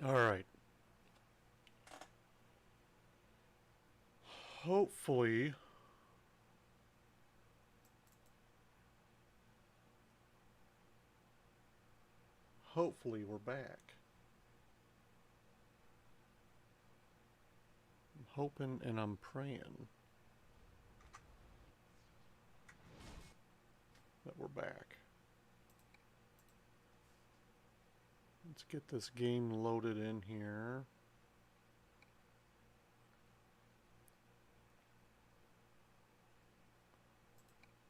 All right. Hopefully, hopefully we're back. I'm hoping and I'm praying that we're back. Let's get this game loaded in here.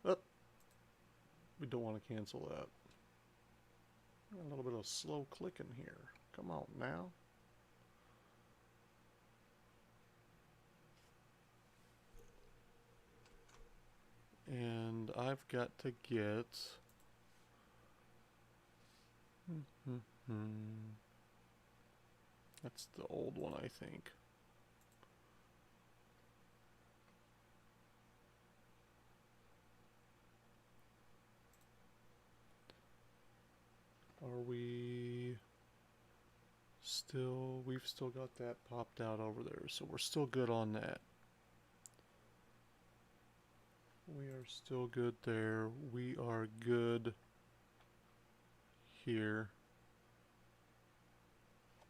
Oh, we don't want to cancel that. A little bit of slow clicking here. Come on now. And I've got to get... That's the old one, I think. Are we still... We've still got that popped out over there, so we're still good on that. We are still good there. We are good here.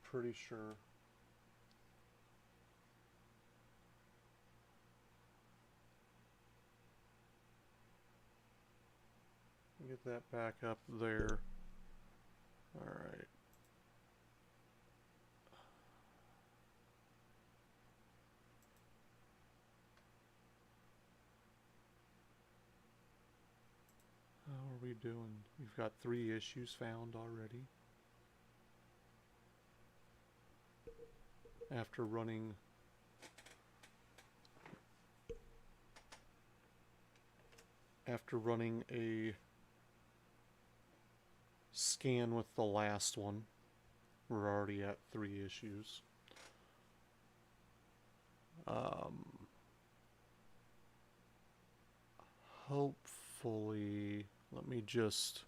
Pretty sure. Get that back up there. Alright. How are we doing? We've got 3 issues found already. After running a scan with the last one, we're already at 3 issues. Hopefully, let me just...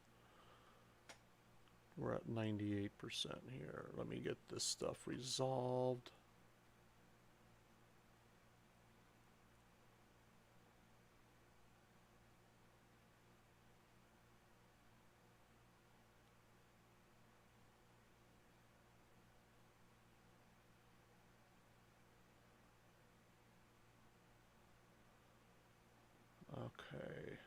We're at 98% here. Let me get this stuff resolved. Okay.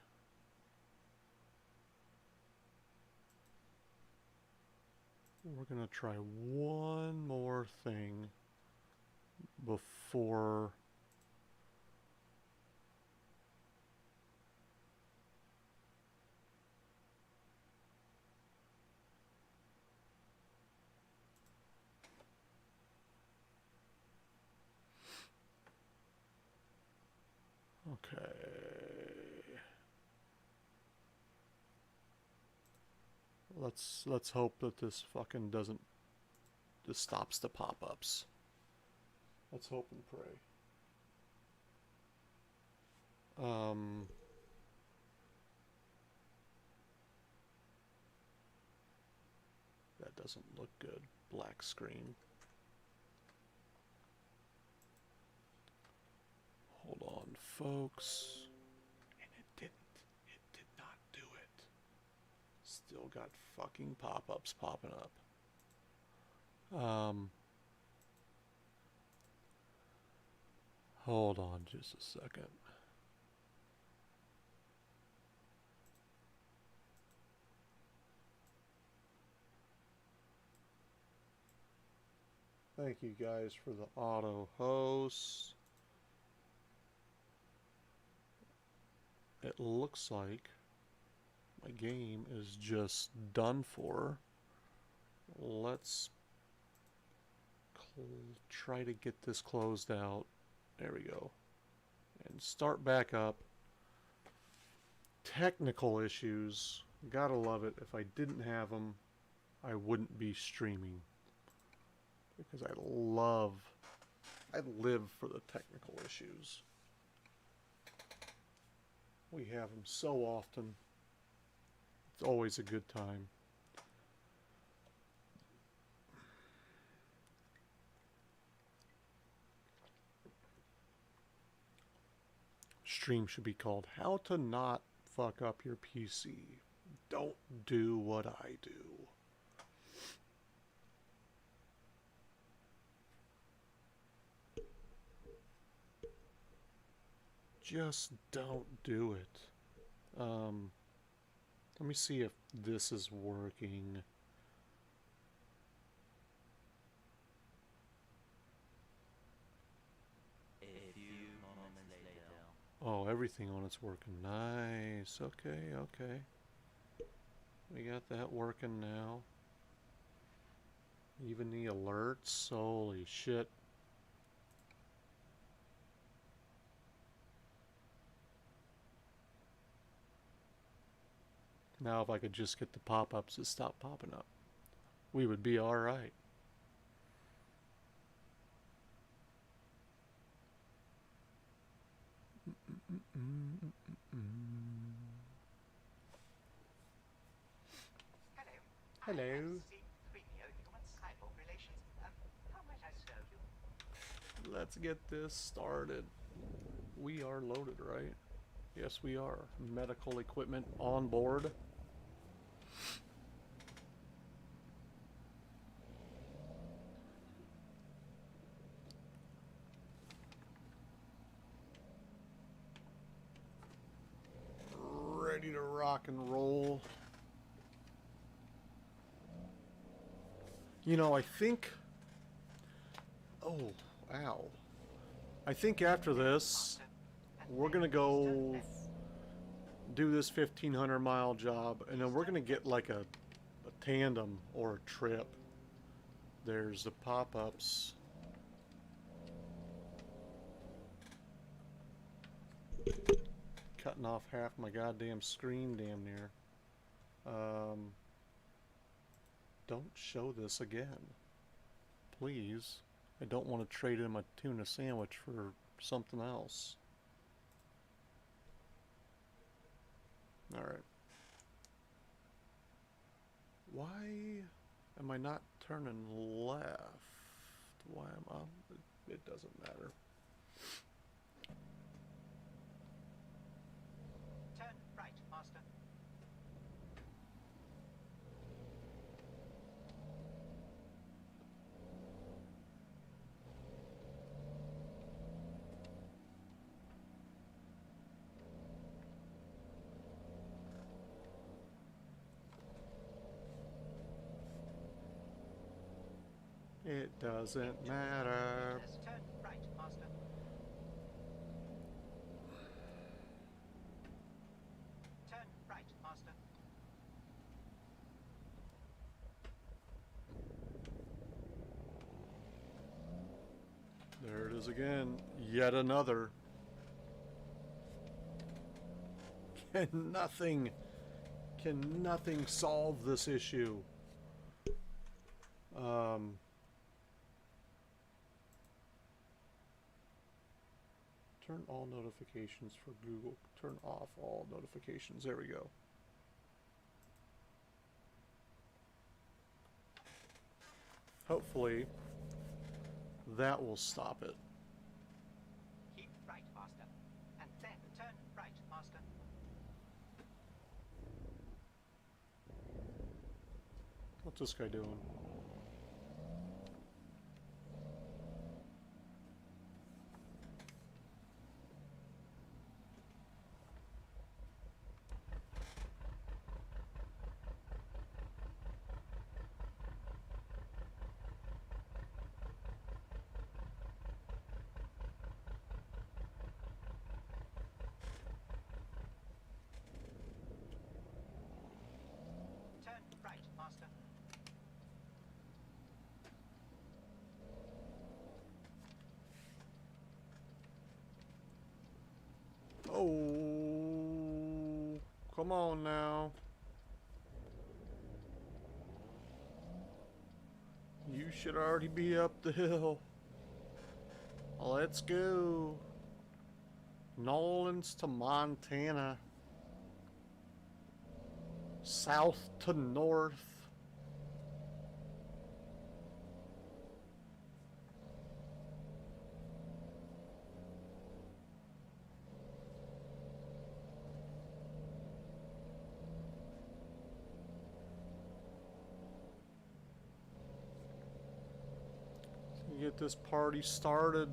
We're gonna try one more thing before okay. Let's hope that this fucking doesn't... This stops the pop-ups. Let's hope and pray. That doesn't look good. Black screen. Hold on, folks. And it didn't. It did not do it. Still got fucking pop-ups popping up. Hold on just a second. Thank you guys for the auto hosts. It looks like my game is just done for. Let's try to get this closed out. There we go. And start back up. Technical issues. Gotta love it. If I didn't have them, I wouldn't be streaming. Because I live for the technical issues. We have them so often. It's always a good time. stream should be called How to Not Fuck Up Your PC. Don't do what I do. Just don't do it. Let me see if this is working. A few moments later. Oh, everything on it's working. Nice. Okay, okay. We got that working now. Even the alerts. Holy shit. Now if I could just get the pop-ups to stop popping up, we would be alright. Hello. Let's get this started. We are loaded, right? Yes, we are. Medical equipment on board. Ready to rock and roll. You know, I think... Oh, ow. I think after this, we're gonna go do this 1,500 mile job, and then we're gonna get like a tandem or a trip. There's the pop-ups. Cutting off half my goddamn screen damn near. Don't show this again. Please. I don't want to trade in my tuna sandwich for something else. Alright. Why am I not turning left? Why am I... It doesn't matter. Turn right, Master. It doesn't matter. Yes, turn right, Master. Turn right, Master. There it is again. Yet another. Can nothing solve this issue? Turn all notifications for Google. Turn off all notifications. There we go. Hopefully, that will stop it. Keep right, Master. And then turn right, Master. What's this guy doing? Turn right, Master. Oh, come on now. You should already be up the hill. Let's go. Nolans to Montana. South to north. Get this party started.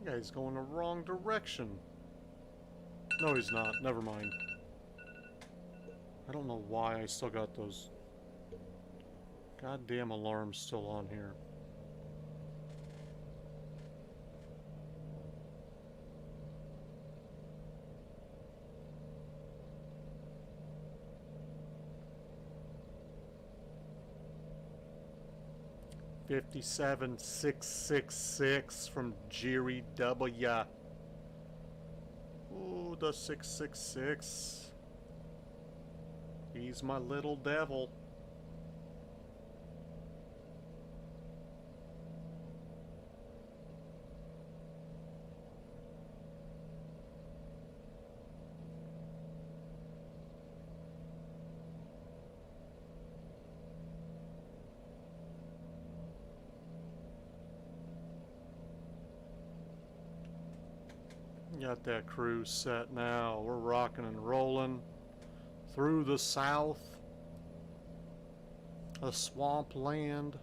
Guy's going the wrong direction. No, he's not. Never mind. I don't know why I still got those goddamn alarms still on here. $57,666 from Jerry W. Ooh, the 666. He's my little devil. Got that cruise set now. We're rocking and rolling through the south, a swamp land.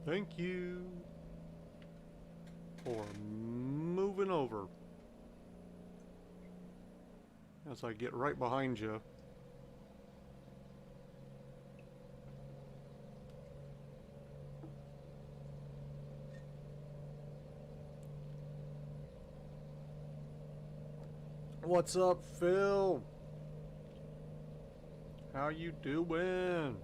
Thank you for moving over. As I get right behind you. What's up, Phil? How you doing?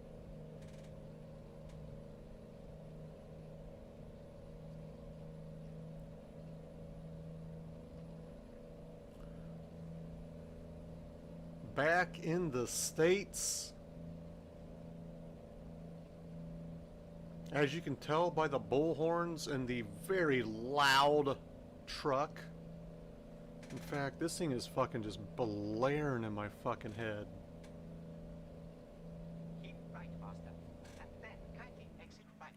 Back in the States. As you can tell by the bullhorns and the very loud truck. In fact, this thing is fucking just blaring in my fucking head. Keep right faster, and then kindly exit right.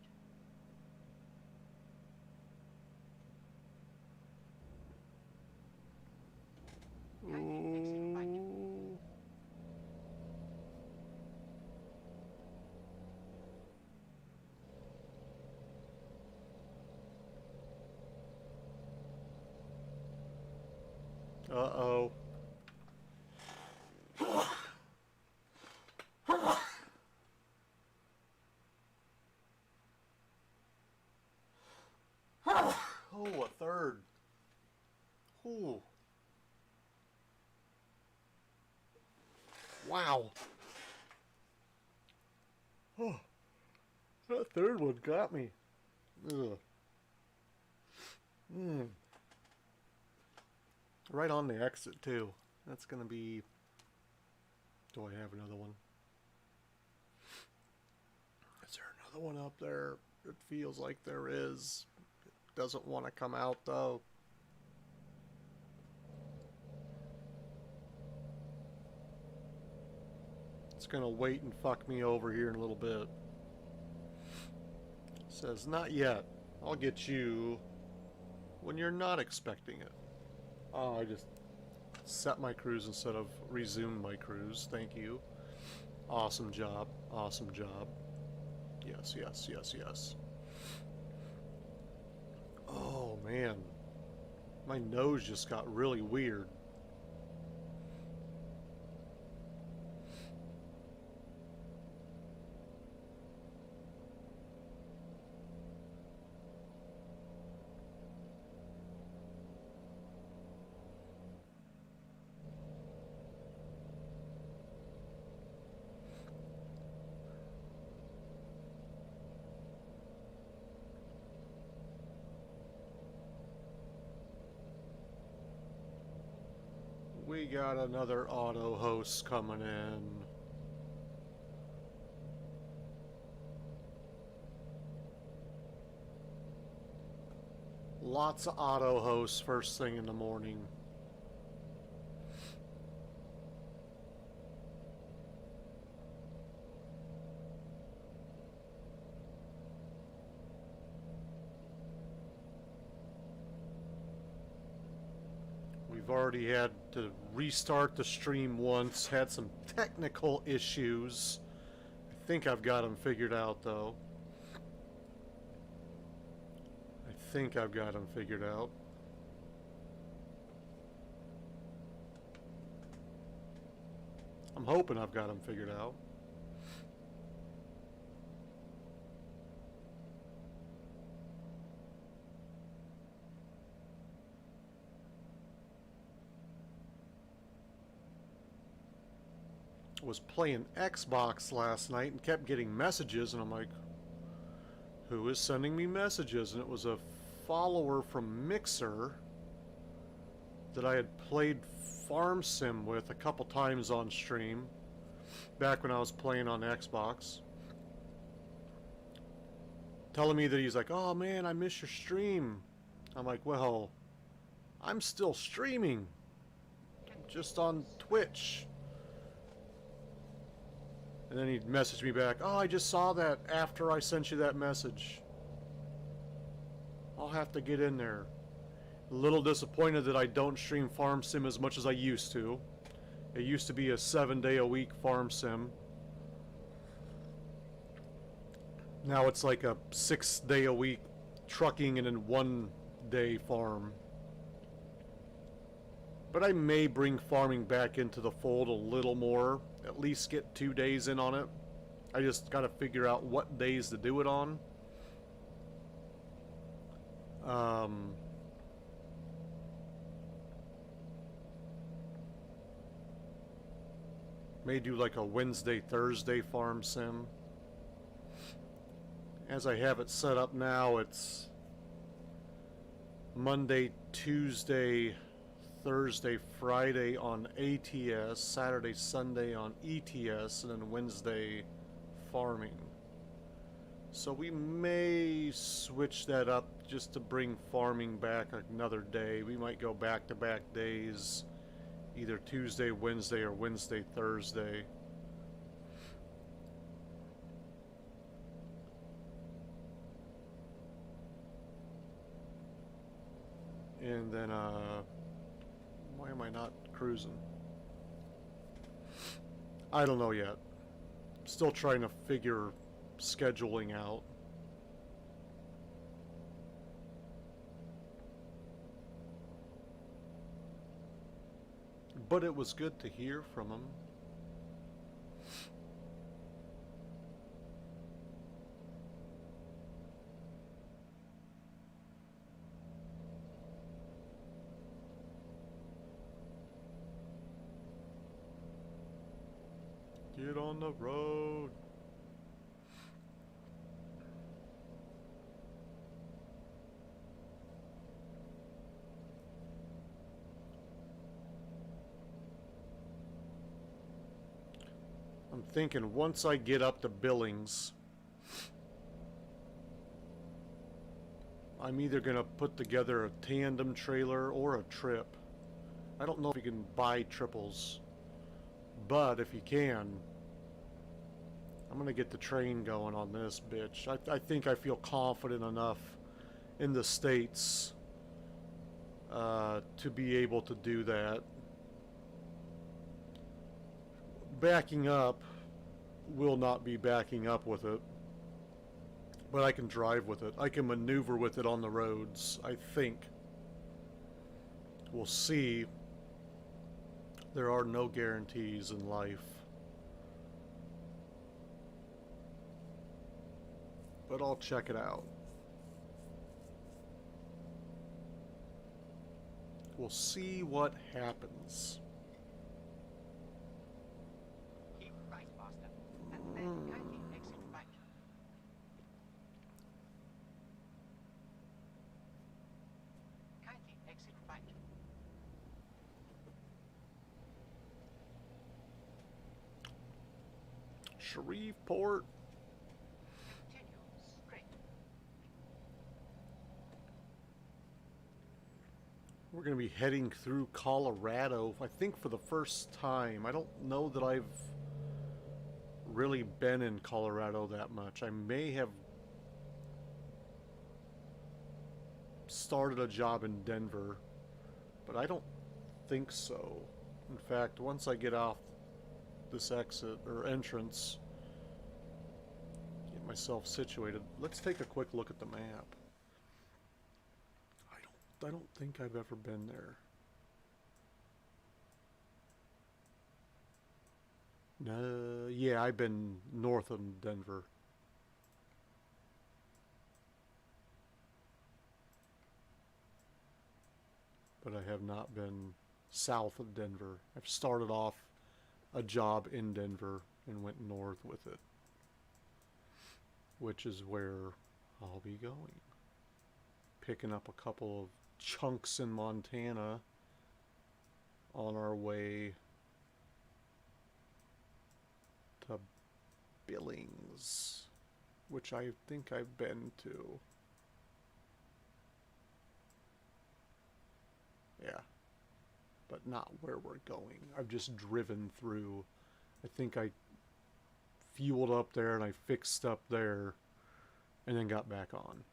Kindly exit right. Ooh. Uh-oh. Oh, a third. Ooh. Wow. Oh, that third one got me. Ugh. Right on the exit, too. That's gonna be... Do I have another one? Is there another one up there? It feels like there is. It doesn't want to come out, though. It's gonna wait and fuck me over here in a little bit. Says, not yet. I'll get you when you're not expecting it. Oh, I just set my cruise instead of resumed my cruise. Thank you. Awesome job. Awesome job. Yes, yes, yes, yes. Oh, man. My nose just got really weird. We got another auto host coming in. Lots of auto hosts first thing in the morning. We've already had to restart the stream once, had some technical issues. I think I've got them figured out though. I think I've got them figured out. I'm hoping I've got them figured out. Was playing Xbox last night and kept getting messages, and I'm like, who is sending me messages? And it was a follower from Mixer that I had played Farm Sim with a couple times on stream back when I was playing on Xbox, telling me that he's like, oh man, I miss your stream. I'm like, well, I'm still streaming just on Twitch. And then he'd message me back, oh, I just saw that after I sent you that message. I'll have to get in there. A little disappointed that I don't stream Farm Sim as much as I used to. It used to be a 7-day-a-week Farm Sim. Now it's like a 6-day-a-week trucking and then 1-day farm. But I may bring farming back into the fold a little more. At least get 2 days in on it. I just gotta figure out what days to do it on. May do like a Wednesday, Thursday farm sim. As I have it set up now, it's Monday, Tuesday, Thursday, Friday on ATS, Saturday, Sunday on ETS, and then Wednesday farming. So we may switch that up just to bring farming back another day. We might go back-to-back days, either Tuesday, Wednesday, or Wednesday, Thursday. And then, why am I not cruising? I don't know yet. Still trying to figure scheduling out. But it was good to hear from him. Get on the road. I'm thinking once I get up to Billings, I'm either going to put together a tandem trailer or a trip. I don't know if you can buy triples, but if you can, I'm gonna get the train going on this bitch. I think I feel confident enough in the States to be able to do that. Backing up will not be backing up with it, but I can drive with it. I can maneuver with it on the roads, I think. We'll see. There are no guarantees in life. But I'll check it out. We'll see what happens. Keep right, master, and then kindly exit right. Kindly exit right. Shreveport. Continue straight. We're going to be heading through Colorado, I think for the first time. I don't know that I've really been in Colorado that much. I may have started a job in Denver, but I don't think so. In fact, once I get off this exit or entrance, get myself situated. Let's take a quick look at the map. I don't think I've ever been there. No, yeah, I've been north of Denver. But I have not been south of Denver. I've started off a job in Denver and went north with it, which is where I'll be going. Picking up a couple of chunks in Montana on our way to Billings, which I think I've been to. Yeah, but not where we're going. I've just driven through. I think I fueled up there and I fixed up there and then got back on.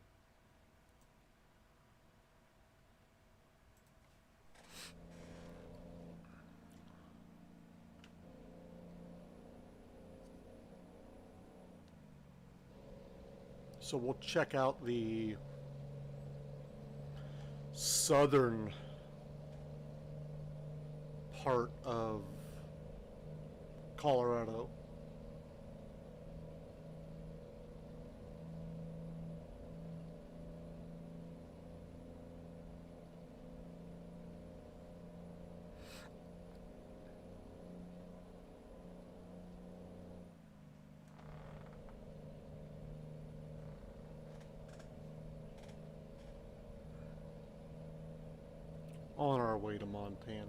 So we'll check out the southern part of Colorado. On our way to Montana.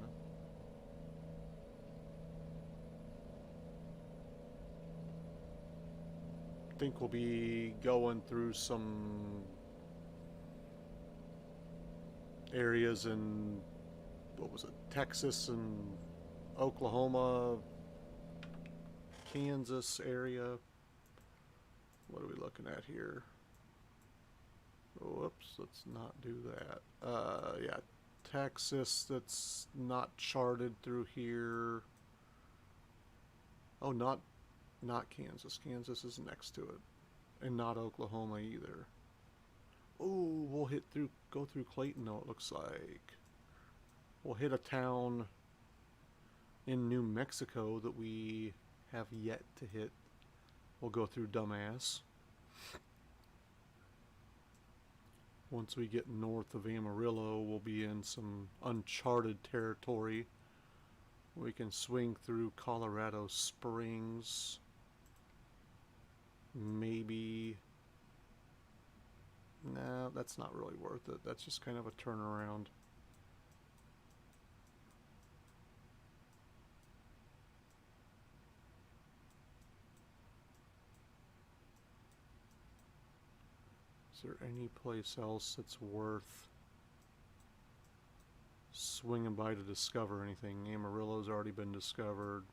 I think we'll be going through some areas in, what was it, Texas and Oklahoma, Kansas area. What are we looking at here? Whoops, let's not do that. Yeah, Texas, that's not charted through here. Oh, not Kansas. Kansas is next to it. And not Oklahoma either. Oh, we'll go through Clayton though, it looks like. We'll hit a town in New Mexico that we have yet to hit. We'll go through Dumbass. Once we get north of Amarillo, we'll be in some uncharted territory. We can swing through Colorado Springs. Maybe. No, that's not really worth it. That's just kind of a turnaround. Is there any place else that's worth swinging by to discover anything? Amarillo's already been discovered.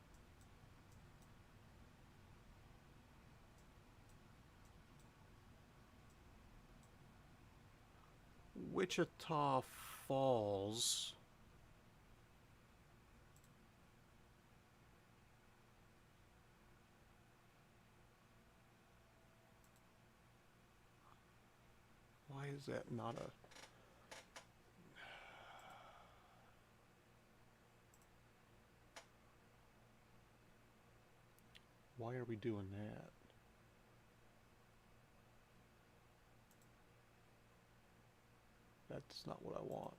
Wichita Falls. Why is that not a... Why are we doing that? That's not what I want.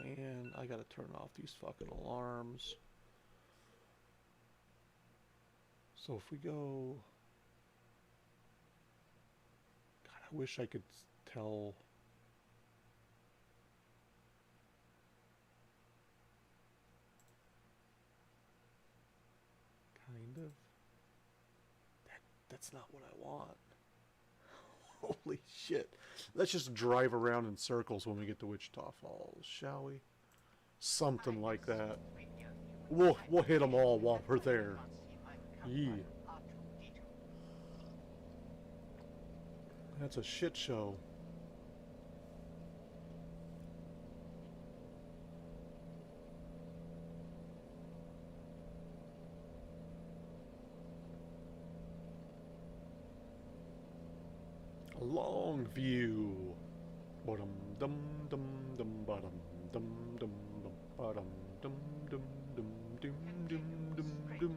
Man, I gotta turn off these fucking alarms. So if we go... God, I wish I could tell... Kind of. That's not what I want. Holy shit. Let's just drive around in circles when we get to Wichita Falls, shall we? Something like that. We'll hit them all while we're there. Yeah. That's a shit show. Long view. Bottom dum dum dum bottom dum dum dum bottom dum dum dum dum dum dum dum.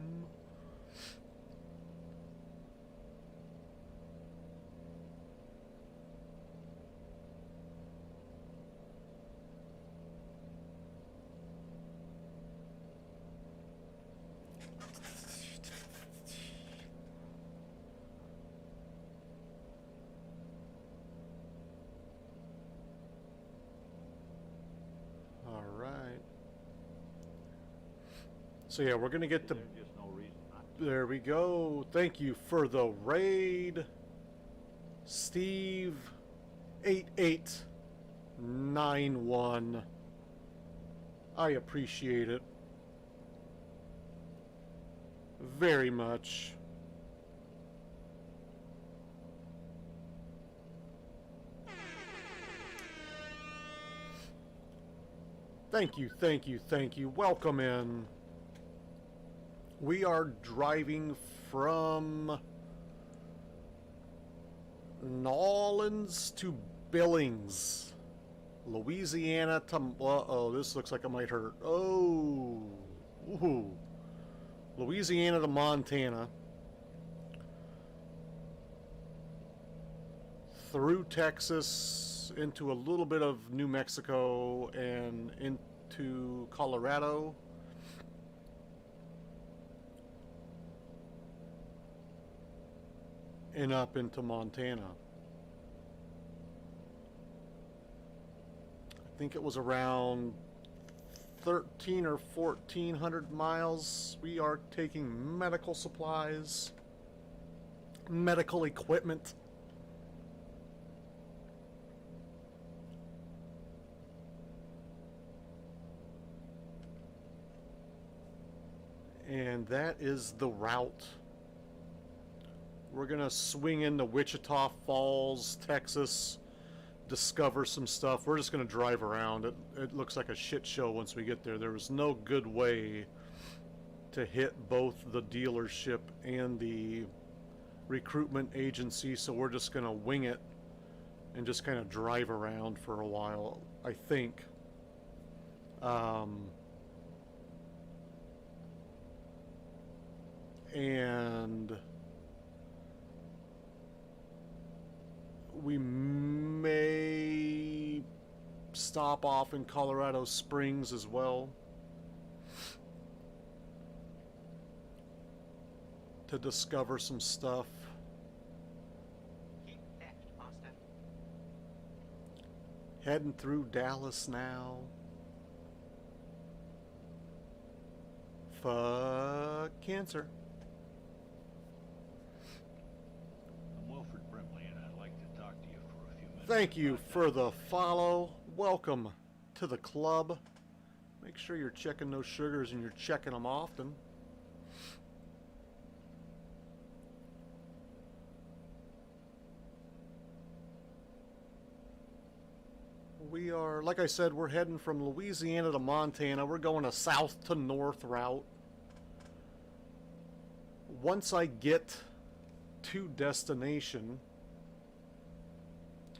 So yeah, we're gonna get the... There we go. Thank you for the raid, Steve 8891. I appreciate it very much. Thank you, thank you, thank you. Welcome in. We are driving from Nolens to Billings, Louisiana to... Uh-oh, this looks like it might hurt. Oh. Ooh. Louisiana to Montana. Through Texas, into a little bit of New Mexico, and into Colorado. And up into Montana. I think it was around 13 or 1400 miles. We are taking medical supplies, medical equipment. And that is the route. We're gonna swing into Wichita Falls, Texas, discover some stuff. We're just gonna drive around. It looks like a shit show once we get there. There was no good way to hit both the dealership and the recruitment agency, so we're just gonna wing it and just kind of drive around for a while, I think. And we may stop off in Colorado Springs as well to discover some stuff. Keep left, Master. Heading through Dallas now. Fuck cancer. Thank you for the follow. Welcome to the club. Make sure you're checking those sugars and you're checking them often. We are, like I said, we're heading from Louisiana to Montana. We're going a south to north route. Once I get to destination,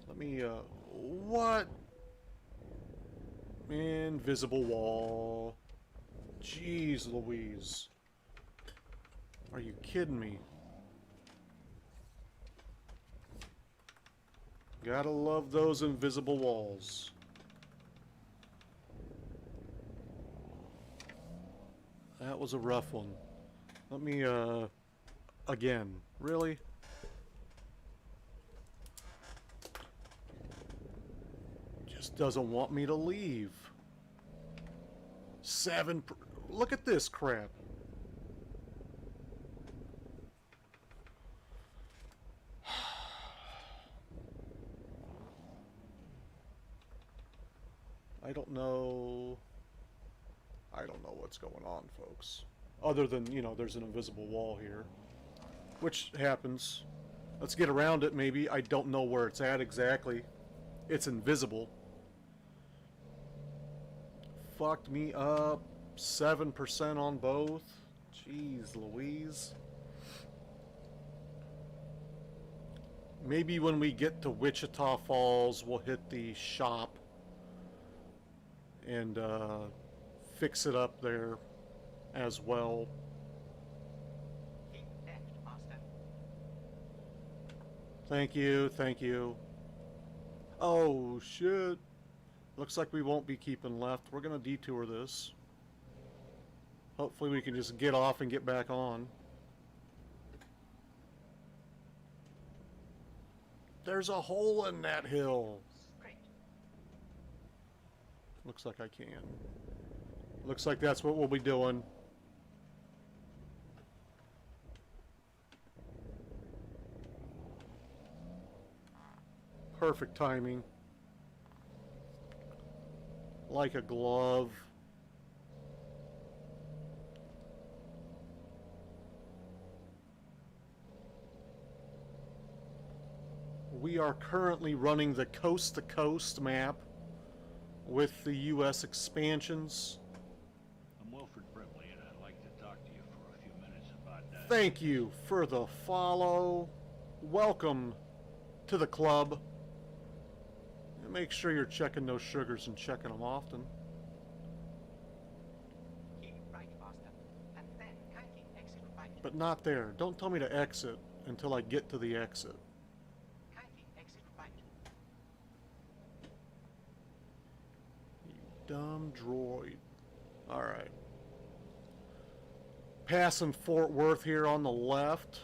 let me, what? Invisible wall. Jeez Louise. Are you kidding me? Gotta love those invisible walls. That was a rough one. Let me, again. Really? Just doesn't want me to leave. Look at this crap. I don't know what's going on, folks. Other than, you know, there's an invisible wall here. Which happens. Let's get around it, maybe. I don't know where it's at exactly. It's invisible. Fucked me up. 7% on both. Jeez Louise. Maybe when we get to Wichita Falls, we'll hit the shop and fix it up there as well. Keep left, Master. Thank you, thank you. Oh shit. Looks like we won't be keeping left. We're gonna detour this. Hopefully we can just get off and get back on. There's a hole in that hill. Straight. Looks like I can. Looks like that's what we'll be doing. Perfect timing. Like a glove. We are currently running the coast-to-coast map with the U.S. expansions. I'm Wilfred Brimley, and I'd like to talk to you for a few minutes about that. Thank you for the follow. Welcome to the club. And make sure you're checking those sugars and checking them often. Keep right, Master. And then kindly exit right. But not there. Don't tell me to exit until I get to the exit. Kindly exit right. You dumb droid. Alright. Passing Fort Worth here on the left.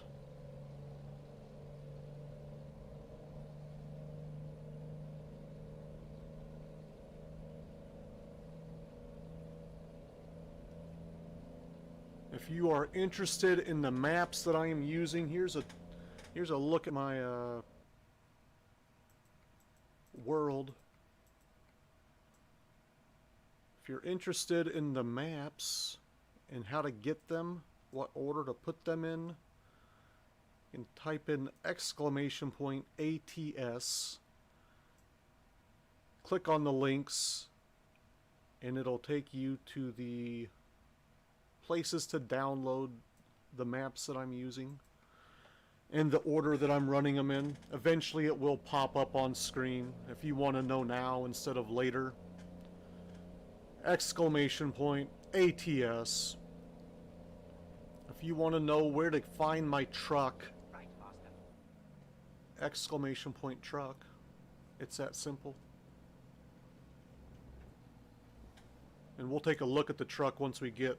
If you are interested in the maps that I am using, here's a look at my world. If you're interested in the maps and how to get them, what order to put them in, you can type in !ATS, click on the links, and it'll take you to the places to download the maps that I'm using and the order that I'm running them in. Eventually it will pop up on screen if you want to know now instead of later. !ATS. If you want to know where to find my truck, Right, Master. !truck. It's that simple. And we'll take a look at the truck once we get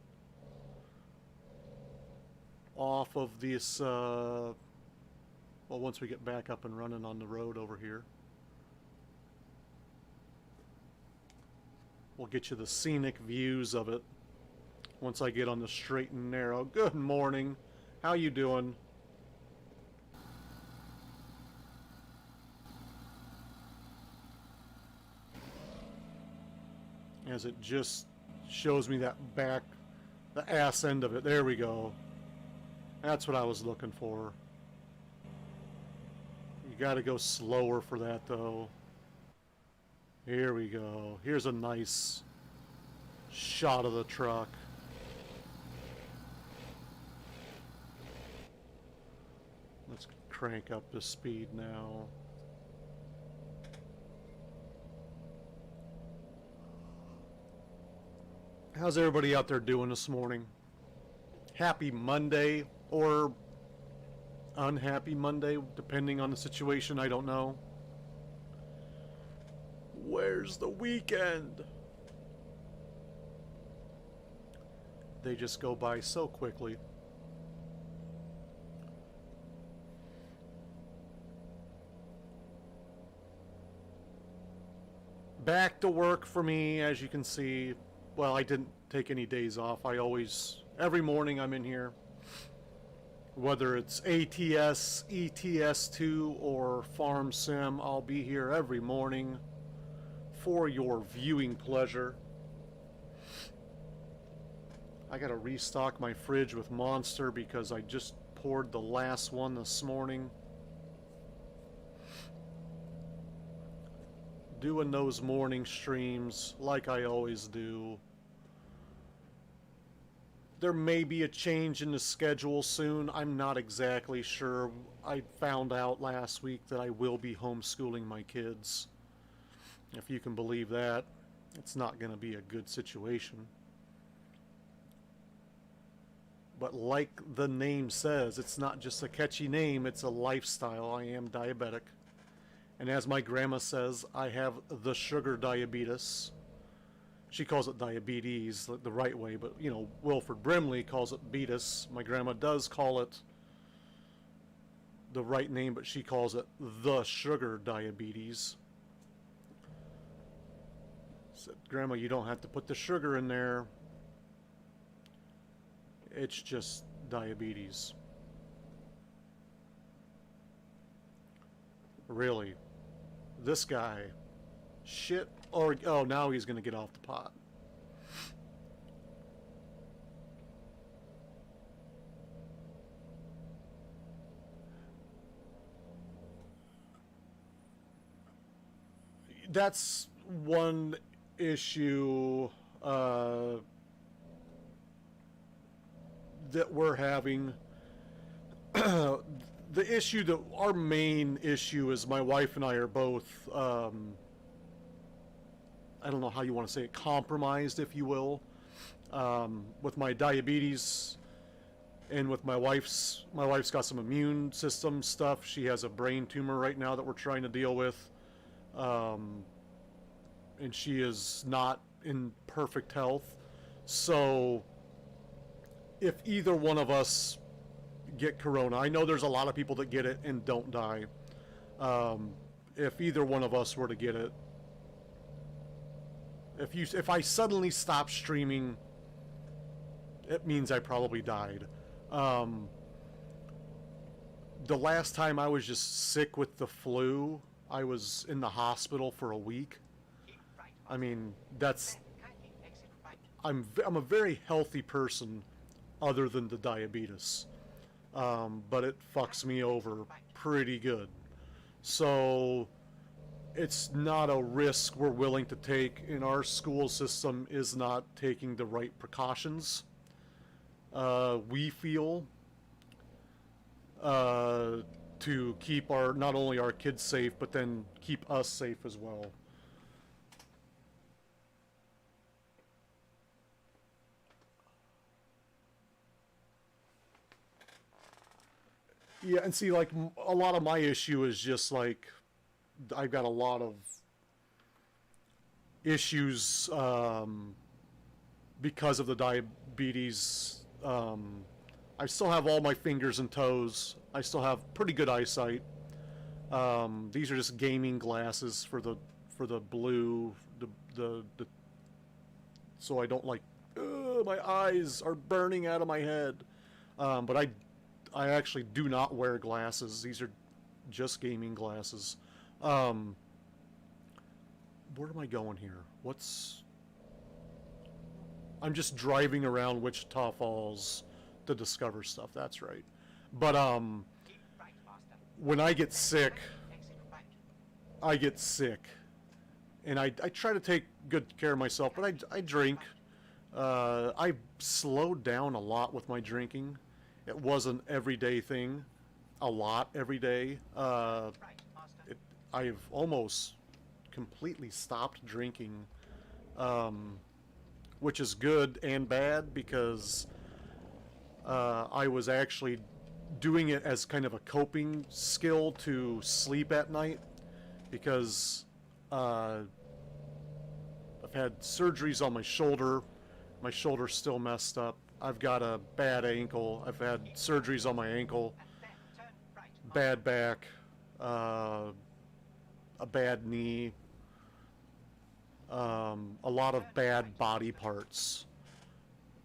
off of this, well, once we get back up and running on the road over here. We'll get you the scenic views of it once I get on the straight and narrow. Good morning. How you doing? As it just shows me that back, the ass end of it. There we go. That's what I was looking for. You gotta go slower for that though. Here we go. Here's a nice shot of the truck. Let's crank up the speed now. How's everybody out there doing this morning? Happy Monday or unhappy Monday, depending on the situation, I don't know. Where's the weekend? They just go by so quickly. Back to work for me, as you can see. Well, I didn't take any days off. Every morning I'm in here. Whether it's ATS, ETS2, or Farm Sim, I'll be here every morning for your viewing pleasure. I gotta restock my fridge with Monster because I just poured the last one this morning. Doing those morning streams like I always do. There may be a change in the schedule soon. I'm not exactly sure. I found out last week that I will be homeschooling my kids. If you can believe that, it's not going to be a good situation. But like the name says, it's not just a catchy name, it's a lifestyle. I am diabetic. And as my grandma says, I have the sugar diabetes. She calls it diabetes the right way, but you know, Wilford Brimley calls it beatus. My grandma does call it the right name, but she calls it the sugar diabetes. Said, Grandma, you don't have to put the sugar in there. It's just diabetes. Really? This guy, shit, or, oh, now he's going to get off the pot. That's one issue that we're having. The issue that our main issue is my wife and I are both, I don't know how you want to say it, compromised, if you will, with my diabetes and with my wife's got some immune system stuff. She has a brain tumor right now that we're trying to deal with. And she is not in perfect health. So if either one of us get corona, I know there's a lot of people that get it and don't die. If either one of us were to get it, if I suddenly stop streaming, it means I probably died. The last time I was just sick with the flu, I was in the hospital for a week. I mean, I'm a very healthy person other than the diabetes. But it fucks me over pretty good. So it's not a risk we're willing to take, and our school system is not taking the right precautions. We feel to keep not only our kids safe, but then keep us safe as well. Yeah, and see, like, a lot of my issue is just, like, I've got a lot of issues because of the diabetes. I still have all my fingers and toes. I still have pretty good eyesight. These are just gaming glasses for the blue, so I don't, like, my eyes are burning out of my head. But I actually do not wear glasses. These are just gaming glasses. Where am I going here? I'm just driving around Wichita Falls to discover stuff. That's right. But when I get sick, and I try to take good care of myself, but I drink. I slowed down a lot with my drinking. It was an everyday thing, a lot every day. Right, master. I've almost completely stopped drinking, which is good and bad because I was actually doing it as kind of a coping skill to sleep at night because I've had surgeries on my shoulder. My shoulder's still messed up. I've got a bad ankle. I've had surgeries on my ankle, And then turn right, master. bad back, a bad knee, a lot of bad body parts.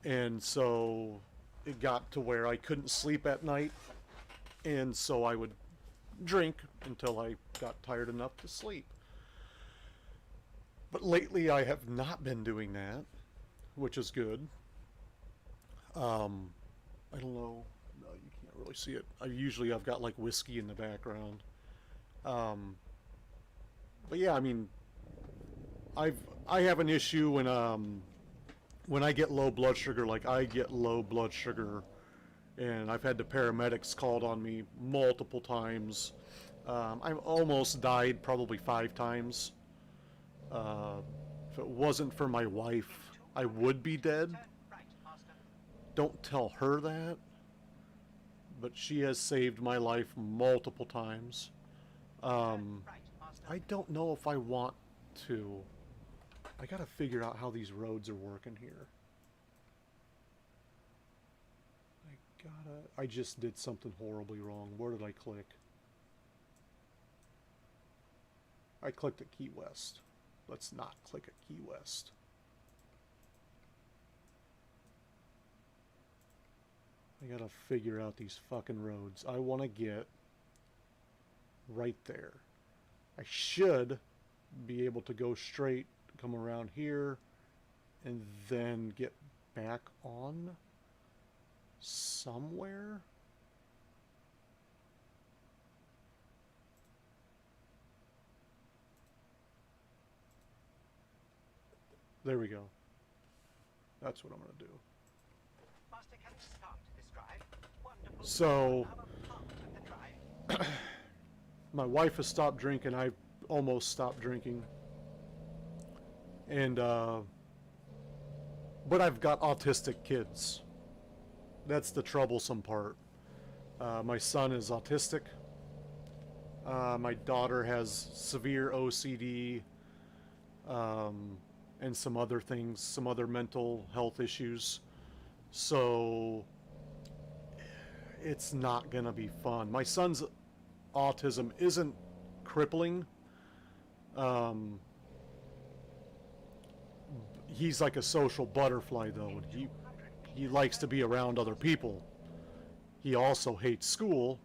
And so it got to where I couldn't sleep at night. And so I would drink until I got tired enough to sleep. But lately I have not been doing that, which is good. I don't know. No, you can't really see it. I've got like whiskey in the background. But yeah, I mean, I have an issue when I get low blood sugar. Like I get low blood sugar, and I've had the paramedics called on me multiple times. I've almost died probably 5 times. If it wasn't for my wife, I would be dead. Turn right, master. Don't tell her that, but she has saved my life multiple times. Turn right, master. I don't know if I want to. I gotta figure out how these roads are working here. I just did something horribly wrong. Where did I click? I clicked at Key West. Let's not click at Key West. I gotta figure out these fucking roads. I want to get right there. I should be able to go straight, come around here, and then get back on somewhere. There we go. That's what I'm gonna do. Master, can you start this drive? Wonderful. So, Have a part of the drive. my wife has stopped drinking. I almost stopped drinking. And, but I've got autistic kids. That's the troublesome part. My son is autistic. My daughter has severe OCD, and some other things, some other mental health issues. So it's not gonna be fun. My son's autism isn't crippling. He's like a social butterfly though. He likes to be around other people. He also hates school.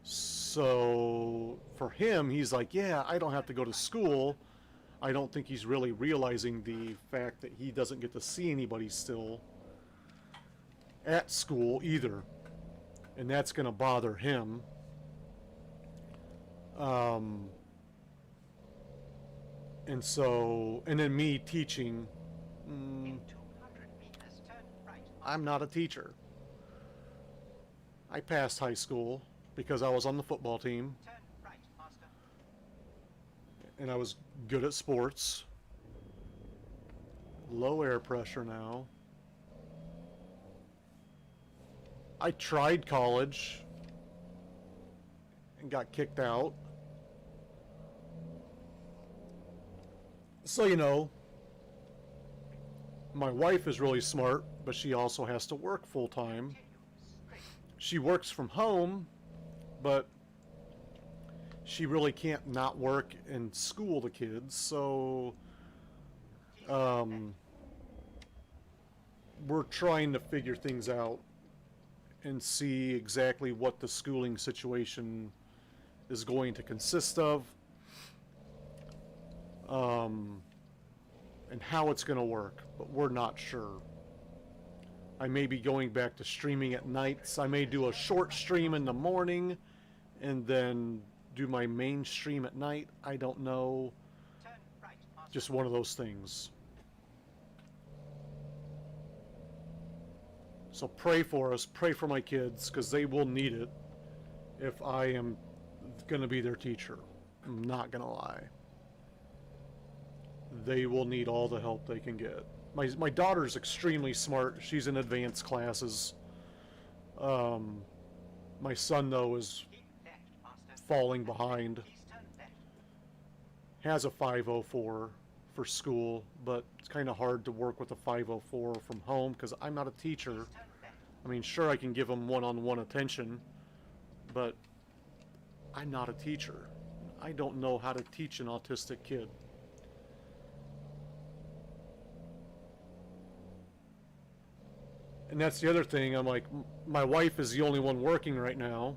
So for him, he's like, yeah, I don't have to go to school. I don't think he's really realizing the fact that he doesn't get to see anybody still at school either. And that's going to bother him. And so, and then me teaching, In 200 meters, turn right, master. I'm not a teacher. I passed high school because I was on the football team Turn right, master. and I was good at sports. Low air pressure now. I tried college and got kicked out. So, you know, my wife is really smart, but she also has to work full time. Straight. She works from home, but she really can't not work and school the kids, so we're trying to figure things out and see exactly what the schooling situation is going to consist of, and how it's going to work, but we're not sure. I may be going back to streaming at nights. I may do a short stream in the morning and then do my main stream at night. I don't know. Turn right, just one of those things. So pray for us, pray for my kids, because they will need it if I am going to be their teacher. I'm not going to lie. They will need all the help they can get. My daughter's extremely smart. She's in advanced classes. My son, though, is Keep left, master. falling behind. Please turn left. Has a 504 for school, but it's kind of hard to work with a 504 from home because I'm not a teacher. Please turn left. I mean, sure, I can give him one-on-one attention, but I'm not a teacher. I don't know how to teach an autistic kid. And that's the other thing. I'm like, my wife is the only one working right now.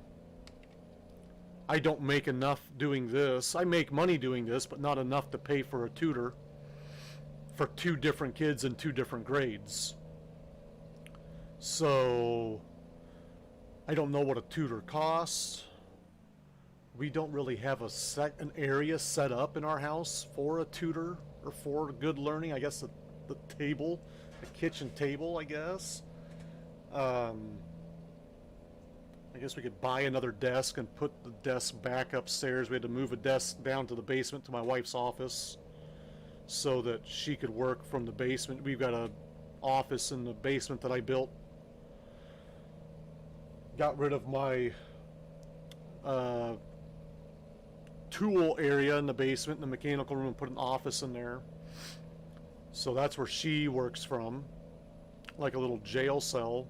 I don't make enough doing this. I make money doing this, but not enough to pay for a tutor for 2 different kids in 2 different grades. So I don't know what a tutor costs. We don't really have an area set up in our house for a tutor or for good learning. I guess the table, the kitchen table, I guess. I guess we could buy another desk and put the desk back upstairs. We had to move a desk down to the basement to my wife's office so that she could work from the basement. We've got an office in the basement that I built. Got rid of my tool area in the basement, in the mechanical room, and put an office in there. So that's where she works from, like a little jail cell.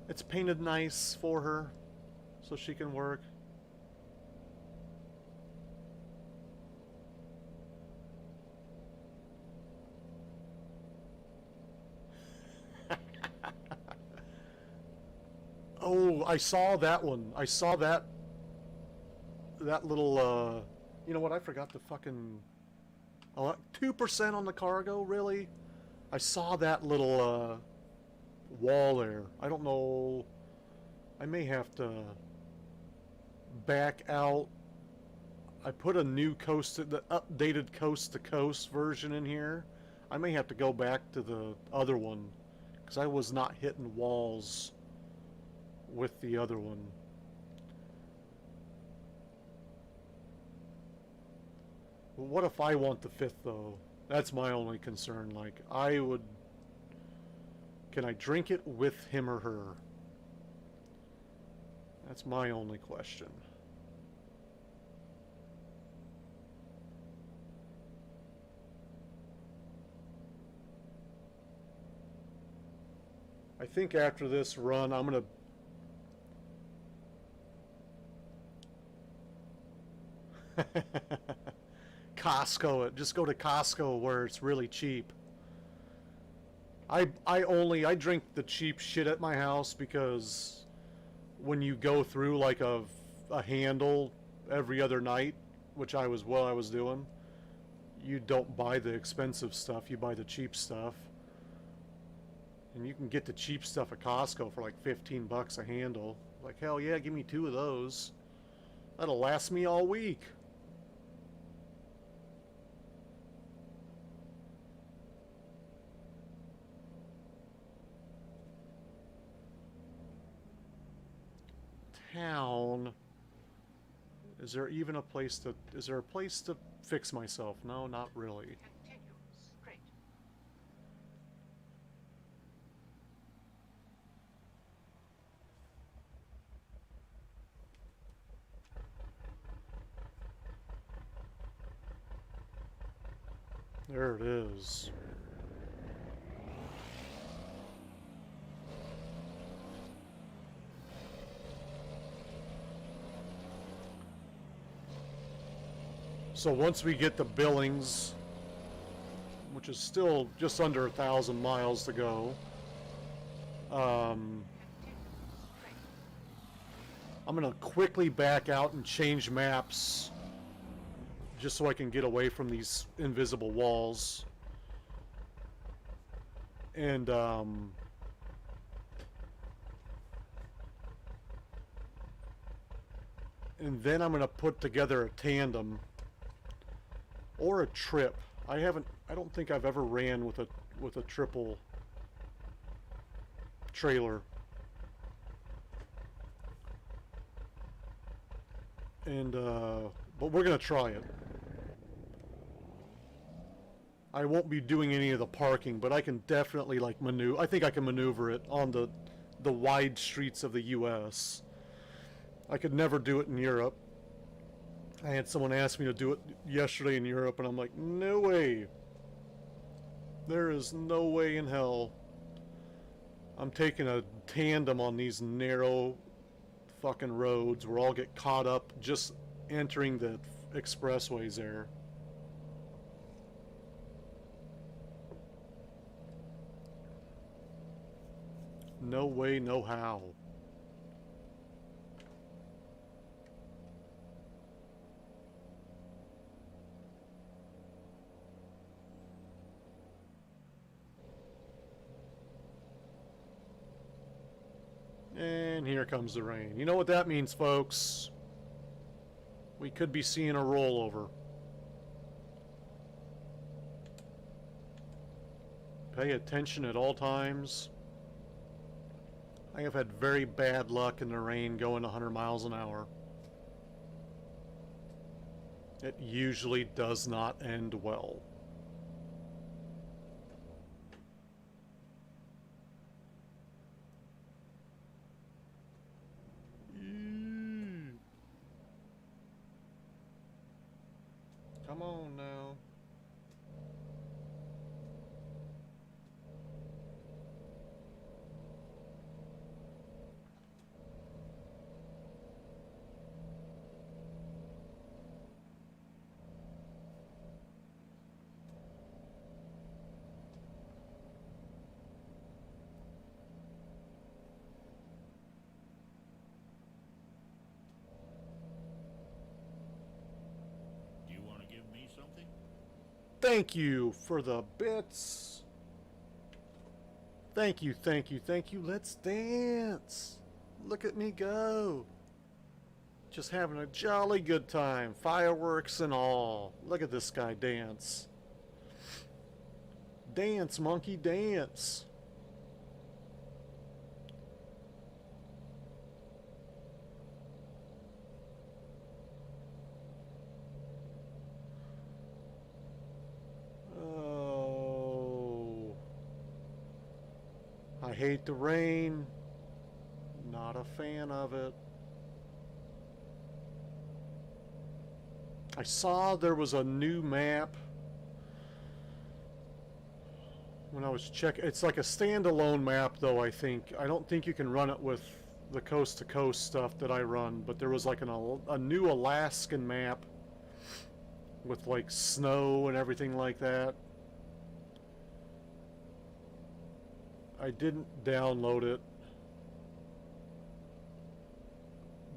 It's painted nice for her so she can work. Oh, I saw that one. I saw that little you know what, I forgot to fucking 2% on the cargo, really? I saw that little wall there. I don't know. I may have to back out. I put a new the updated coast to coast version in here. I may have to go back to the other one because I was not hitting walls with the other one. What if I want the 5th though? That's my only concern. Like, can I drink it with him or her? That's my only question. I think after this run, I'm gonna Costco it. Just go to Costco where it's really cheap. I drink the cheap shit at my house because when you go through like a handle every other night, which I was doing, you don't buy the expensive stuff, you buy the cheap stuff. And you can get the cheap stuff at Costco for like 15 bucks a handle. Like, hell yeah, give me 2 of those. That'll last me all week. Town. Is there even a place to... Is there a place to fix myself? No, not really. Continue straight. There it is. So once we get to Billings, which is still just under 1,000 miles to go, I'm gonna quickly back out and change maps just so I can get away from these invisible walls. And then I'm gonna put together a tandem or a trip. I don't think I've ever ran with a triple trailer. And but we're gonna try it. I won't be doing any of the parking, but I can definitely like maneuver. I think I can maneuver it on the wide streets of the U.S. I could never do it in Europe. I had someone ask me to do it yesterday in Europe, and I'm like, no way. There is no way in hell. I'm taking a tandem on these narrow fucking roads where I'll get caught up just entering the expressways there. No way, no how. And here comes the rain. You know what that means, folks? We could be seeing a rollover. Pay attention at all times. I have had very bad luck in the rain going 100 miles an hour. It usually does not end well. Come on now. Do you want to give me something? Thank you for the bits. Thank you, thank you, thank you. Let's dance. Look at me go. Just having a jolly good time. Fireworks and all. Look at this guy dance. Dance, monkey, dance. Oh. I hate the rain. Not a fan of it. I saw there was a new map when I was checking. It's like a standalone map, though, I think. I don't think you can run it with the coast-to-coast stuff that I run, but there was like a new Alaskan map with like snow and everything like that. I didn't download it,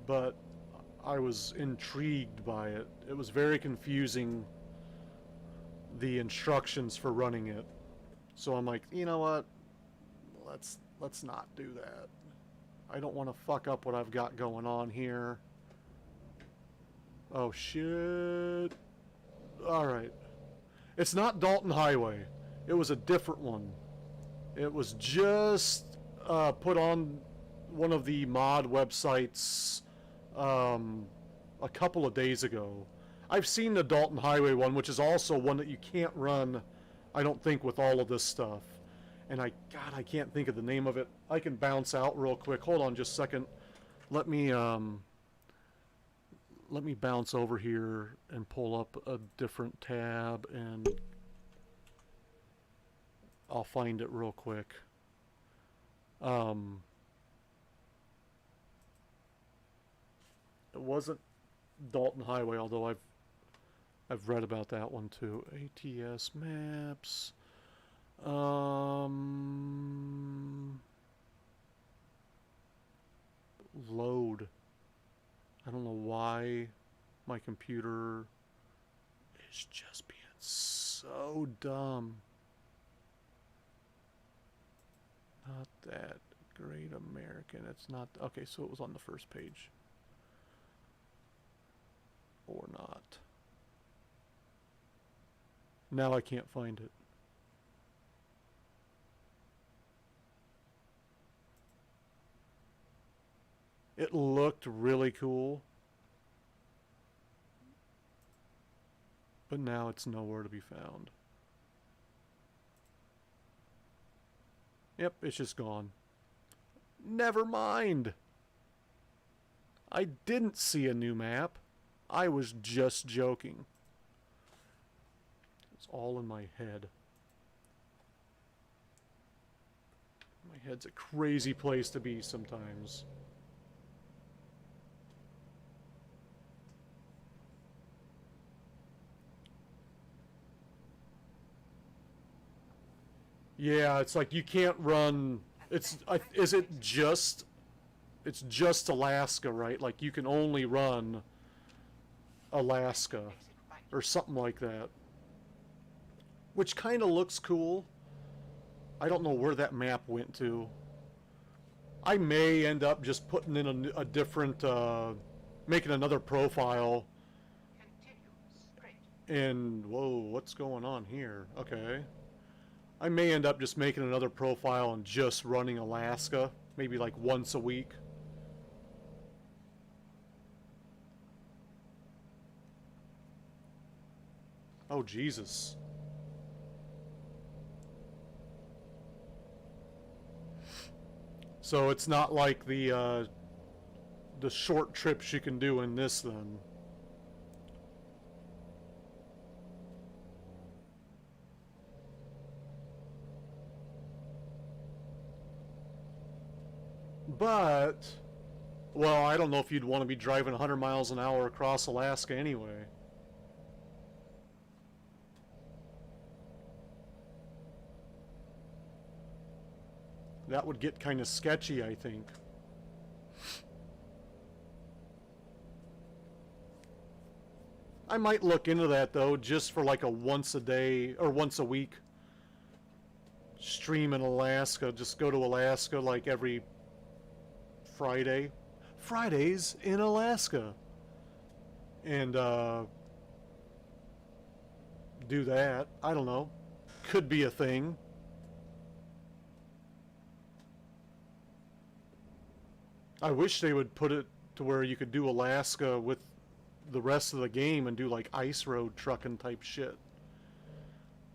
but I was intrigued by it. It was very confusing, the instructions for running it. So I'm like, you know what? Let's not do that. I don't want to fuck up what I've got going on here. Oh shit. Alright. It's not Dalton Highway. It was a different one. It was just put on one of the mod websites a couple of days ago. I've seen the Dalton Highway one, which is also one that you can't run, I don't think, with all of this stuff. And I can't think of the name of it. I can bounce out real quick. Hold on just a second. Let me bounce over here and pull up a different tab, and I'll find it real quick. It wasn't Dalton Highway, although I've read about that one too. ATS maps. Load. I don't know why my computer is just being so dumb. Not that Great American. It's not. Okay, so it was on the first page. Or not. Now I can't find it. It looked really cool. But now it's nowhere to be found. Yep, it's just gone. Never mind. I didn't see a new map. I was just joking. It's all in my head. My head's a crazy place to be sometimes. Yeah, it's like you can't run. Is it just? It's just Alaska, right? Like you can only run Alaska Exit right. or something like that. Which kind of looks cool. I don't know where that map went to. I may end up just putting in a different, making another profile. Continue straight. And whoa, what's going on here? Okay. I may end up just making another profile and just running Alaska, maybe like once a week. Oh, Jesus. So it's not like the short trips you can do in this then. But, well, I don't know if you'd want to be driving 100 miles an hour across Alaska anyway. That would get kind of sketchy, I think. I might look into that, though, just for like a once a day or once a week stream in Alaska. Just go to Alaska like every Friday. Fridays in Alaska. And do that. I don't know. Could be a thing. I wish they would put it to where you could do Alaska with the rest of the game and do like ice road trucking type shit.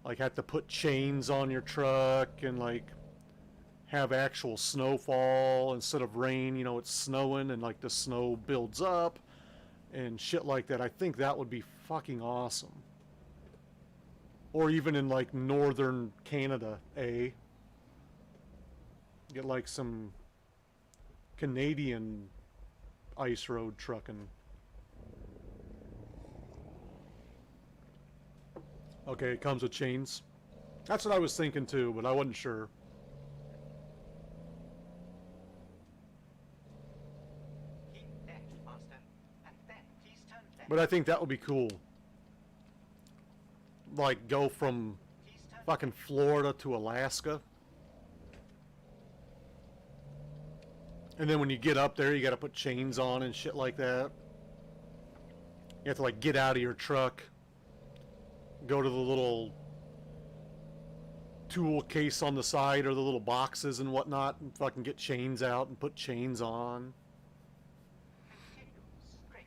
Like have to put chains on your truck and like have actual snowfall instead of rain. You know, it's snowing and like the snow builds up and shit like that. I think that would be fucking awesome. Or even in like northern Canada, eh? Get like some Canadian ice road trucking. Okay, it comes with chains. That's what I was thinking too, but I wasn't sure. Keep left, Master. And then please turn left. But I think that would be cool. Like go from Please turn fucking Florida to Alaska. And then when you get up there, you gotta put chains on and shit like that. You have to like get out of your truck, go to the little tool case on the side or the little boxes and whatnot and fucking get chains out and put chains on. Continue straight.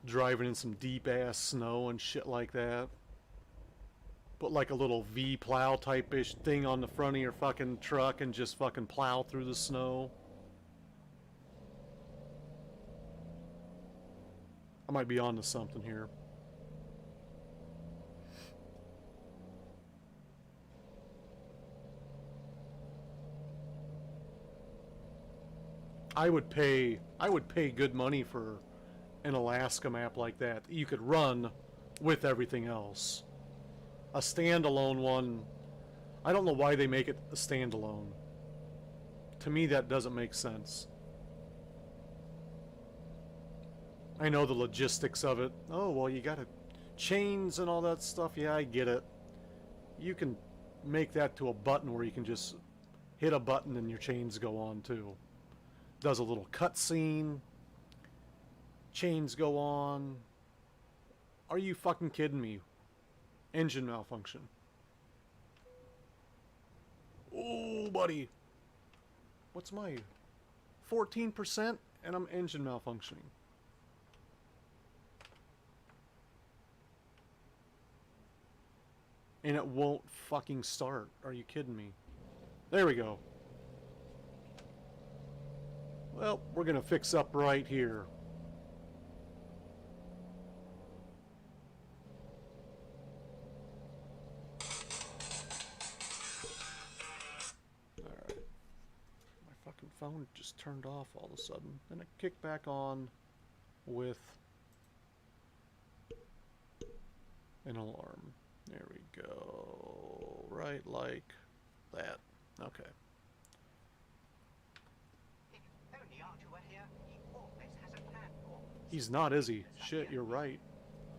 Driving in some deep ass snow and shit like that. Put like a little V plow type ish thing on the front of your fucking truck and just fucking plow through the snow. I might be onto something here. I would pay good money for an Alaska map like that. You could run with everything else. A standalone one, I don't know why they make it a standalone. To me, that doesn't make sense. I know the logistics of it. Oh, well, you gotta chains and all that stuff. Yeah, I get it. You can make that to a button where you can just hit a button and your chains go on too. Does a little cutscene. Chains go on. Are you fucking kidding me? Engine malfunction. Oh, buddy. What's my 14% and I'm engine malfunctioning. And it won't fucking start. Are you kidding me? There we go. Well, we're gonna fix up right here. Alright. My fucking phone just turned off all of a sudden. Then it kicked back on with an alarm. There we go. Right like that. Okay. If only Archer were here, he always has a plan for. He's not, is he? Shit, you're right.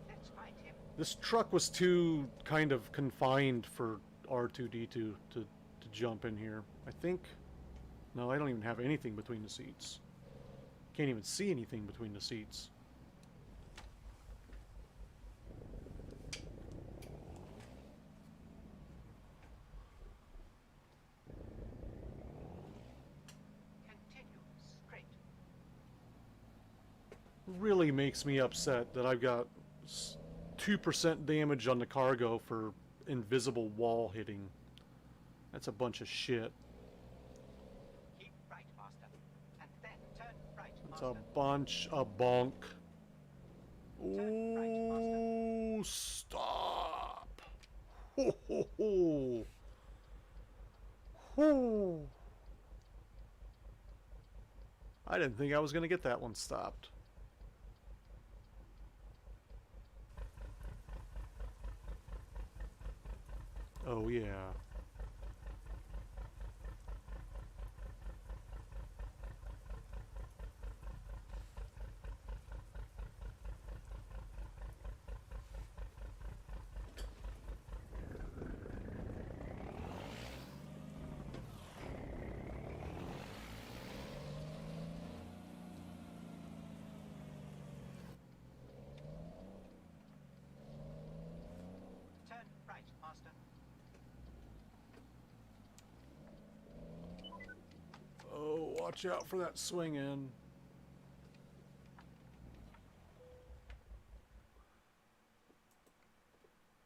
Let's find him. This truck was too kind of confined for R2-D2 to jump in here. I think... No, I don't even have anything between the seats. Can't even see anything between the seats. Continue straight. Really makes me upset that I've got 2% damage on the cargo for invisible wall hitting. That's a bunch of shit. Keep right, Master. And then turn right, It's Master. a bunch of bonk. Turn right, Ooh, stop. Ho, ho, ho. Ho. I didn't think I was going to get that one stopped. Oh, yeah. Turn right, Master. Oh, watch out for that swing in.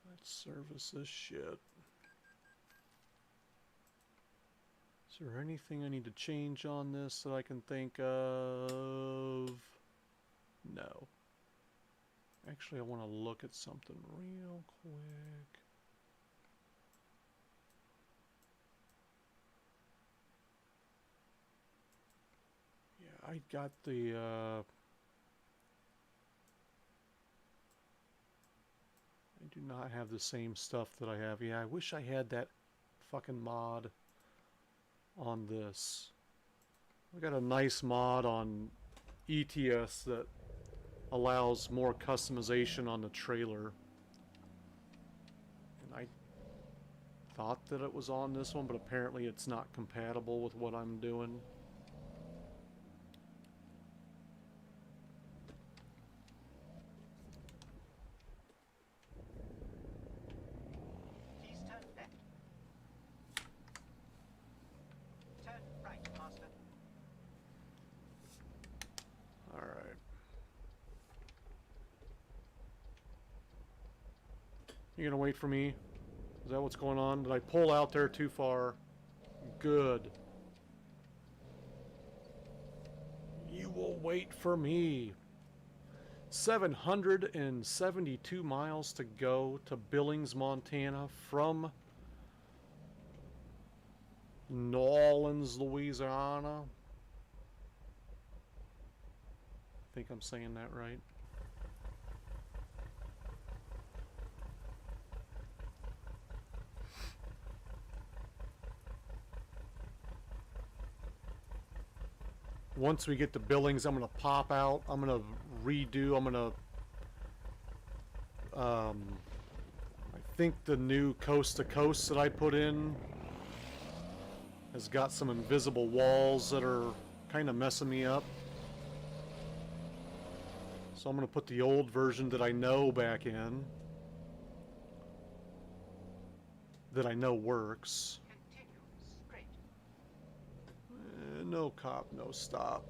Let's service this shit. Is there anything I need to change on this that I can think of? No. Actually, I want to look at something real quick. Yeah, I got the, I do not have the same stuff that I have. Yeah, I wish I had that fucking mod on this. We got a nice mod on ETS that allows more customization on the trailer. And I thought that it was on this one, but apparently it's not compatible with what I'm doing. Please turn left. Turn right, Master. Alright. You gonna wait for me? Is that what's going on? Did I pull out there too far? Good. You will wait for me. 772 miles to go to Billings, Montana from New Orleans, Louisiana. I think I'm saying that right. Once we get to Billings, I'm going to pop out. I'm going to redo. I'm going to... I think the new coast to coast that I put in has got some invisible walls that are kind of messing me up. So I'm going to put the old version that I know back in. that I know works. Continue straight. No cop, no stop.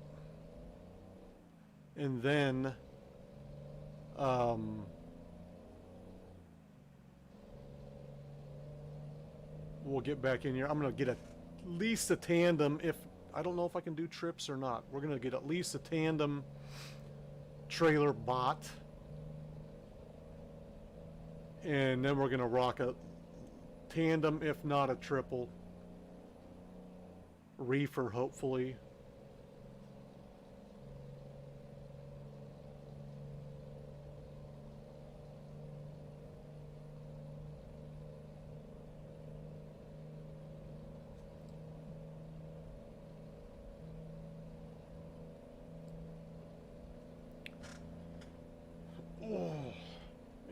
And then, we'll get back in here. I'm gonna get at least a tandem. If I don't know if I can do trips or not, we're gonna get at least a tandem trailer bot, and then we're gonna rock a tandem, if not a triple reefer, hopefully.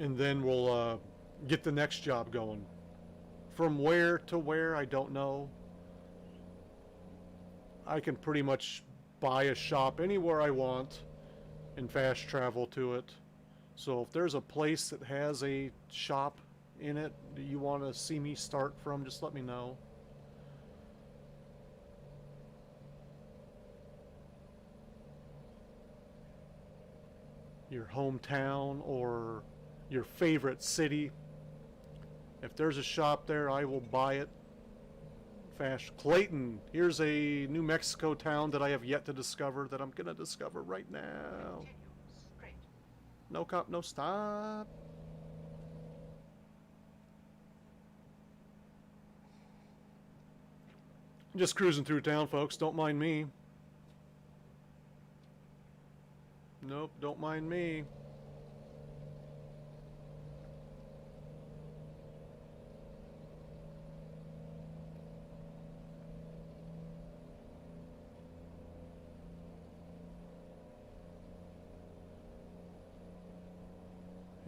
And then we'll get the next job going. From where to where, I don't know. I can pretty much buy a shop anywhere I want and fast travel to it. So if there's a place that has a shop in it that you want to see me start from, just let me know. Your hometown or your favorite city. If there's a shop there, I will buy it. Fast. Clayton, here's a New Mexico town that I have yet to discover that I'm gonna discover right now. Continue straight. No cop, no stop. Just cruising through town, folks. Don't mind me. Nope, don't mind me.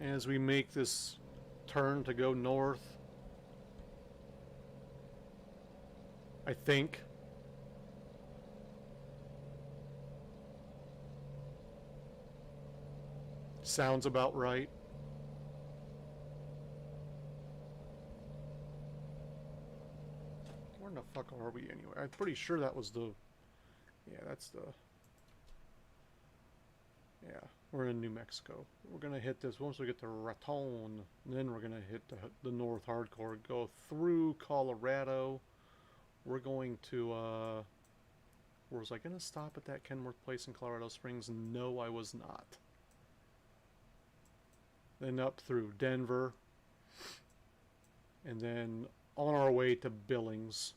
As we make this turn to go north, I think. Sounds about right. Where in the fuck are we anyway? I'm pretty sure that was the... Yeah, that's the... Yeah, we're in New Mexico. We're gonna hit this once we get to Raton, and then we're gonna hit the North Hardcore, go through Colorado. We're going to, was I gonna stop at that Kenworth place in Colorado Springs? No, I was not. Then up through Denver, and then on our way to Billings.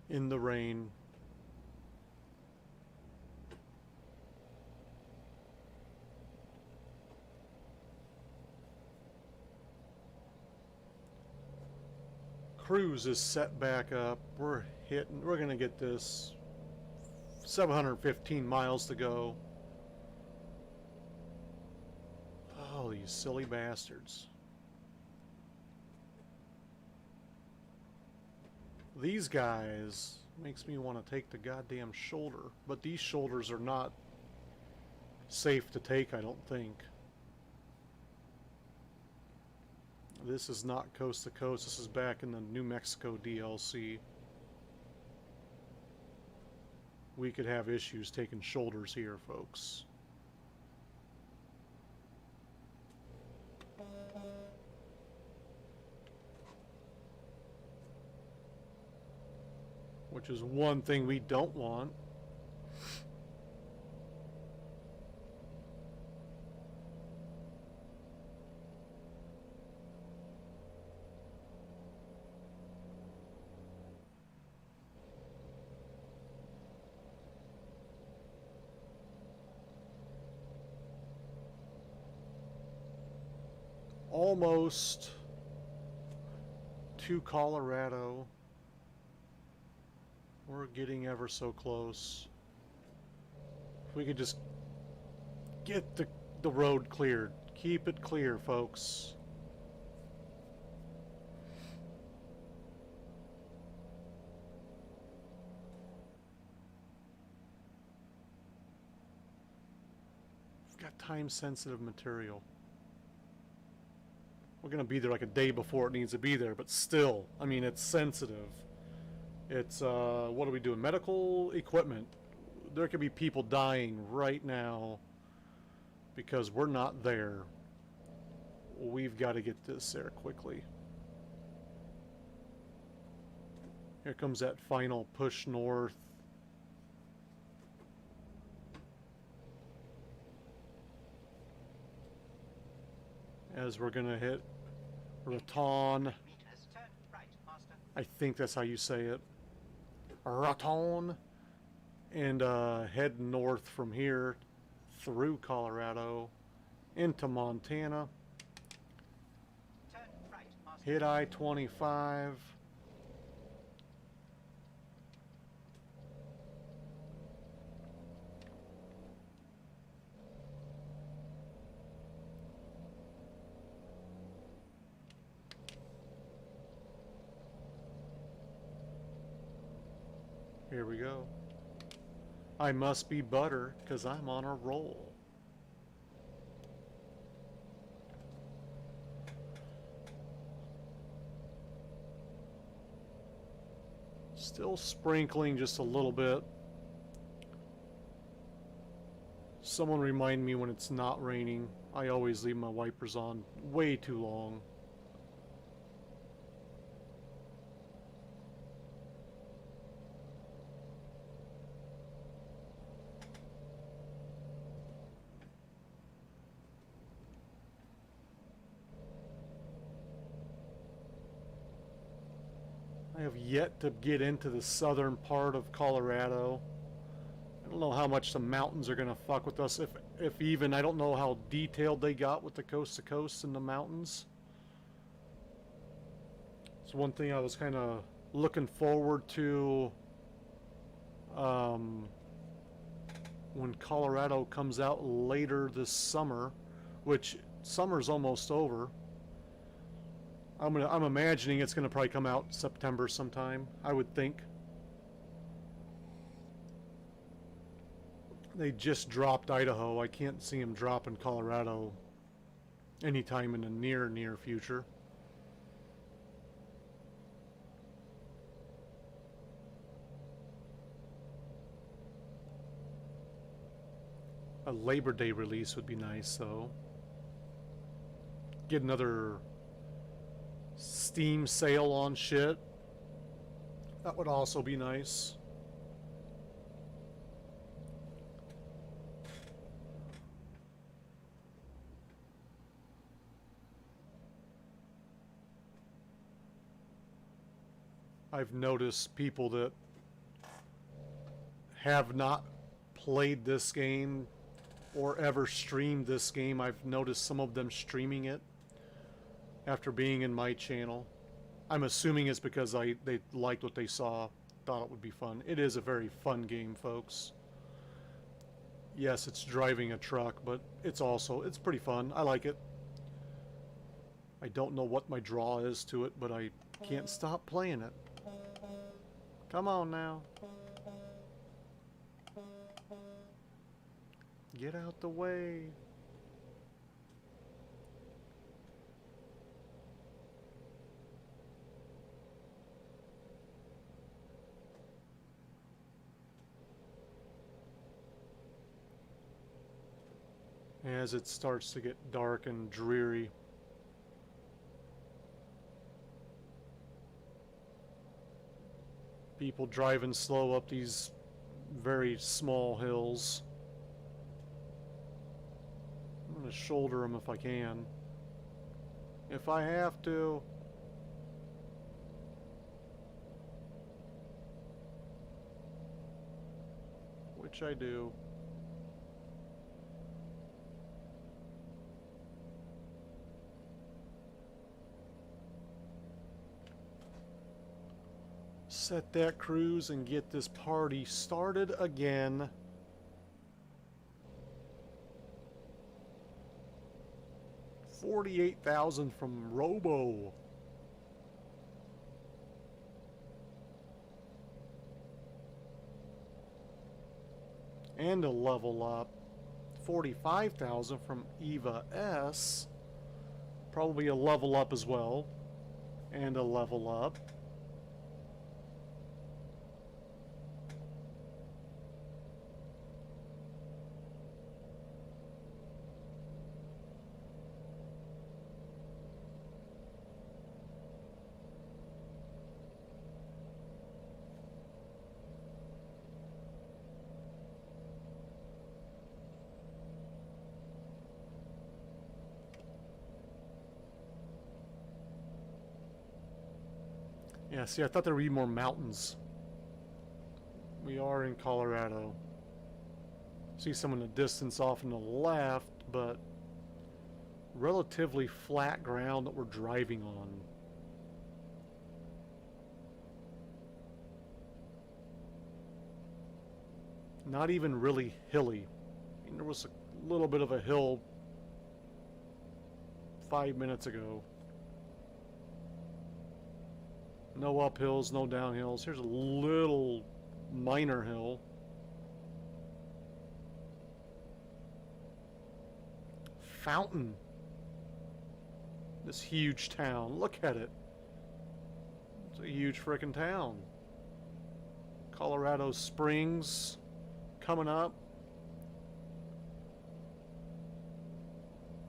In the rain. Cruise is set back up. We're gonna get this 715 miles to go. Oh, these silly bastards. These guys makes me want to take the goddamn shoulder, but these shoulders are not safe to take, I don't think. This is not coast to coast. This is back in the New Mexico DLC. We could have issues taking shoulders here, folks. Which is one thing we don't want. Almost to Colorado. We're getting ever so close. If we could just get the road cleared. Keep it clear, folks. got time-sensitive material. We're gonna be there like a day before it needs to be there, but still, I mean, it's sensitive. It's, what are we doing? Medical equipment. There could be people dying right now because we're not there. We've got to get this there quickly. Here comes that final push north. As we're gonna hit Raton. Meters, turn right, master. I think that's how you say it. Raton. And head north from here through Colorado into Montana. Turn right, master. Hit I-25. Here we go. I must be butter because I'm on a roll. Still sprinkling just a little bit. Someone remind me when it's not raining. I always leave my wipers on way too long. I have yet to get into the southern part of Colorado. I don't know how much the mountains are gonna fuck with us, if even. I don't know how detailed they got with the coast to coast and the mountains. It's one thing I was kind of looking forward to when Colorado comes out later this summer, which summer's almost over. I'm imagining it's gonna probably come out September sometime, I would think. They just dropped Idaho. I can't see them dropping Colorado anytime in the near future. A Labor Day release would be nice, though. Get another Steam sale on shit. That would also be nice. I've noticed people that have not played this game or ever streamed this game. I've noticed some of them streaming it after being in my channel. I'm assuming it's because they liked what they saw, thought it would be fun. It is a very fun game, folks. Yes, it's driving a truck, but it's pretty fun. I like it. I don't know what my draw is to it, but I can't stop playing it. Come on now. Get out the way. As it starts to get dark and dreary. People driving slow up these very small hills. I'm gonna shoulder them if I can. If I have to. Which I do. Set that cruise and get this party started again. $48,000 from Robo. And a level up. 45,000 from Eva S. Probably a level up as well. And a level up. Yeah, see, I thought there would be more mountains. We are in Colorado. See some in the distance off in the left, but relatively flat ground that we're driving on. Not even really hilly. I mean, there was a little bit of a hill 5 minutes ago. No uphills, no downhills. Here's a little minor hill. Fountain. This huge town. Look at it. It's a huge frickin' town. Colorado Springs coming up.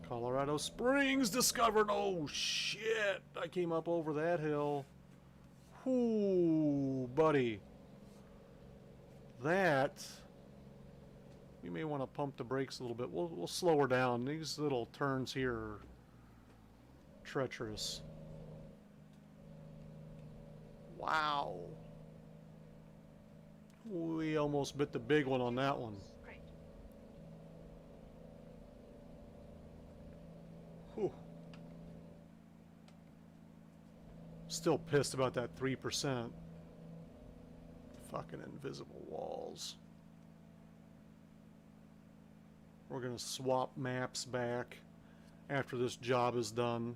Colorado Springs discovered. Oh shit. I came up over that hill. Ooh, buddy. That, you may want to pump the brakes a little bit. We'll slow her down. These little turns here are treacherous. Wow. We almost bit the big one on that one. Straight. Whew. Still pissed about that 3%. Fucking invisible walls. We're gonna swap maps back after this job is done,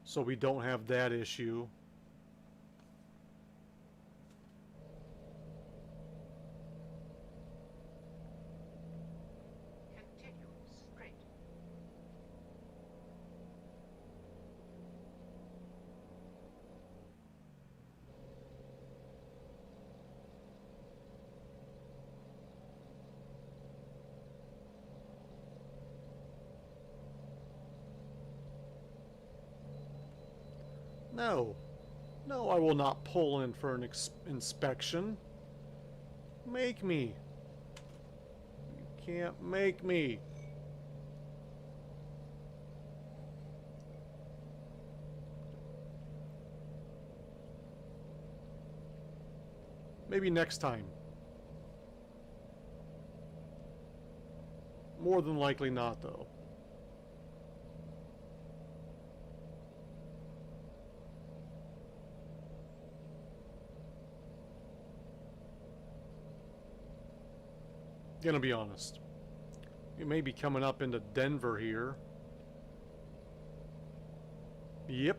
so we don't have that issue. Continue straight. No. No, I will not pull in for an inspection. Make me. You can't make me. Maybe next time. More than likely not, though. Gonna be honest. You may be coming up into Denver here. Yep,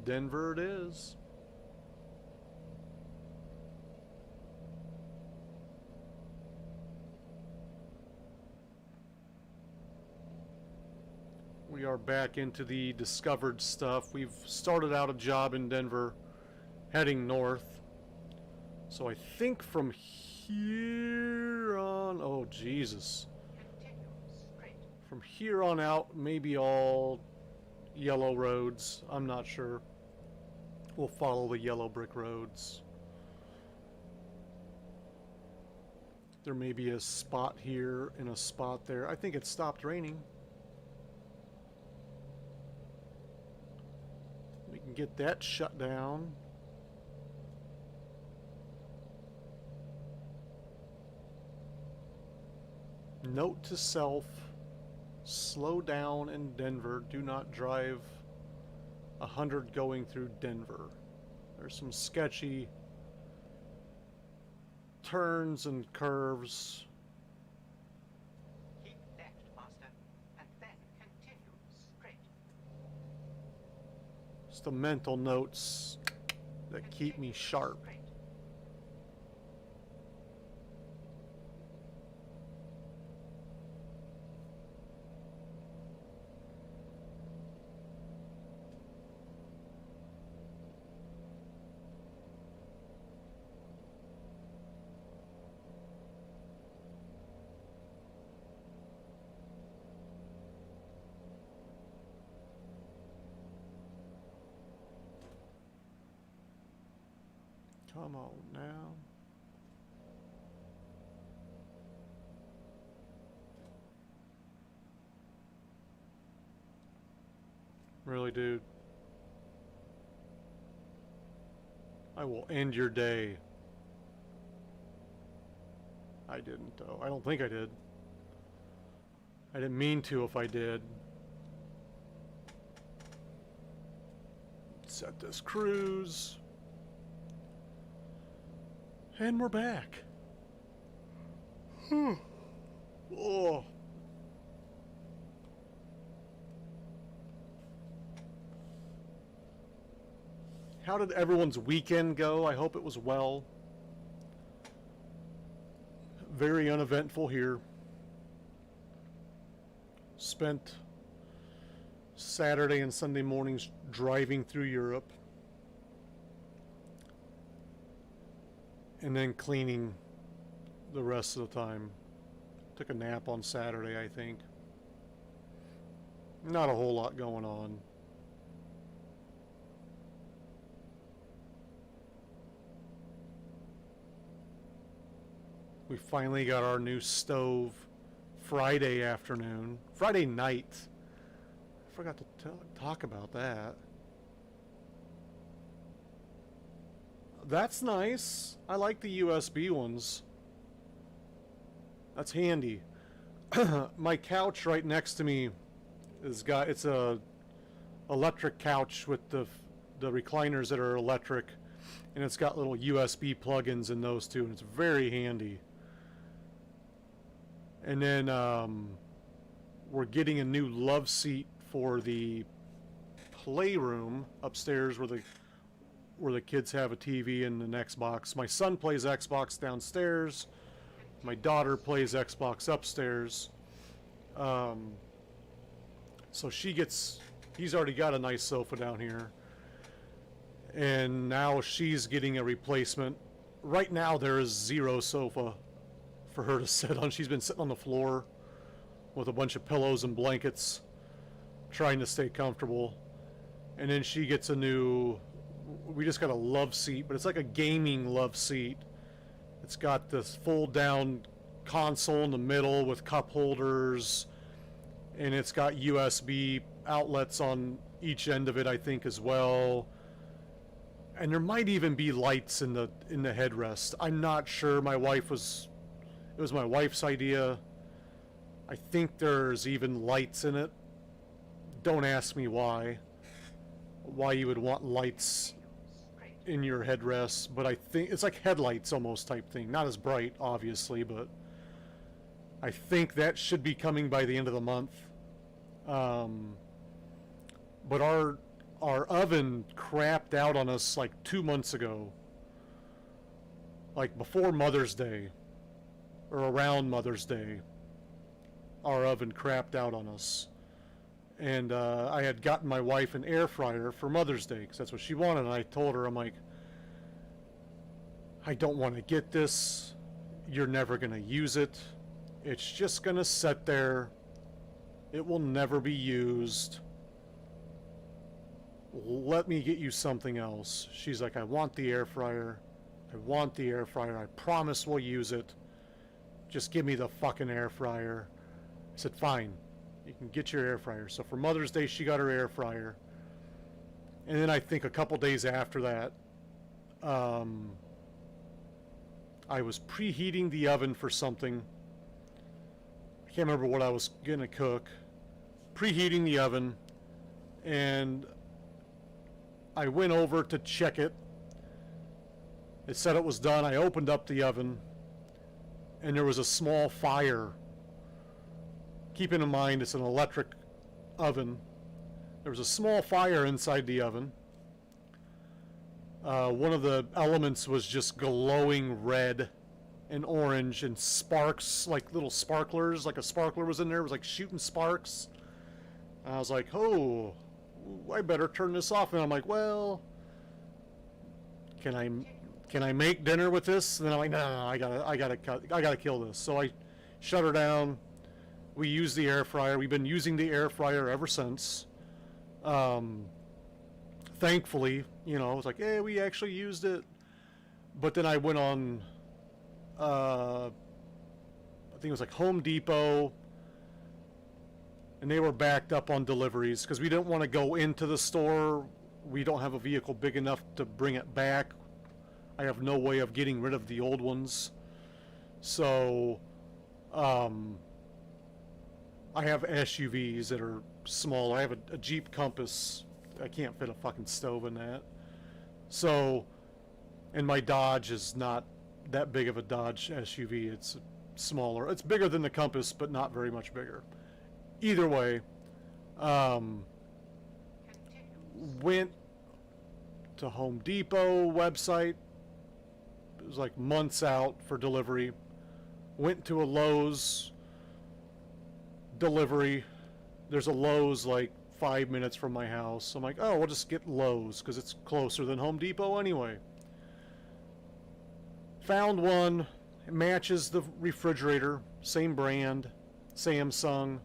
Denver it is. We are back into the discovered stuff. We've started out a job in Denver, heading north. So I think from here on, oh Jesus. Continue straight. From here on out, maybe all yellow roads. I'm not sure. We'll follow the yellow brick roads. There may be a spot here and a spot there. I think it stopped raining. We can get that shut down. Note to self, slow down in Denver. Do not drive 100 going through Denver. There's some sketchy turns and curves. Keep left, master, and then continue straight. It's the mental notes that keep me Continue sharp. straight. Come on now. Really, dude? I will end your day. I didn't, though. I don't think I did. I didn't mean to if I did. Set this cruise. And we're back. Oh. How did everyone's weekend go? I hope it was well. Very uneventful here. Spent Saturday and Sunday mornings driving through Europe. And then cleaning the rest of the time. Took a nap on Saturday, I think. Not a whole lot going on. We finally got our new stove Friday afternoon. Friday night. I forgot to talk about that. That's nice. I like the USB ones. That's handy. My couch right next to me it's a electric couch with the recliners that are electric, and it's got little USB plugins in those too, and it's very handy. And then we're getting a new love seat for the playroom upstairs where the kids have a TV and an Xbox. My son plays Xbox downstairs. My daughter plays Xbox upstairs. So he's already got a nice sofa down here. And now she's getting a replacement. Right now there is zero sofa for her to sit on. She's been sitting on the floor with a bunch of pillows and blankets, trying to stay comfortable. And then she gets we just got a love seat, but it's like a gaming love seat. It's got this fold down console in the middle with cup holders, and it's got USB outlets on each end of it, I think, as well. And there might even be lights in the headrest. I'm not sure. It was my wife's idea. I think there's even lights in it. Don't ask me why you would want lights in your headrest, but I think it's like headlights almost type thing. Not as bright, obviously, but I think that should be coming by the end of the month. But our oven crapped out on us like 2 months ago, like before Mother's Day or around Mother's Day. Our oven crapped out on us, and I had gotten my wife an air fryer for Mother's Day because that's what she wanted. And I told her, I'm like, I don't want to get this. You're never going to use it. It's just going to sit there. It will never be used. Let me get you something else. She's like, I want the air fryer. I want the air fryer. I promise we'll use it. Just give me the fucking air fryer. I said, fine. You can get your air fryer. So for Mother's Day, she got her air fryer. And then I think a couple days after that, I was preheating the oven for something. I can't remember what I was going to cook. Preheating the oven. And I went over to check it. It said it was done. I opened up the oven, and there was a small fire. Keeping in mind it's an electric oven. There was a small fire inside the oven. One of the elements was just glowing red and orange and sparks, like little sparklers, like a sparkler was in there. It was like shooting sparks. And I was like, oh, I better turn this off. And I'm like, well, can I make dinner with this? And then I'm like, no, I gotta kill this. So I shut her down. We used the air fryer. We've been using the air fryer ever since. Thankfully, you know, it's like, hey, we actually used it. But then I went on, I think it was like Home Depot, and they were backed up on deliveries because we didn't want to go into the store. We don't have a vehicle big enough to bring it back. I have no way of getting rid of the old ones. So, I have SUVs that are small. I have a Jeep Compass. I can't fit a fucking stove in that. So, and my Dodge is not that big of a Dodge SUV. It's smaller. It's bigger than the Compass, but not very much bigger. Either way, went to Home Depot website. It was like months out for delivery. Went to a Lowe's delivery. There's a Lowe's like 5 minutes from my house. I'm like, oh, we'll just get Lowe's because it's closer than Home Depot anyway. Found one. It matches the refrigerator. Same brand. Samsung.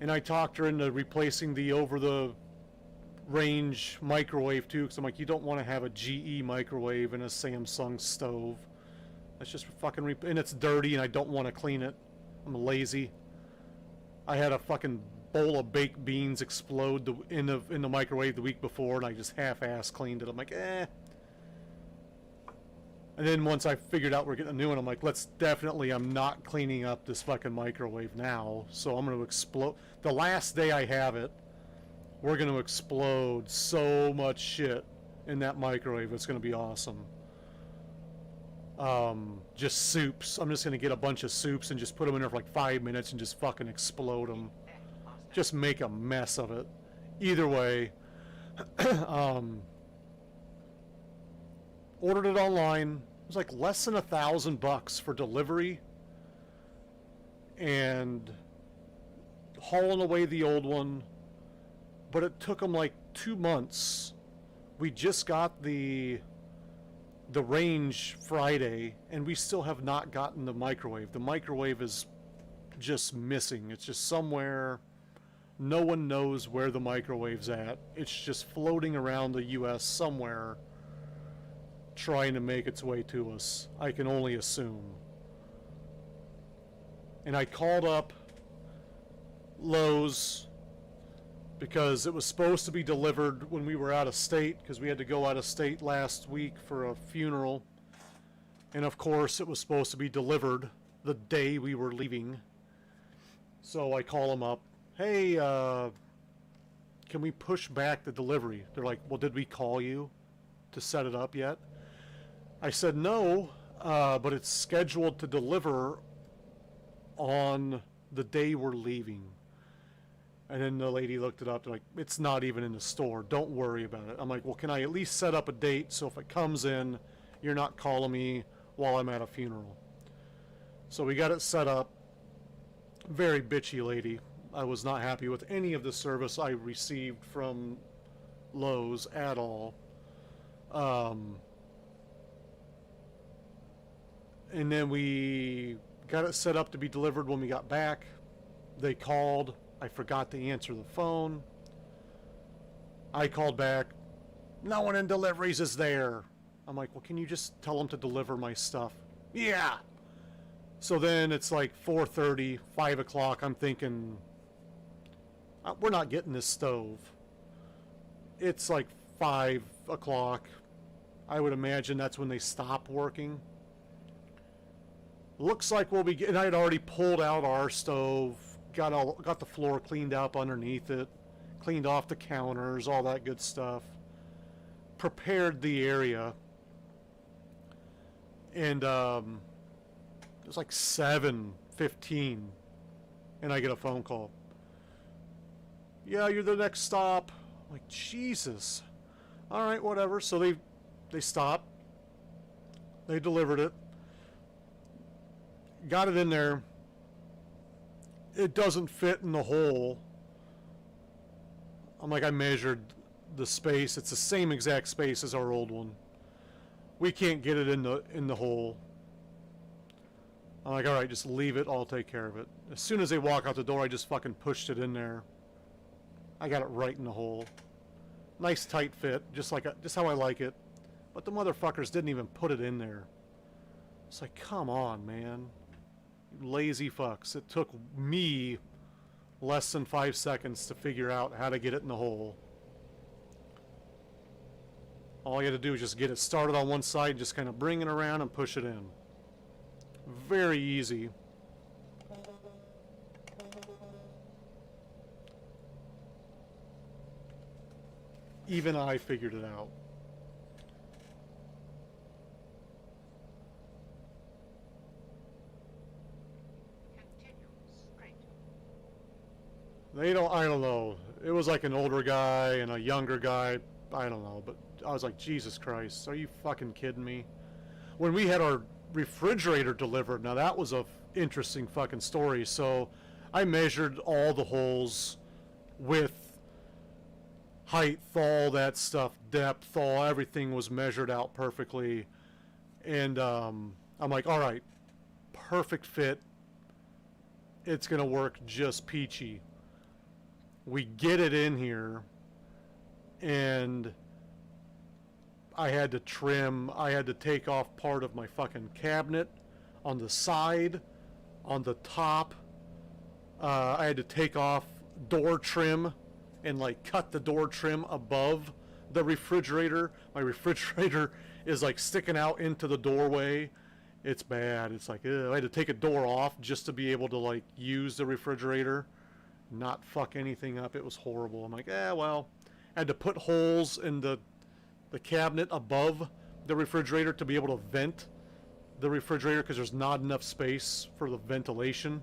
And I talked her into replacing the over-the-range microwave too, because I'm like, you don't want to have a GE microwave and a Samsung stove. That's just fucking and it's dirty, and I don't want to clean it. I'm lazy. I had a fucking bowl of baked beans explode in the microwave the week before, and I just half-ass cleaned it. I'm like, eh. And then once I figured out we're getting a new one, I'm like, I'm not cleaning up this fucking microwave now. So I'm going to explode. The last day I have it, we're going to explode so much shit in that microwave. It's going to be awesome. Just soups. I'm just going to get a bunch of soups and just put them in there for like 5 minutes and just fucking explode them. Just make a mess of it. Either way, ordered it online. It was like less than $1,000 for delivery and hauling away the old one. But it took them like 2 months. We just got the range Friday, and we still have not gotten the microwave. The microwave is just missing. It's just somewhere. No one knows where the microwave's at. It's just floating around the U.S. somewhere, trying to make its way to us. I can only assume. And I called up Lowe's because it was supposed to be delivered when we were out of state, because we had to go out of state last week for a funeral. And of course it was supposed to be delivered the day we were leaving. So I call them up. Hey, can we push back the delivery? They're like, well, did we call you to set it up yet? I said no, but it's scheduled to deliver on the day we're leaving. And then the lady looked it up. They're like, it's not even in the store. Don't worry about it. I'm like, well, can I at least set up a date so if it comes in, you're not calling me while I'm at a funeral? So we got it set up. Very bitchy lady. I was not happy with any of the service I received from Lowe's at all. And then we got it set up to be delivered when we got back. They called. I forgot to answer the phone. I called back. No one in deliveries is there. I'm like, well, can you just tell them to deliver my stuff? Yeah. So then it's like 4:30, 5 o'clock. I'm thinking, we're not getting this stove. It's like 5 o'clock. I would imagine that's when they stop working. Looks like we'll be getting. I had already pulled out our stove, got the floor cleaned up underneath it, cleaned off the counters, all that good stuff. Prepared the area, and it was like 7:15, and I get a phone call. Yeah, you're the next stop. I'm like, Jesus. All right, whatever. So they stopped. They delivered it. Got it in there. It doesn't fit in the hole. I'm like, I measured the space. It's the same exact space as our old one. We can't get it in the hole. I'm like, all right, just leave it. I'll take care of it. As soon as they walk out the door, I just fucking pushed it in there. I got it right in the hole. Nice tight fit, just how I like it. But the motherfuckers didn't even put it in there. It's like, come on, man. You lazy fucks. It took me less than 5 seconds to figure out how to get it in the hole. All you had to do is just get it started on one side, just kind of bring it around and push it in. Very easy. Even I figured it out. Continue straight. They don't, I don't know. It was like an older guy and a younger guy. I don't know, but I was like, Jesus Christ, are you fucking kidding me? When we had our refrigerator delivered, now that was a interesting fucking story. So I measured all the holes, width, height, all that stuff, depth, all everything was measured out perfectly. And I'm like, all right, perfect fit. It's gonna work just peachy. We get it in here, and I had to trim, I had to take off part of my fucking cabinet on the side, on the top. I had to take off door trim and like cut the door trim above the refrigerator. My refrigerator is like sticking out into the doorway. It's bad. It's like, ugh. I had to take a door off just to be able to like use the refrigerator, not fuck anything up. It was horrible. I'm like, well. I had to put holes in the cabinet above the refrigerator to be able to vent the refrigerator because there's not enough space for the ventilation.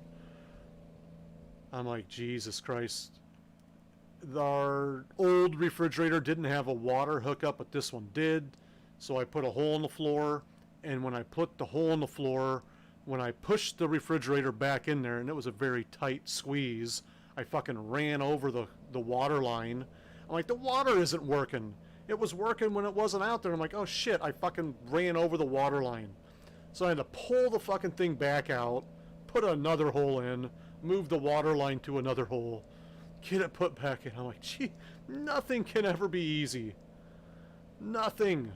I'm like, Jesus Christ. Our old refrigerator didn't have a water hookup, but this one did. So I put a hole in the floor, and when I put the hole in the floor, when I pushed the refrigerator back in there, and it was a very tight squeeze, I fucking ran over the water line. I'm like, the water isn't working. It was working when it wasn't out there. I'm like, oh shit, I fucking ran over the water line. So I had to pull the fucking thing back out, put another hole in, move the water line to another hole, get it put back in. I'm like, gee, nothing can ever be easy. Nothing.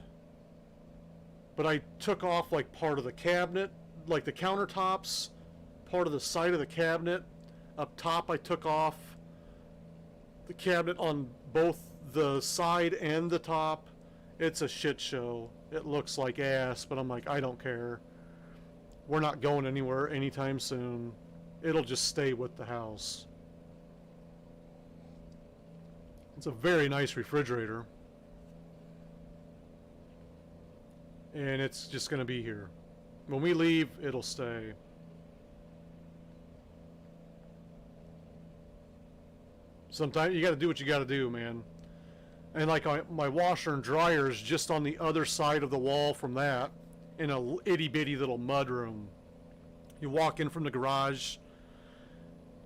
But I took off like part of the cabinet, like the countertops, part of the side of the cabinet. Up top I took off the cabinet on both the side and the top. It's a shit show. It looks like ass, but I'm like, I don't care. We're not going anywhere anytime soon. It'll just stay with the house. It's a very nice refrigerator. And it's just going to be here. When we leave, it'll stay. Sometimes you got to do what you got to do, man. And like my washer and dryer is just on the other side of the wall from that, in a itty bitty little mud room. You walk in from the garage,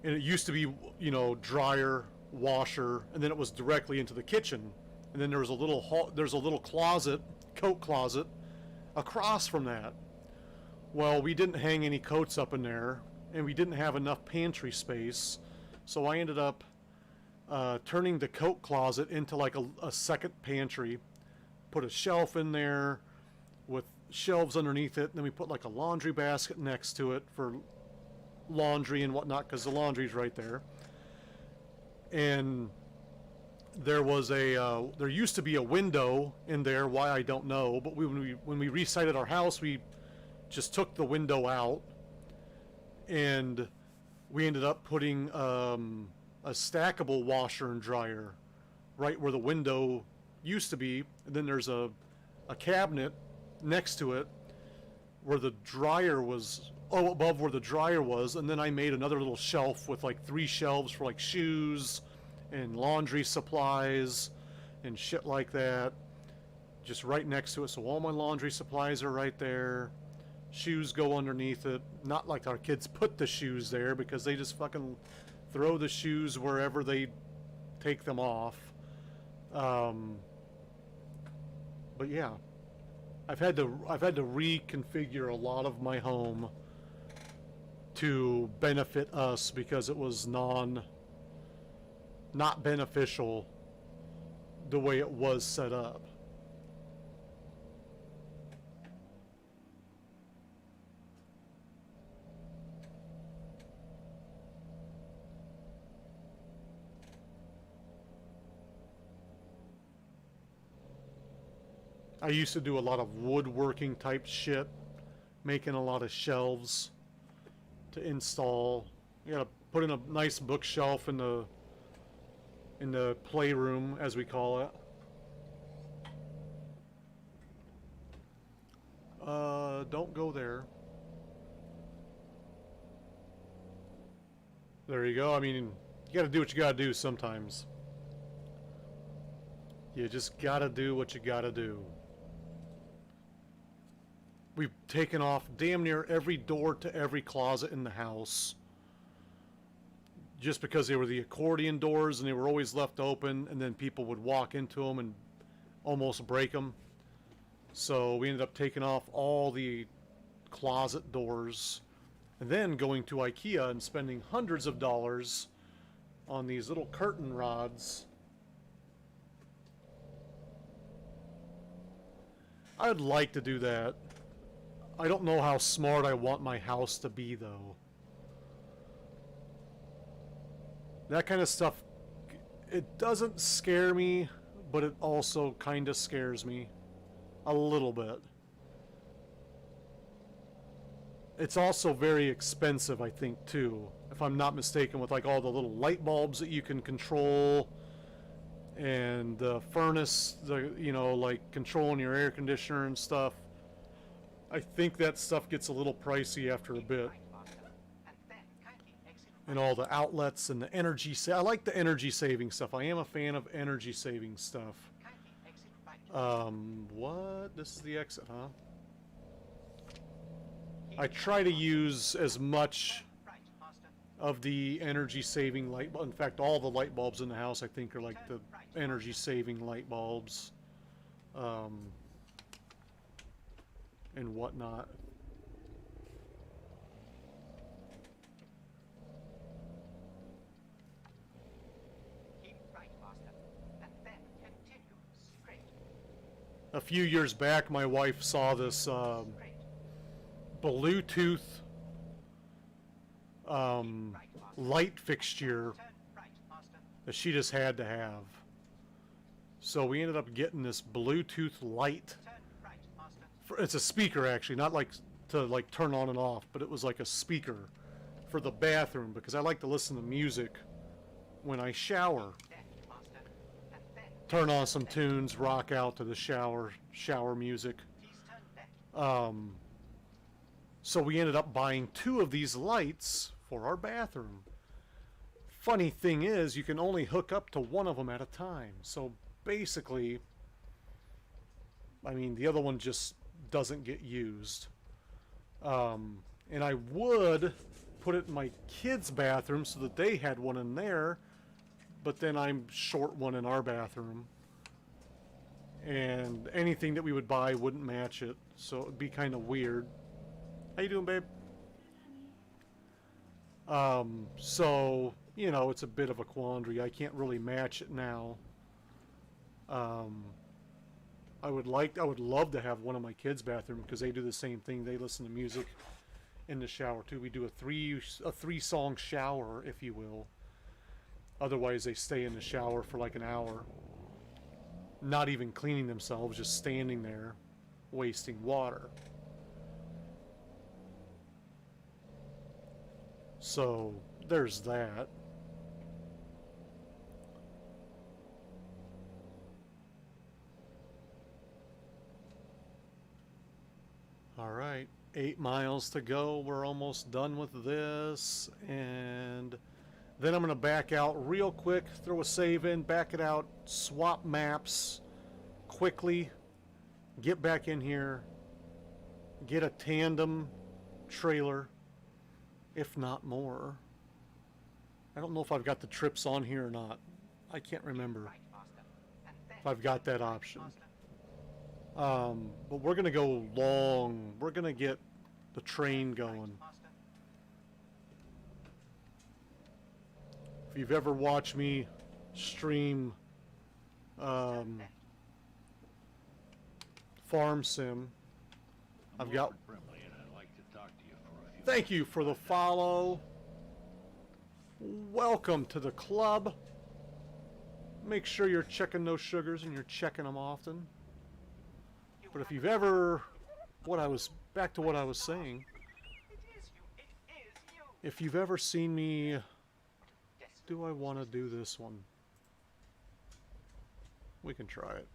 and it used to be, you know, dryer, washer, and then it was directly into the kitchen. And then there was a little closet, coat closet, across from that. Well, we didn't hang any coats up in there, and we didn't have enough pantry space, so I ended up turning the coat closet into like a second pantry. Put a shelf in there with shelves underneath it, and then we put like a laundry basket next to it for laundry and whatnot, because the laundry's right there. And there was there used to be a window in there, why I don't know, but when we resited our house, we just took the window out, and we ended up putting a stackable washer and dryer right where the window used to be, and then there's a cabinet next to it where the dryer was, above where the dryer was, and then I made another little shelf with like 3 shelves for like shoes and laundry supplies and shit like that, just right next to it. So all my laundry supplies are right there. Shoes go underneath it. Not like our kids put the shoes there, because they just fucking throw the shoes wherever they take them off. But yeah, I've had to reconfigure a lot of my home to benefit us, because it was not beneficial the way it was set up. I used to do a lot of woodworking type shit, making a lot of shelves to install. You gotta put in a nice bookshelf in the playroom, as we call it. Don't go there. There you go. I mean, you gotta do what you gotta do sometimes. You just gotta do what you gotta do. We've taken off damn near every door to every closet in the house. Just because they were the accordion doors and they were always left open, and then people would walk into them and almost break them. So we ended up taking off all the closet doors and then going to IKEA and spending hundreds of dollars on these little curtain rods. I'd like to do that. I don't know how smart I want my house to be, though. That kind of stuff, it doesn't scare me, but it also kind of scares me. A little bit. It's also very expensive, I think, too. If I'm not mistaken, with like all the little light bulbs that you can control, and the furnace, you know, like controlling your air conditioner and stuff. I think that stuff gets a little pricey after a bit. And all the outlets and the energy. I like the energy saving stuff. I am a fan of energy saving stuff. What? This is the exit, huh? I try to use as much of the energy saving light bulb. In fact, all the light bulbs in the house, I think, are like the energy saving light bulbs. And whatnot. A few years back, my wife saw this Bluetooth light fixture that she just had to have. So we ended up getting this Bluetooth light. It's a speaker, actually, not like to like turn on and off, but it was like a speaker for the bathroom because I like to listen to music when I shower. Turn on some tunes, rock out to the shower music. So we ended up buying 2 of these lights for our bathroom. Funny thing is, you can only hook up to one of them at a time. So basically, I mean, the other one just doesn't get used. And I would put it in my kids' bathroom so that they had one in there, but then I'm short one in our bathroom. And anything that we would buy wouldn't match it, so it'd be kind of weird. How you doing, babe? So, you know, it's a bit of a quandary. I can't really match it now. I would love to have one in my kids' bathroom because they do the same thing. They listen to music in the shower too. We do a three-song shower, if you will. Otherwise, they stay in the shower for like an hour, not even cleaning themselves, just standing there, wasting water. So there's that. All right, 8 miles to go. We're almost done with this, and then I'm going to back out real quick, throw a save in, back it out, swap maps quickly, get back in here, get a tandem trailer, if not more. I don't know if I've got the trips on here or not. I can't remember if I've got that option. But we're going to go long. We're going to get the train going. If you've ever watched me stream Farm Sim, I've got... Thank you for the follow. Welcome to the club. Make sure you're checking those sugars and you're checking them often. But if you've ever, back to what I was saying, It is you. It is you. if you've ever seen me, Yes. do I want to do this one? We can try it.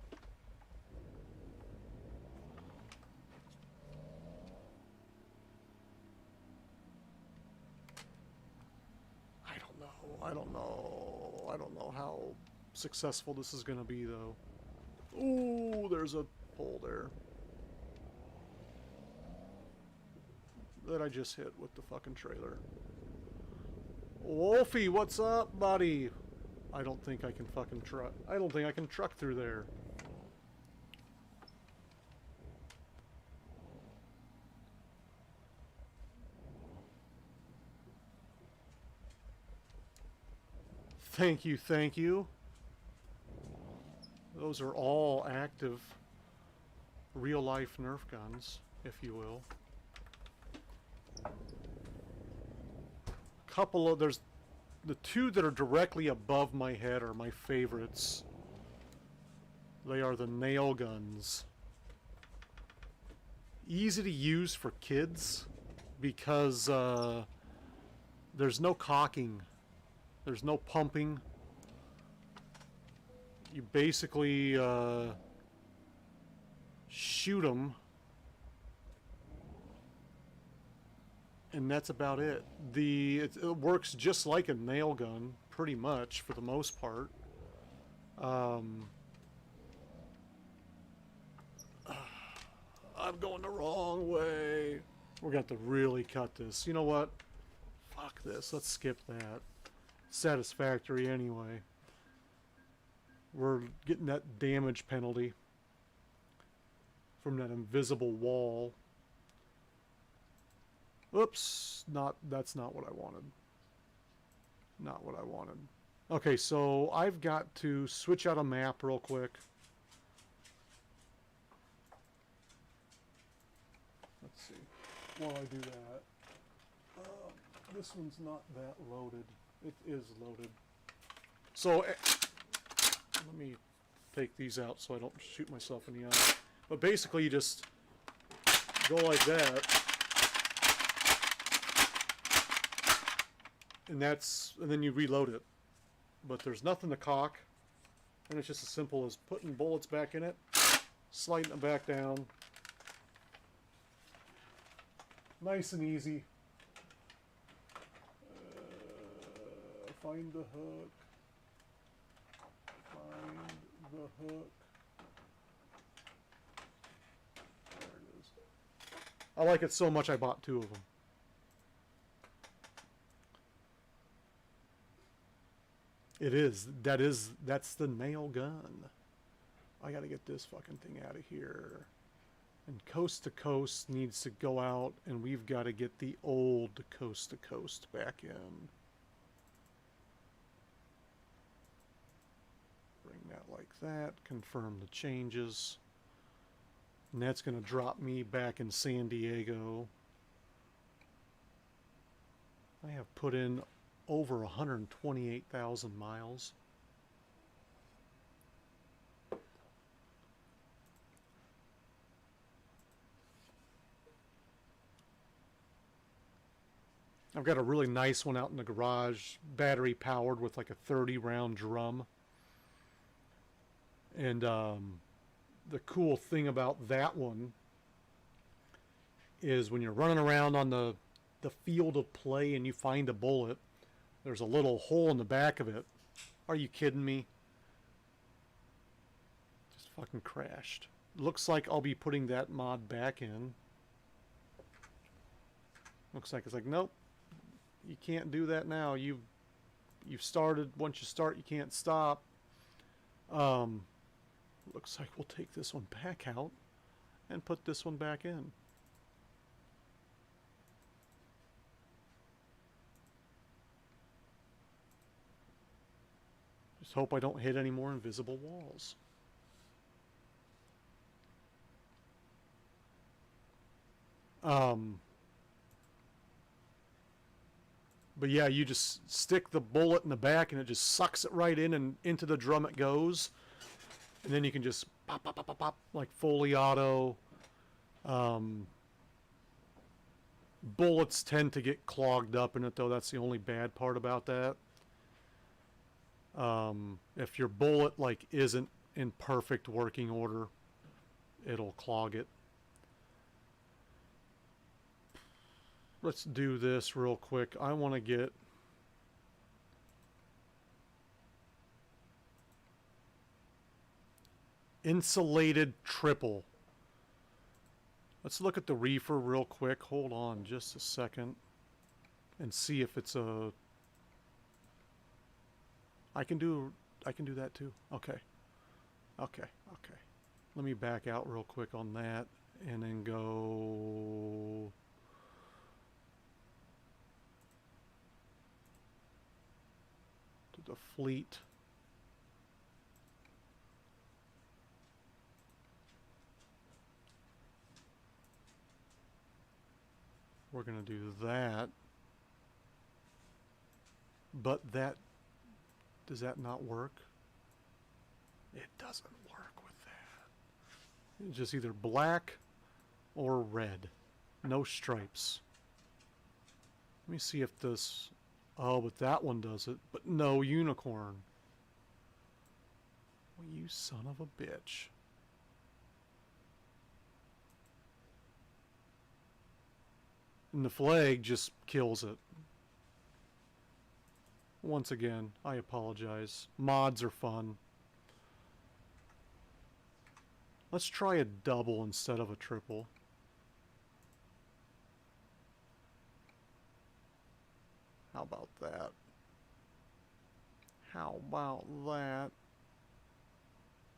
I don't know. I don't know. I don't know how successful this is going to be, though. Ooh, there's a hole there. That I just hit with the fucking trailer. Wolfie, what's up, buddy? I don't think I can fucking truck. I don't think I can truck through there. Thank you, thank you. Those are all active, real-life Nerf guns, if you will. Couple of there's the two that are directly above my head are my favorites. They are the nail guns. Easy to use for kids because there's no cocking, there's no pumping. You basically shoot them. And that's about it. It works just like a nail gun, pretty much, for the most part. I'm going the wrong way. We're going to have to really cut this. You know what? Fuck this. Let's skip that. Satisfactory anyway. We're getting that damage penalty from that invisible wall. Oops, that's not what I wanted. Not what I wanted. Okay, so I've got to switch out a map real quick. Let's see. While I do that, this one's not that loaded. It is loaded. So let me take these out so I don't shoot myself in the eye. But basically, you just go like that. And then you reload it. But there's nothing to cock. And it's just as simple as putting bullets back in it, sliding it back down. Nice and easy. Find the hook. Find the hook. There it is. I like it so much I bought 2 of them. It is. That's the nail gun. I gotta get this fucking thing out of here. And Coast to Coast needs to go out, and we've got to get the old Coast to Coast back in. Bring that like that. Confirm the changes. And that's gonna drop me back in San Diego. I have put in over 128,000 miles. I've got a really nice one out in the garage, battery powered with like a 30-round drum. And the cool thing about that one is when you're running around on the field of play and you find a bullet, there's a little hole in the back of it. Are you kidding me? Just fucking crashed. Looks like I'll be putting that mod back in. Looks like it's like, nope. You can't do that now. You've started. Once you start, you can't stop. Looks like we'll take this one back out and put this one back in. Just hope I don't hit any more invisible walls. But yeah, you just stick the bullet in the back and it just sucks it right in and into the drum it goes. And then you can just pop, pop, pop, pop, pop, like fully auto. Bullets tend to get clogged up in it, though. That's the only bad part about that. If your bullet like isn't in perfect working order, it'll clog it. Let's do this real quick. I want to get insulated triple. Let's look at the reefer real quick. Hold on just a second and see if it's a... I can do that too. Okay. Okay. Let me back out real quick on that and then go to the fleet. We're going to do that. But that... Does that not work? It doesn't work with that. It's just either black or red. No stripes. Let me see if this... Oh, but that one does it. But no unicorn. Well, you son of a bitch. And the flag just kills it. Once again, I apologize. Mods are fun. Let's try a double instead of a triple. How about that? How about that?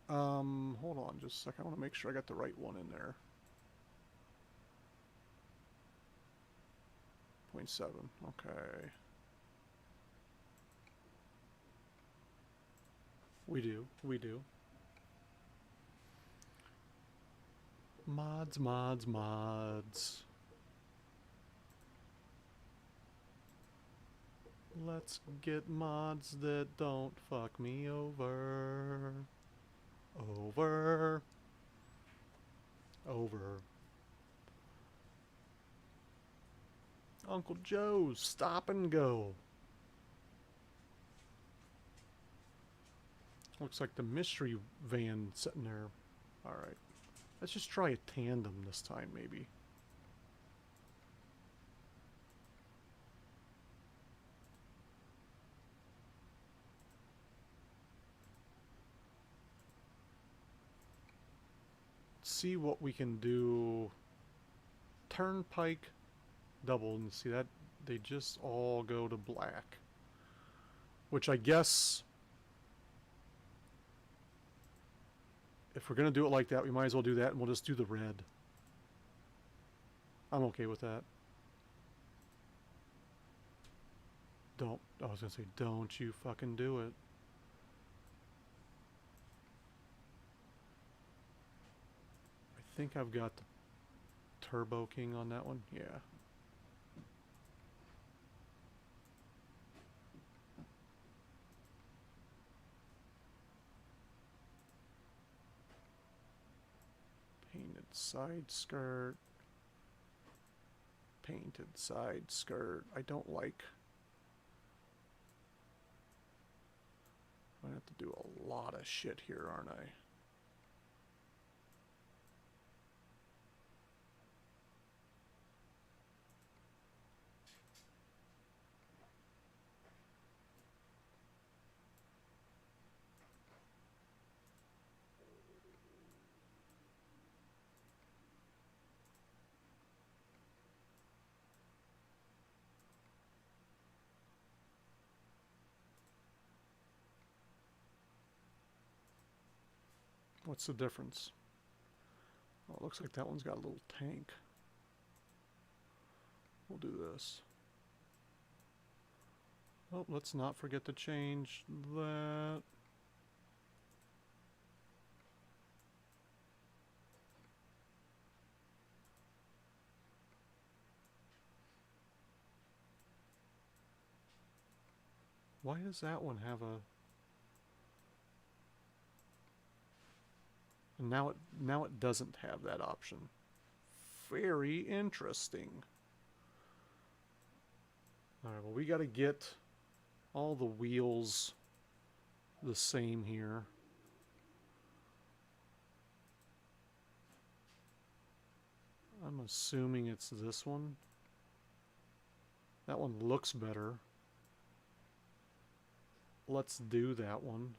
Hold on just a second. I want to make sure I got the right one in there. 0.7. Okay. We do. Mods. Let's get mods that don't fuck me over. Uncle Joe's Stop and Go. Looks like the mystery van sitting there. Alright. Let's just try a tandem this time, maybe. See what we can do. Turnpike double, and see that they just all go to black, which I guess if we're gonna do it like that, we might as well do that, and we'll just do the red. I'm okay with that. I was gonna say, don't you fucking do it. I think I've got the Turbo King on that one. Yeah. Painted side skirt. Painted side skirt. I don't like... I'm gonna have to do a lot of shit here, aren't I? What's the difference? Oh, it looks like that one's got a little tank. We'll do this. Oh, let's not forget to change that. Why does that one have a... And now it doesn't have that option. Very interesting. Alright, well, we got to get all the wheels the same here. I'm assuming it's this one. That one looks better. Let's do that one.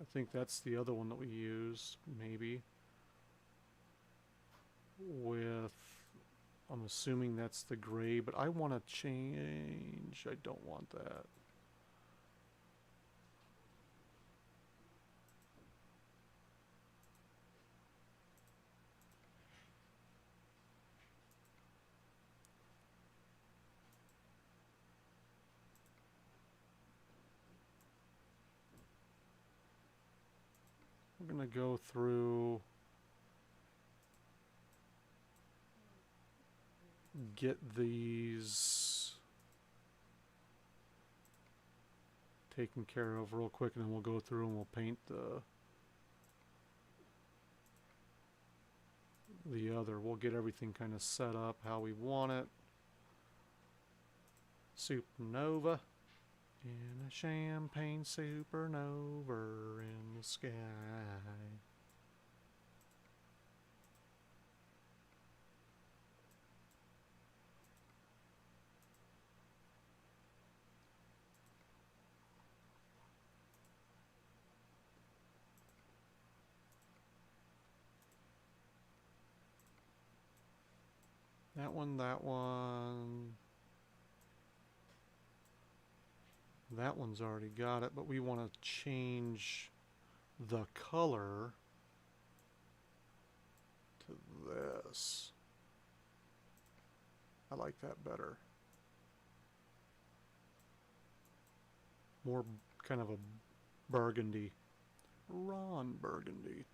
I think that's the other one that we used, maybe. With, I'm assuming that's the gray, but I want to change. I don't want that. We're going to go through, get these taken care of real quick, and then we'll go through and we'll paint the other. We'll get everything kind of set up how we want it. Supernova. In a champagne supernova in the sky. That one, that one. That one's already got it, but we want to change the color to this. I like that better. More kind of a burgundy. Ron burgundy.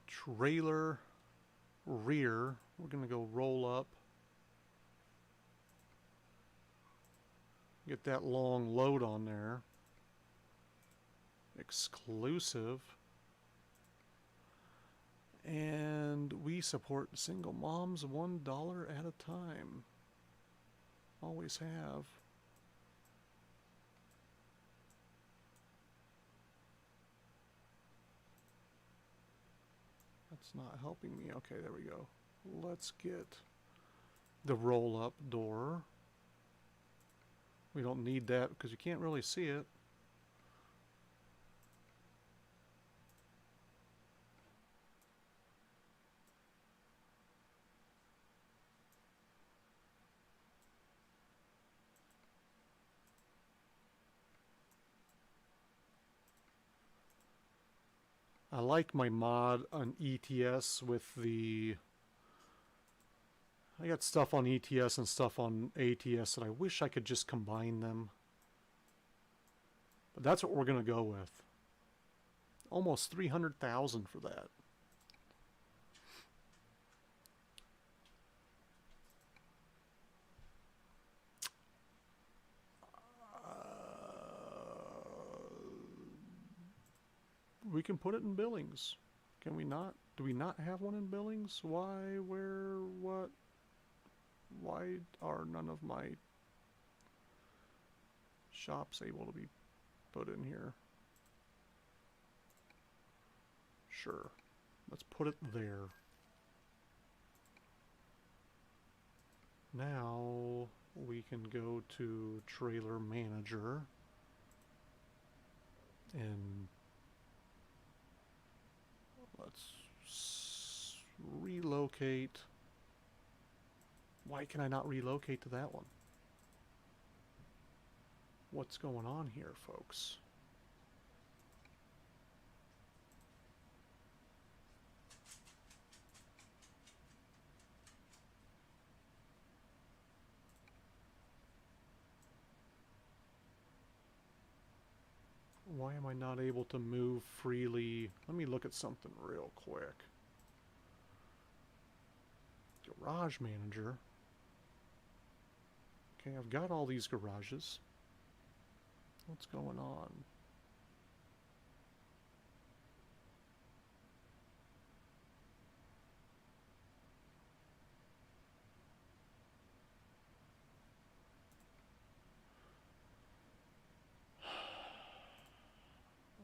Trailer rear, we're going to go roll up. Get that long load on there. Exclusive. And we support single moms $1 at a time. Always have. That's not helping me. Okay, there we go. Let's get the roll-up door. We don't need that because you can't really see it. I like my mod on ETS with the... I got stuff on ETS and stuff on ATS that I wish I could just combine them. But that's what we're going to go with. Almost 300,000 for that. We can put it in Billings. Can we not? Do we not have one in Billings? Why, where, what? Why are none of my shops able to be put in here? Sure. Let's put it there. Now we can go to Trailer Manager and let's relocate. Why can I not relocate to that one? What's going on here, folks? Why am I not able to move freely? Let me look at something real quick. Garage manager. Okay, I've got all these garages. What's going on?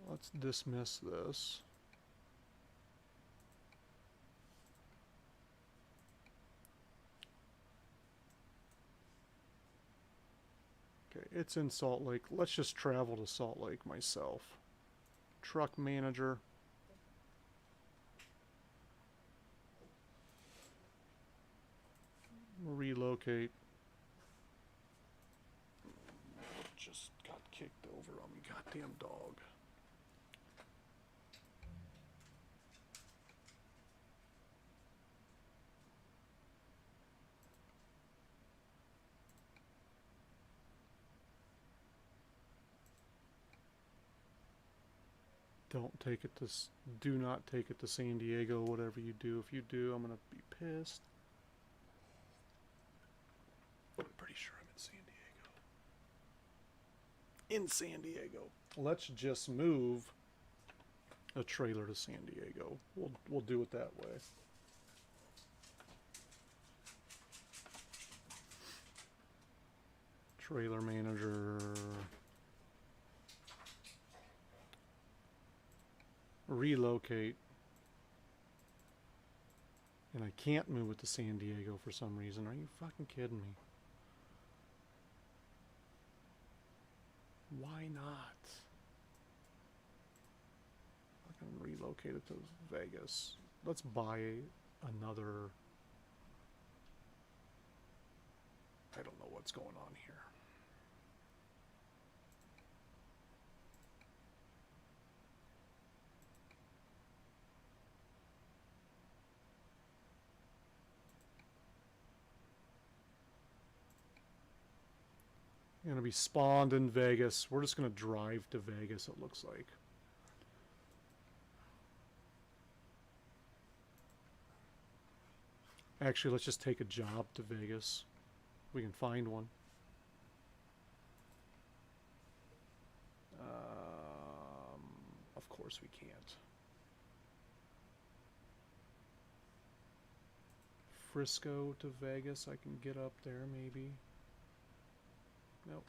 Let's dismiss this. Okay, it's in Salt Lake. Let's just travel to Salt Lake myself. Truck manager. Relocate. Just got kicked over on me, goddamn dog. Don't take it to, do not take it to San Diego, whatever you do. If you do, I'm gonna be pissed. I'm pretty sure I'm in San Diego. In San Diego. Let's just move a trailer to San Diego. We'll do it that way. Trailer manager. Relocate. And I can't move it to San Diego for some reason. Are you fucking kidding me? Why not? I can relocate it to Vegas. Let's buy another. I don't know what's going on here. Going to be spawned in Vegas. We're just going to drive to Vegas, it looks like. Actually, let's just take a job to Vegas. We can find one. Of course we can't. Frisco to Vegas, I can get up there maybe. Nope.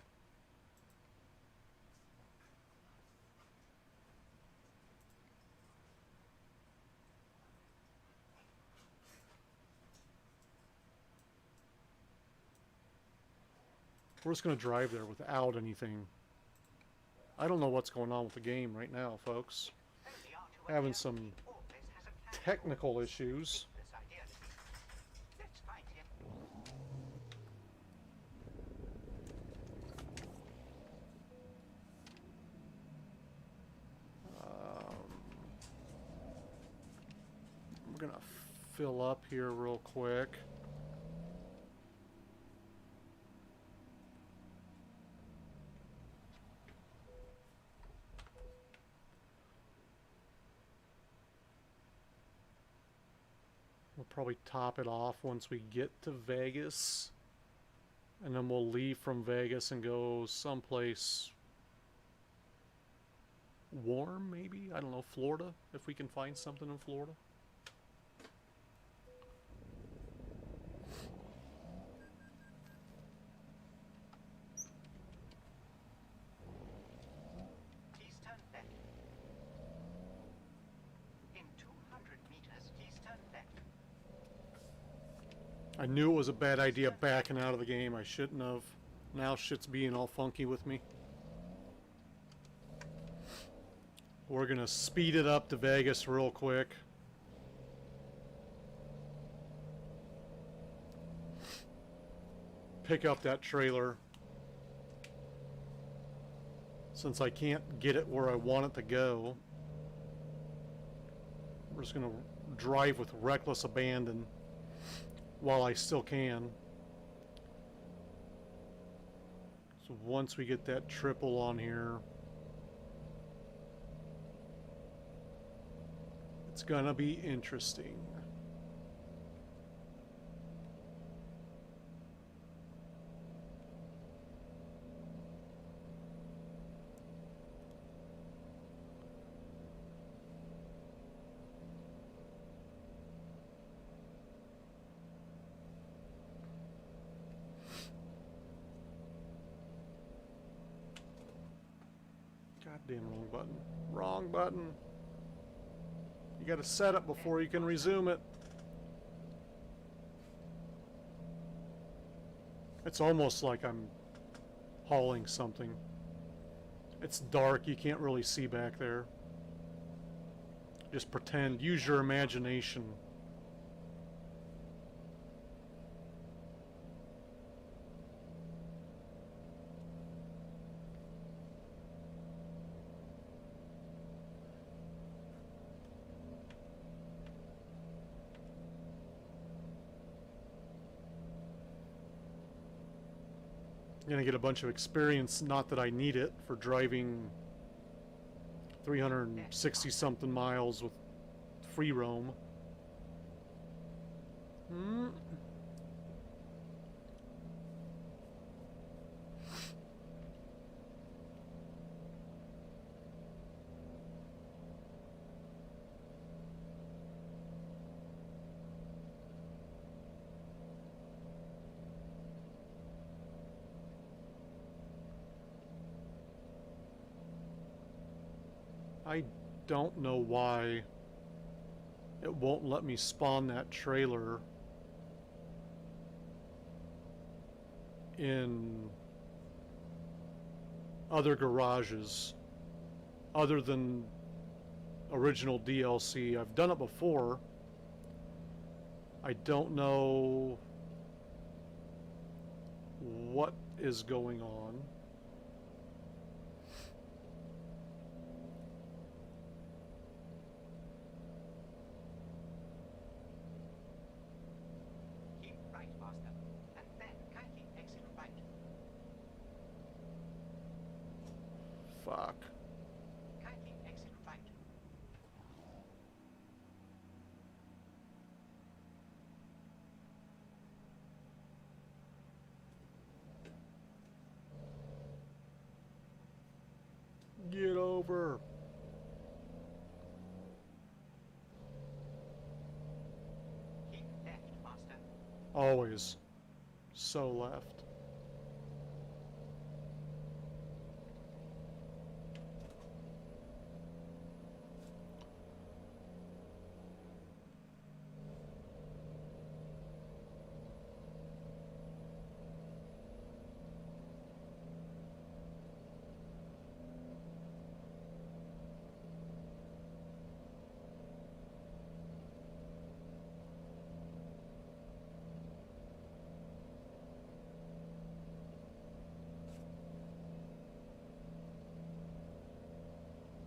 We're just going to drive there without anything. I don't know what's going on with the game right now, folks. Having some technical issues. Let's find him. We're going to fill up here real quick. We'll probably top it off once we get to Vegas. And then we'll leave from Vegas and go someplace warm, maybe? I don't know, Florida, if we can find something in Florida. Please turn left. In 200 meters, please turn left. I knew it was a bad idea backing out of the game. I shouldn't have. Now shit's being all funky with me. We're gonna speed it up to Vegas real quick. Pick up that trailer. Since I can't get it where I want it to go, we're just gonna drive with reckless abandon while I still can. So once we get that triple on here, it's gonna be interesting. Damn, wrong button. Wrong button. You gotta set it before you can resume it. It's almost like I'm hauling something. It's dark, you can't really see back there. Just pretend, use your imagination. Gonna get a bunch of experience, not that I need it, for driving 360 something miles with free roam. I don't know why it won't let me spawn that trailer in other garages other than original DLC. I've done it before. I don't know what is going on. Keep right, Master, and then kindly exit right. Fuck. Kindly exit right. Get over. Keep left, Master. Always. So left.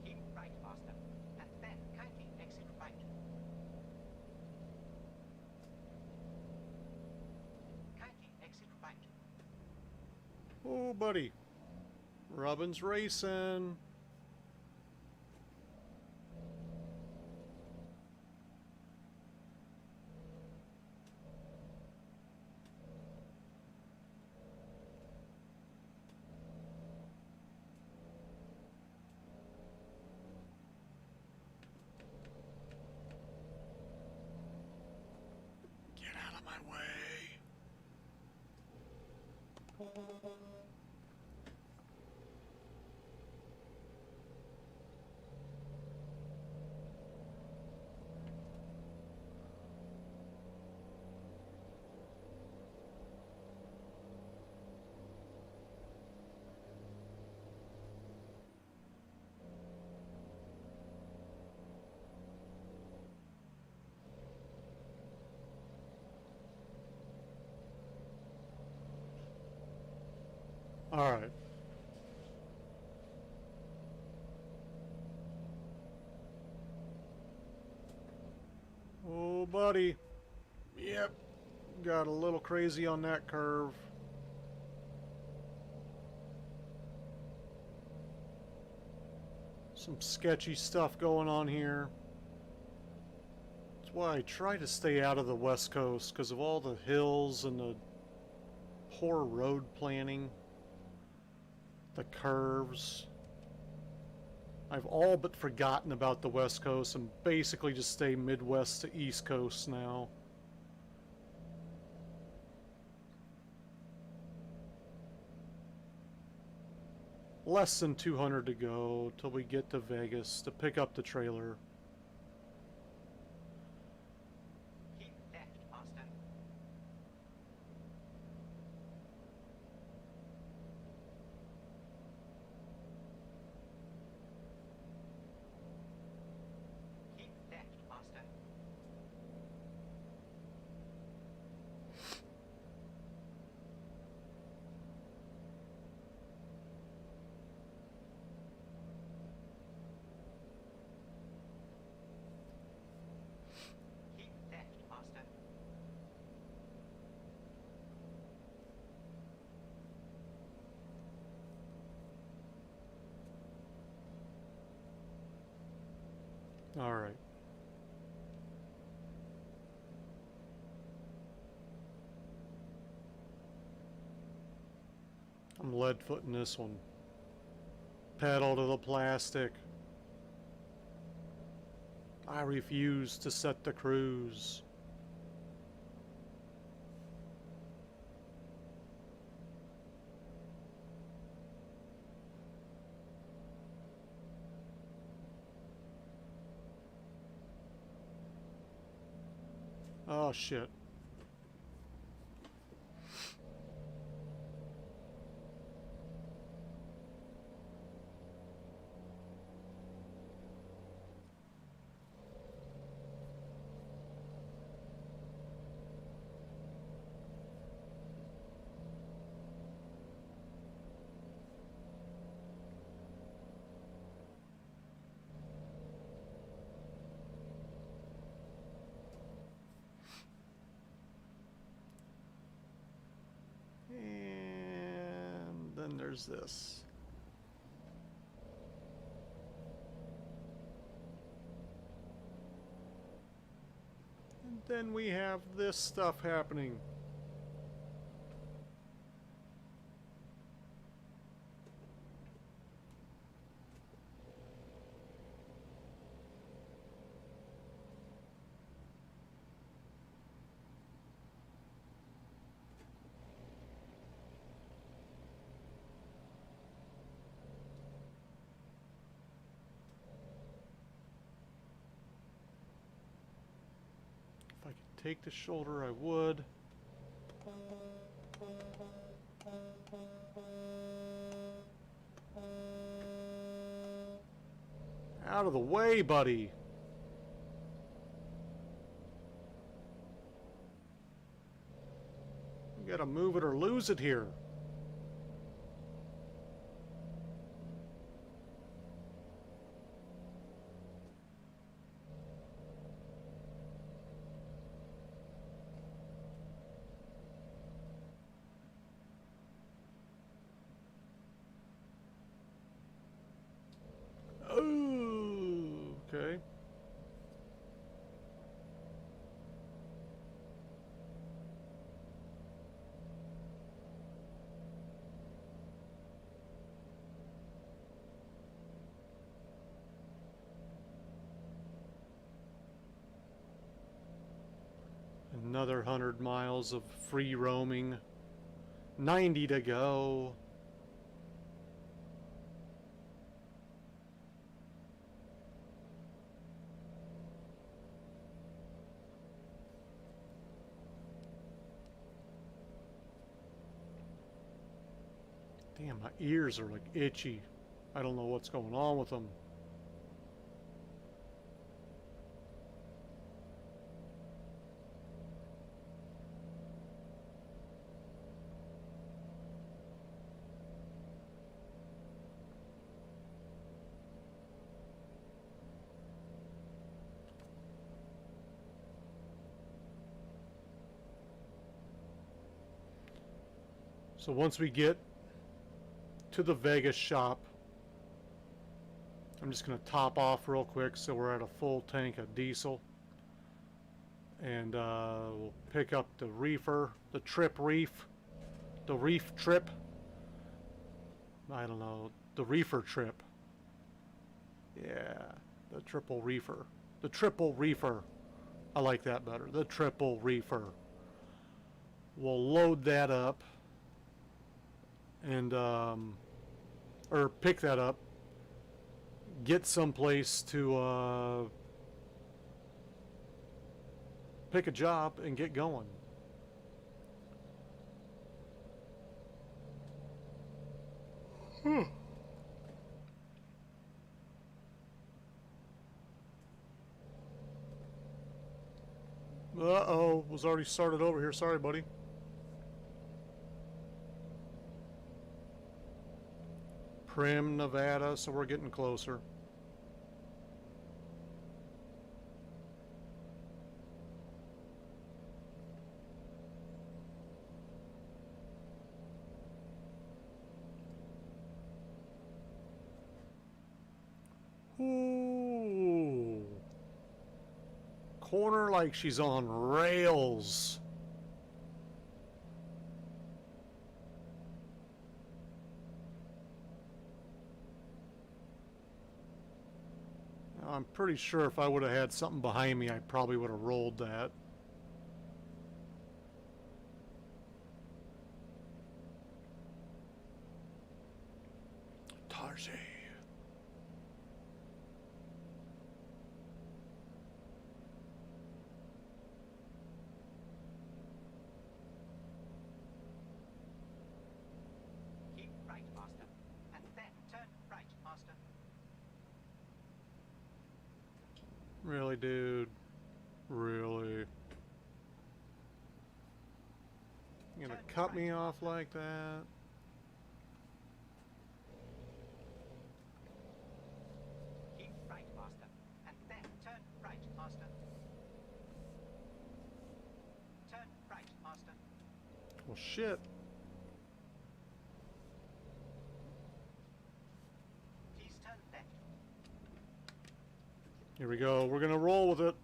Keep right, Master, and then kindly exit right. Kindly exit right. Oh, buddy. Robin's racing. Get out of my way. All right. Oh, buddy. Yep. Got a little crazy on that curve. Some sketchy stuff going on here. That's why I try to stay out of the West Coast, because of all the hills and the poor road planning. The curves. I've all but forgotten about the West Coast and basically just stay Midwest to East Coast now. Less than 200 to go till we get to Vegas to pick up the trailer. Keep left, Master. Keep left, Master. Keep left, Master. All right. I'm lead footing this one. Pedal to the plastic. I refuse to set the cruise. Oh shit. And then there's this. And then we have this stuff happening. If I could take the shoulder, I would. Out of the way, buddy. You gotta move it or lose it here. Oh, okay. Another 100 miles of free roaming. 90 to go. Damn, my ears are like itchy. I don't know what's going on with them. So once we get to the Vegas shop, I'm just going to top off real quick so we're at a full tank of diesel. And we'll pick up the reefer, the trip reef, the reef trip. I don't know, the reefer trip. Yeah, the triple reefer. The triple reefer. I like that better. The triple reefer. We'll load that up. And or pick that up, get someplace to pick a job and get going. Uh-oh, was already started over here. Sorry, buddy. Primm, Nevada, so we're getting closer. Ooh. Corner like she's on rails. I'm pretty sure if I would have had something behind me, I probably would have rolled that. Tarjay. Keep right, master. And then turn right, master. Really, dude? Really? You gonna cut me off like that? Keep right, master. And then turn right, master. Turn right, master. Well, shit. Please turn left. Here we go. We're gonna roll with it.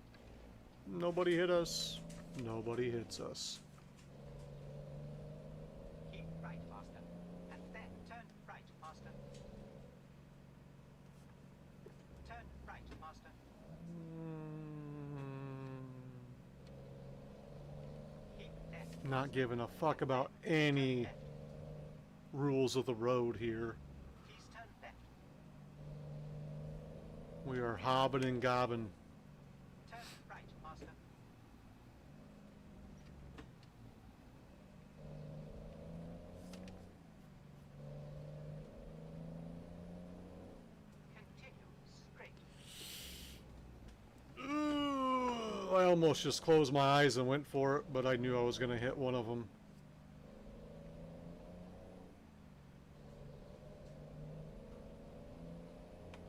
Nobody hit us. Nobody hits us. Keep right, master. And then turn right, master. Turn right, master. Keep left. Not giving a fuck about any Left. rules of the road here. Please turn left. We are hobbing and gobbing. Turn right, master. Continue straight. Ooh, I almost just closed my eyes and went for it, but I knew I was going to hit one of them.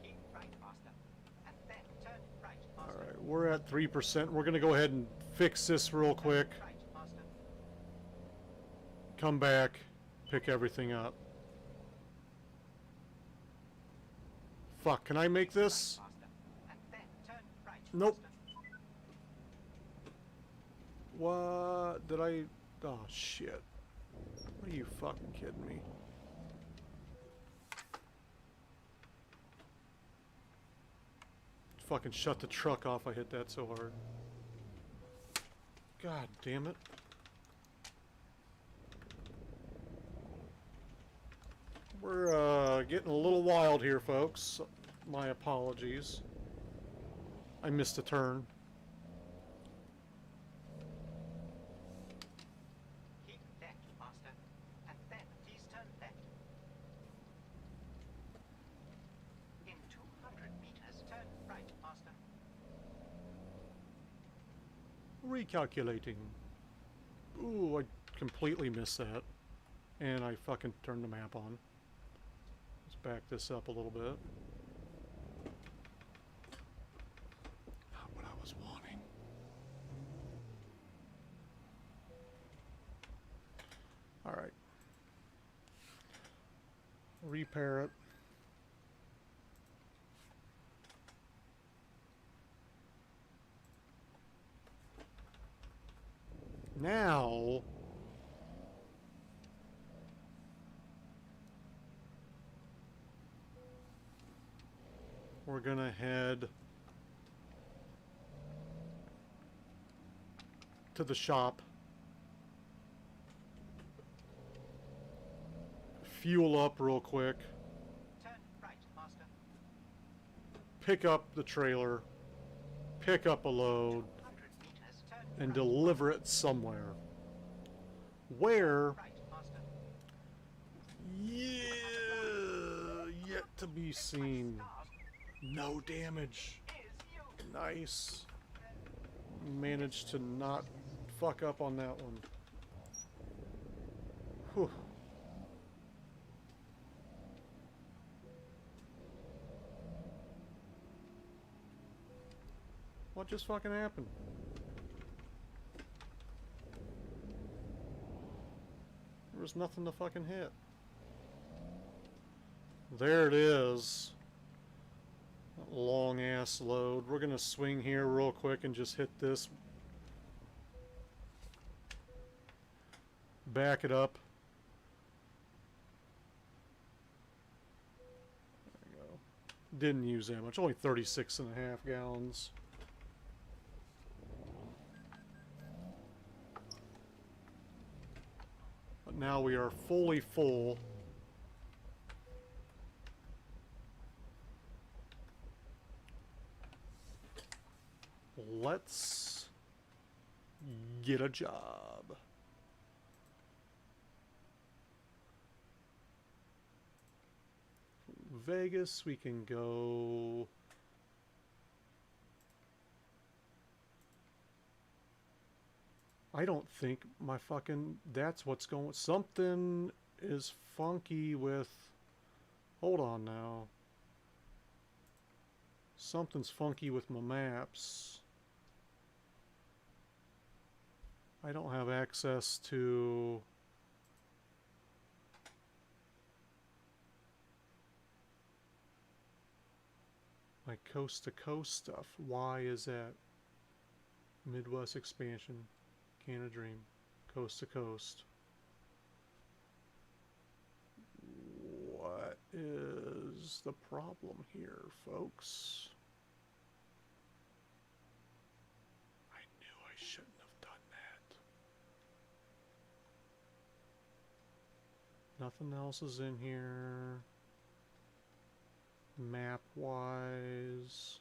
Keep right, master. And then turn right, master. Alright, we're at 3%. We're going to go ahead and fix this real quick. Turn right, master. Come back, pick everything up. Fuck, can I make this? Master. And then turn right, Nope. master. What? Did I? Oh, shit. Are you fucking kidding me? Fucking shut the truck off. I hit that so hard. God damn it. We're getting a little wild here, folks. My apologies. I missed a turn. Keep left, master. And then please turn left. In 200 meters, turn right, master. Recalculating. Ooh, I completely missed that. And I fucking turned the map on. Let's back this up a little bit. Not what I was wanting. Alright. Repair it. Now, we're gonna head to the shop, fuel up real quick, pick up the trailer, pick up a load, 100 meters, turn and right. deliver it somewhere. Where? Right, master. Yeah, yet to be seen. Stars No damage. is you. Nice. Managed to not fuck up on that one. Whew. What just fucking happened? There was nothing to fucking hit. There it is. That long ass load. We're gonna swing here real quick and just hit this. Back it up. There we go. Didn't use that much. Only 36.5 gallons. But now we are fully full. Let's get a job. Vegas, we can go. I don't think my fucking. That's what's going. Something is funky with. Hold on now. Something's funky with my maps. I don't have access to. My coast to coast stuff. Why is that? Midwest expansion. Canada Dream. Coast to coast. What is the problem here, folks? I knew I shouldn't have done that. Nothing else is in here. Map wise.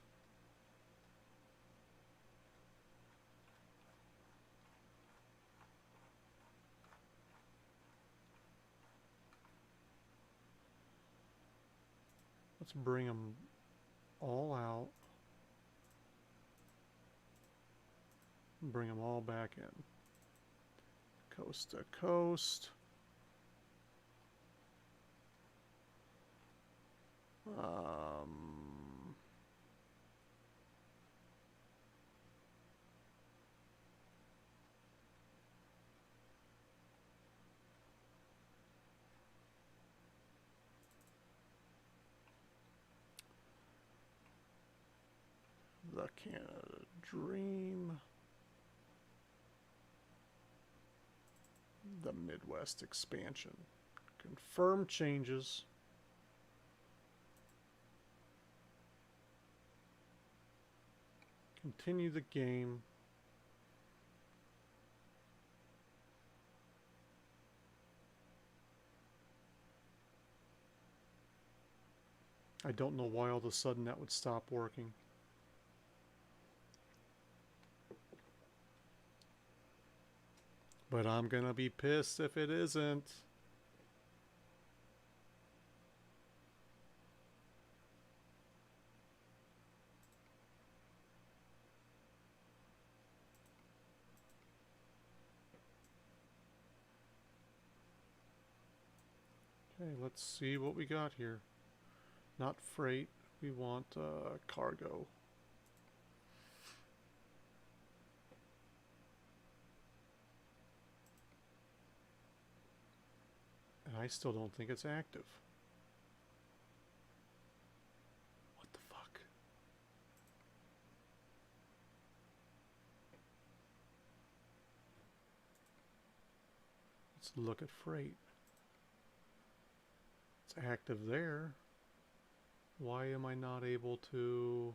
Let's bring them all out. Bring them all back in. Coast to coast. The Canada Dream. The Midwest expansion. Confirm changes. Continue the game. I don't know why all of a sudden that would stop working. But I'm gonna be pissed if it isn't. Okay, let's see what we got here. Not freight, we want cargo. And I still don't think it's active. What the fuck? Let's look at freight. It's active there. Why am I not able to?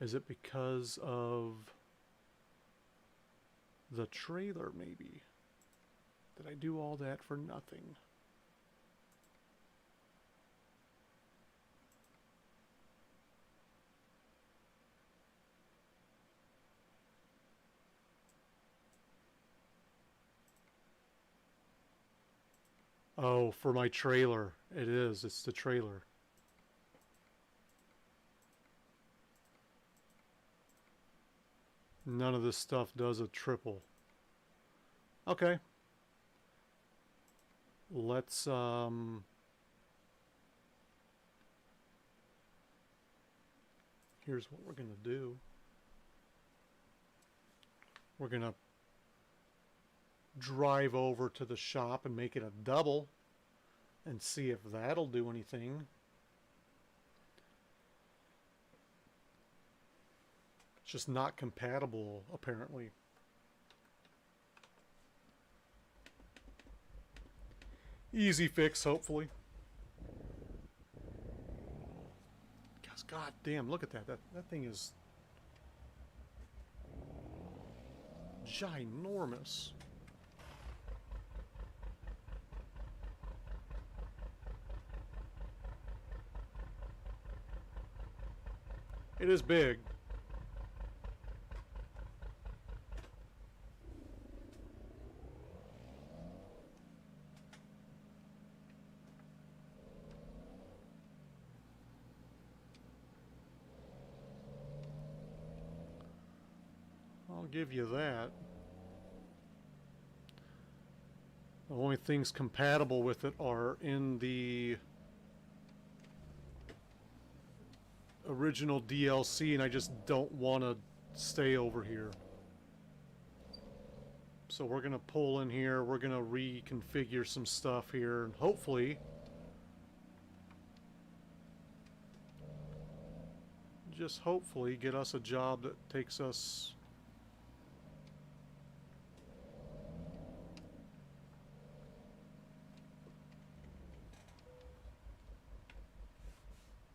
Is it because of the trailer maybe? Did I do all that for nothing? Oh, for my trailer. It is. It's the trailer. None of this stuff does a triple. Okay. Let's, here's what we're gonna do. We're gonna drive over to the shop and make it a double and see if that'll do anything. It's just not compatible, apparently. Easy fix, hopefully. Guys, god damn, look at that. That thing is ginormous. It is big. I'll give you that. The only things compatible with it are in the original DLC, and I just don't want to stay over here. So we're going to pull in here, we're going to reconfigure some stuff here, and hopefully just hopefully get us a job that takes us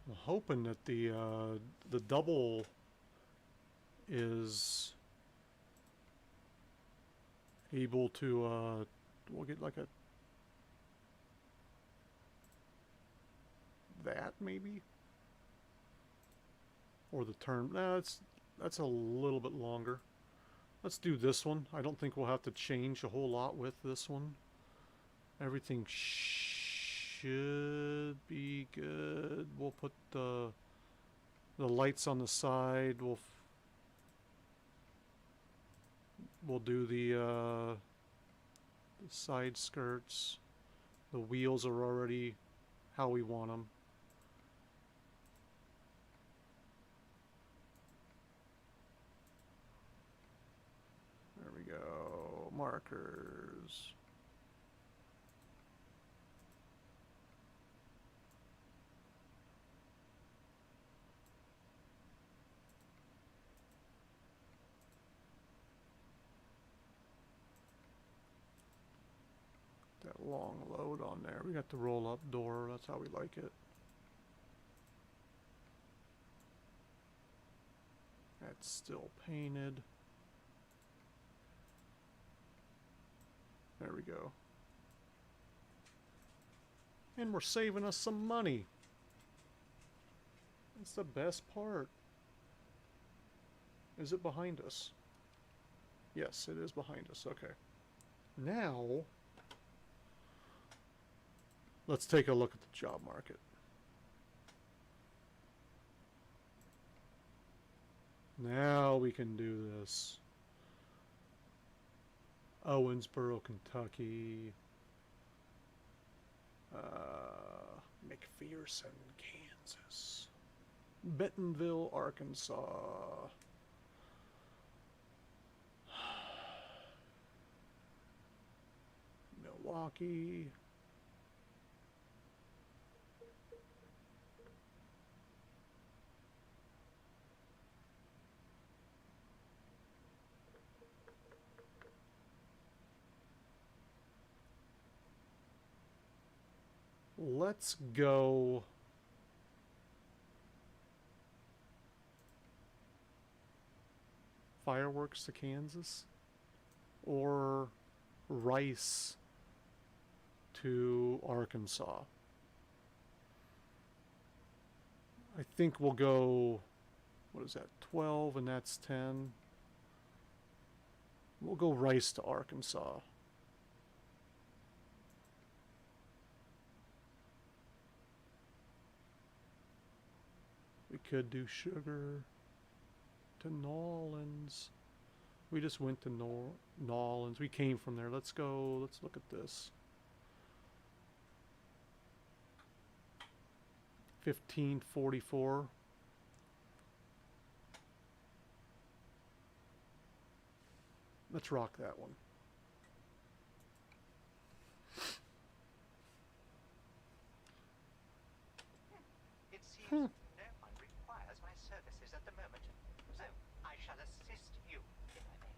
I'm hoping that the double is able to we'll get like a that maybe, or the turn. No, that's a little bit longer. Let's do this one. I don't think we'll have to change a whole lot with this one. Everything should be good. We'll put the lights on the side. We'll do the side skirts. The wheels are already how we want them. There we go. Markers. That long load on there. We got the roll up door. That's how we like it. That's still painted. There we go. And we're saving us some money. That's the best part. Is it behind us? Yes, it is behind us. Okay. Now, let's take a look at the job market. Now we can do this. Owensboro, Kentucky. McPherson, Kansas. Bentonville, Arkansas. Milwaukee. Let's go Fireworks to Kansas or Rice to Arkansas. I think we'll go, what is that, 12 and that's 10. We'll go Rice to Arkansas. could do Sugar to Nolans. We just went to Nolans. We came from there. Let's go. Let's look at this. 1544. Let's rock that one. It seems no one requires my services at the moment, so I shall assist you, if I may.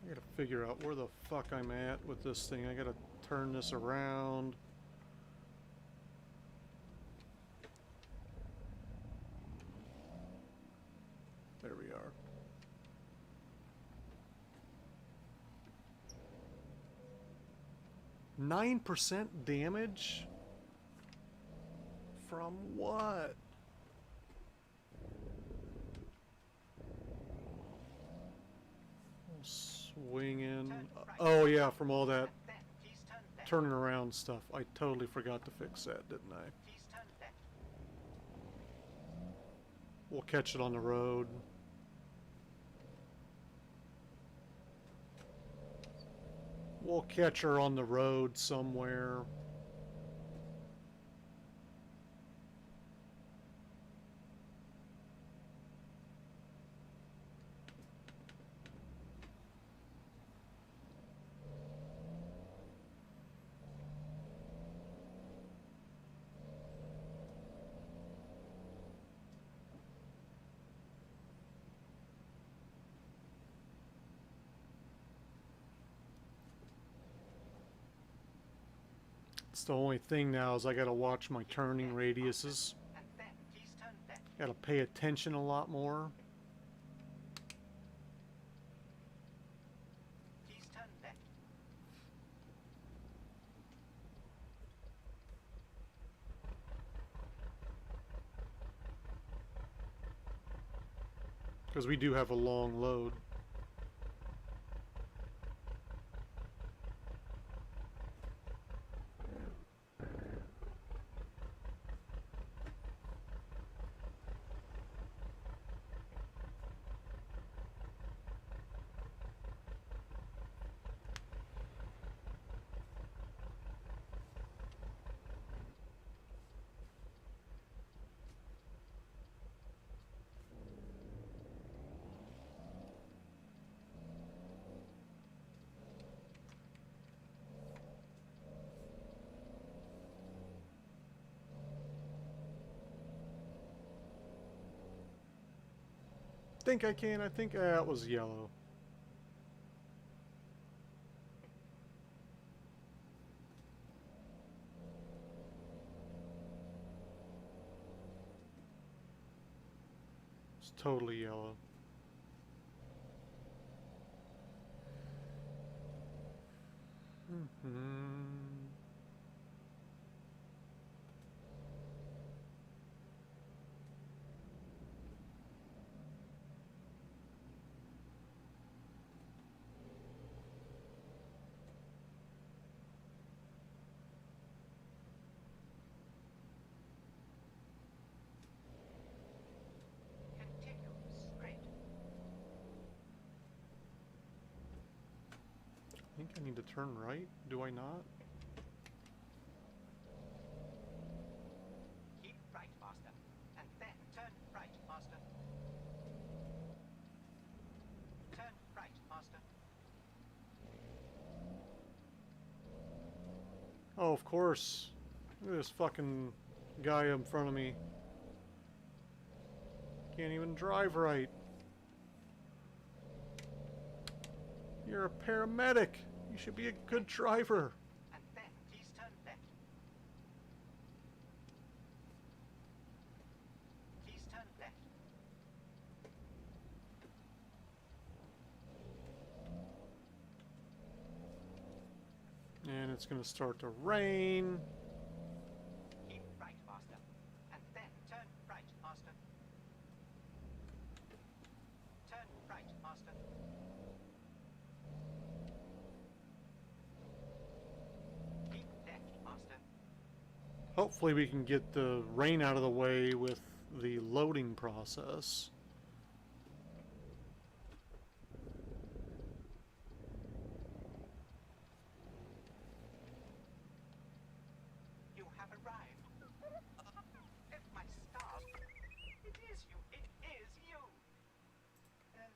I gotta figure out where the fuck I'm at with this thing. I gotta turn this around. There we are. %9 damage? From what? Swinging. Oh yeah, from all that And then please turn left. turning around stuff. I totally forgot to fix that, didn't I? Please turn left. We'll catch it on the road. We'll catch her on the road somewhere. It's the only thing now is I gotta watch my turning radiuses. And then please turn left. Gotta pay attention a lot more. Please turn left. Because we do have a long load. Think I can. I think that was yellow. It's totally yellow. Continue straight. I think I need to turn right. Do I not? Keep right, master. And then turn right, master. Turn right, master. Oh, of course. Look at this fucking guy in front of me. Can't even drive right. You're a paramedic. You should be a good driver. And then please turn left. Please turn left. And it's gonna start to rain. Keep right, master. And then turn right, master. Turn right, master. Hopefully we can get the rain out of the way with the loading process. You have arrived. If my stars. It is you. It is you. What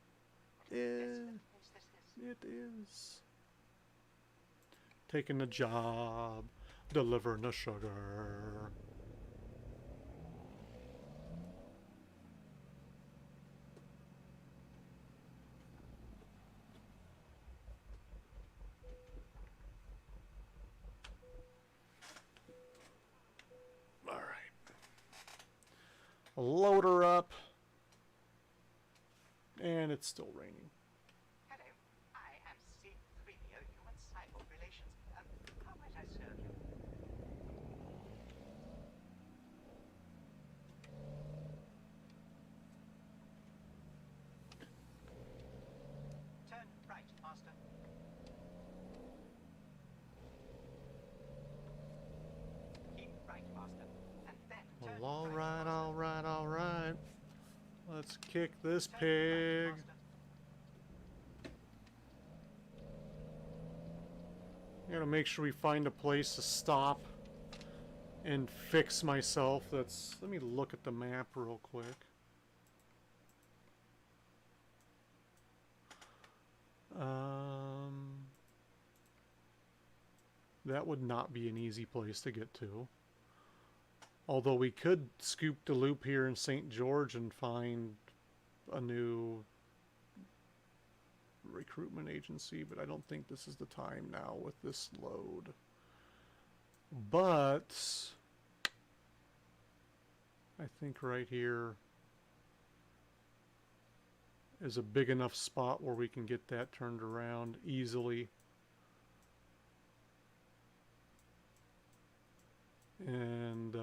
a desolate place this is. It is. Taking the job, delivering the sugar. All right. Load her up. And it's still raining. Hello, I am C3PO Human Cyborg Relations. How might I serve you? Turn right, Master. Keep right, Master. And then turn Well, all right, right, Master. all right, all right. Let's kick this Turn pig. right, Master. Gotta make sure we find a place to stop and fix myself. That's. Let me look at the map real quick. That would not be an easy place to get to. Although we could scoop the loop here in St. George and find a new recruitment agency, but I don't think this is the time now with this load. But I think right here is a big enough spot where we can get that turned around easily. And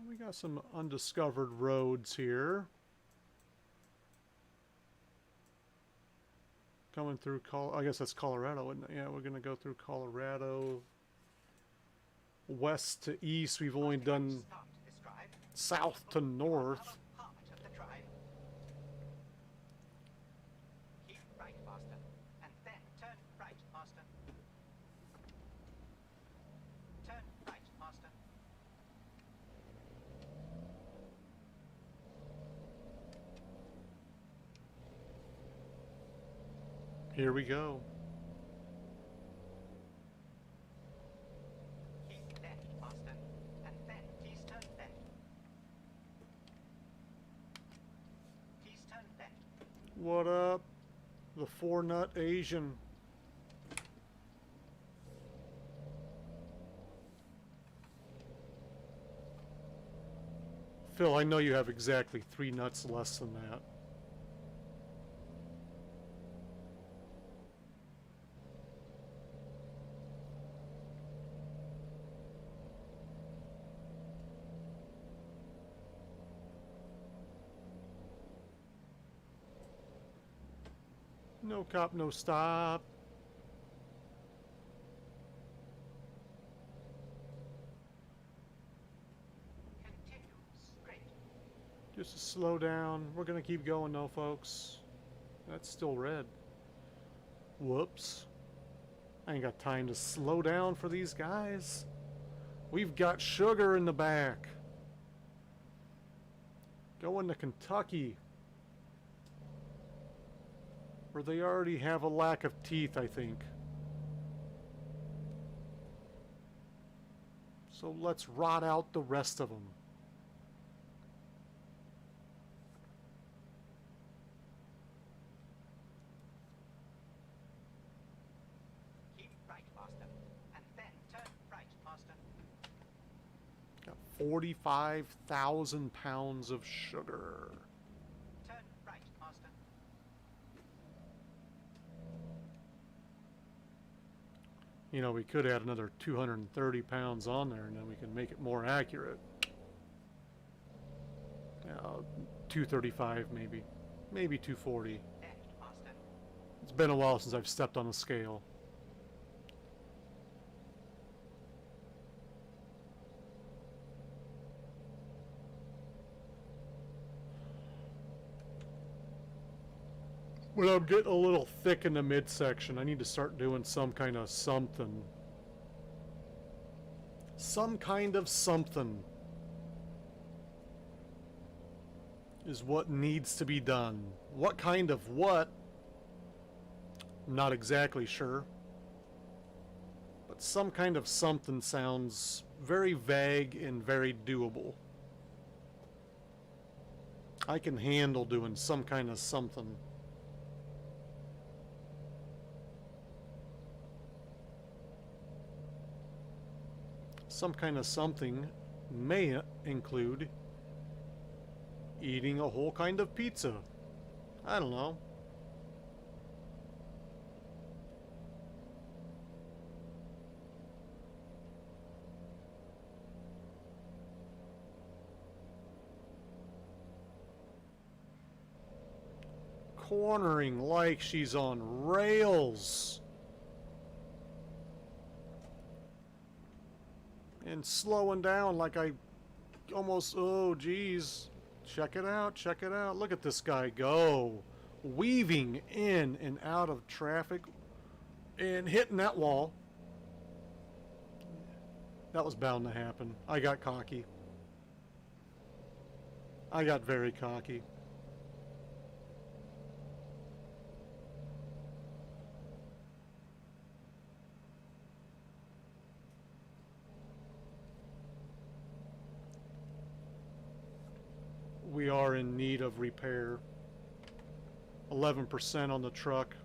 we got some undiscovered roads here. Coming through, I guess that's Colorado, isn't it? Yeah, we're going to go through Colorado. West to east, we've only done Start this drive. south to north. Our part of the drive. Keep right, Master. And then turn right, Master. Turn right, Master. Here we go. Keep left, Master. And then please turn left. Please turn left. What up? The 4-nut Asian. Phil, I know you have exactly 3 nuts less than that. No cop, no stop. Continue straight. Just to slow down. We're gonna keep going though, folks. That's still red. Whoops. I ain't got time to slow down for these guys. We've got sugar in the back. Going to Kentucky. Where they already have a lack of teeth, I think. So let's rot out the rest of them. Keep right, Master. And then turn right, Master. Got 45,000 pounds of sugar. Turn right, Master. You know, we could add another 230 pounds on there and then we can make it more accurate. 235 maybe. Maybe 240. Left, Master. It's been a while since I've stepped on a scale. When I'm getting a little thick in the midsection, I need to start doing some kind of something. Some kind of something is what needs to be done. What kind of what? I'm not exactly sure. But some kind of something sounds very vague and very doable. I can handle doing some kind of something. Some kind of something may include eating a whole kind of pizza. I don't know. Cornering like she's on rails. And slowing down like I almost, oh geez. Check it out, check it out. Look at this guy go. Weaving in and out of traffic and hitting that wall. That was bound to happen. I got cocky. I got very cocky. We are in need of repair. 11% on the truck.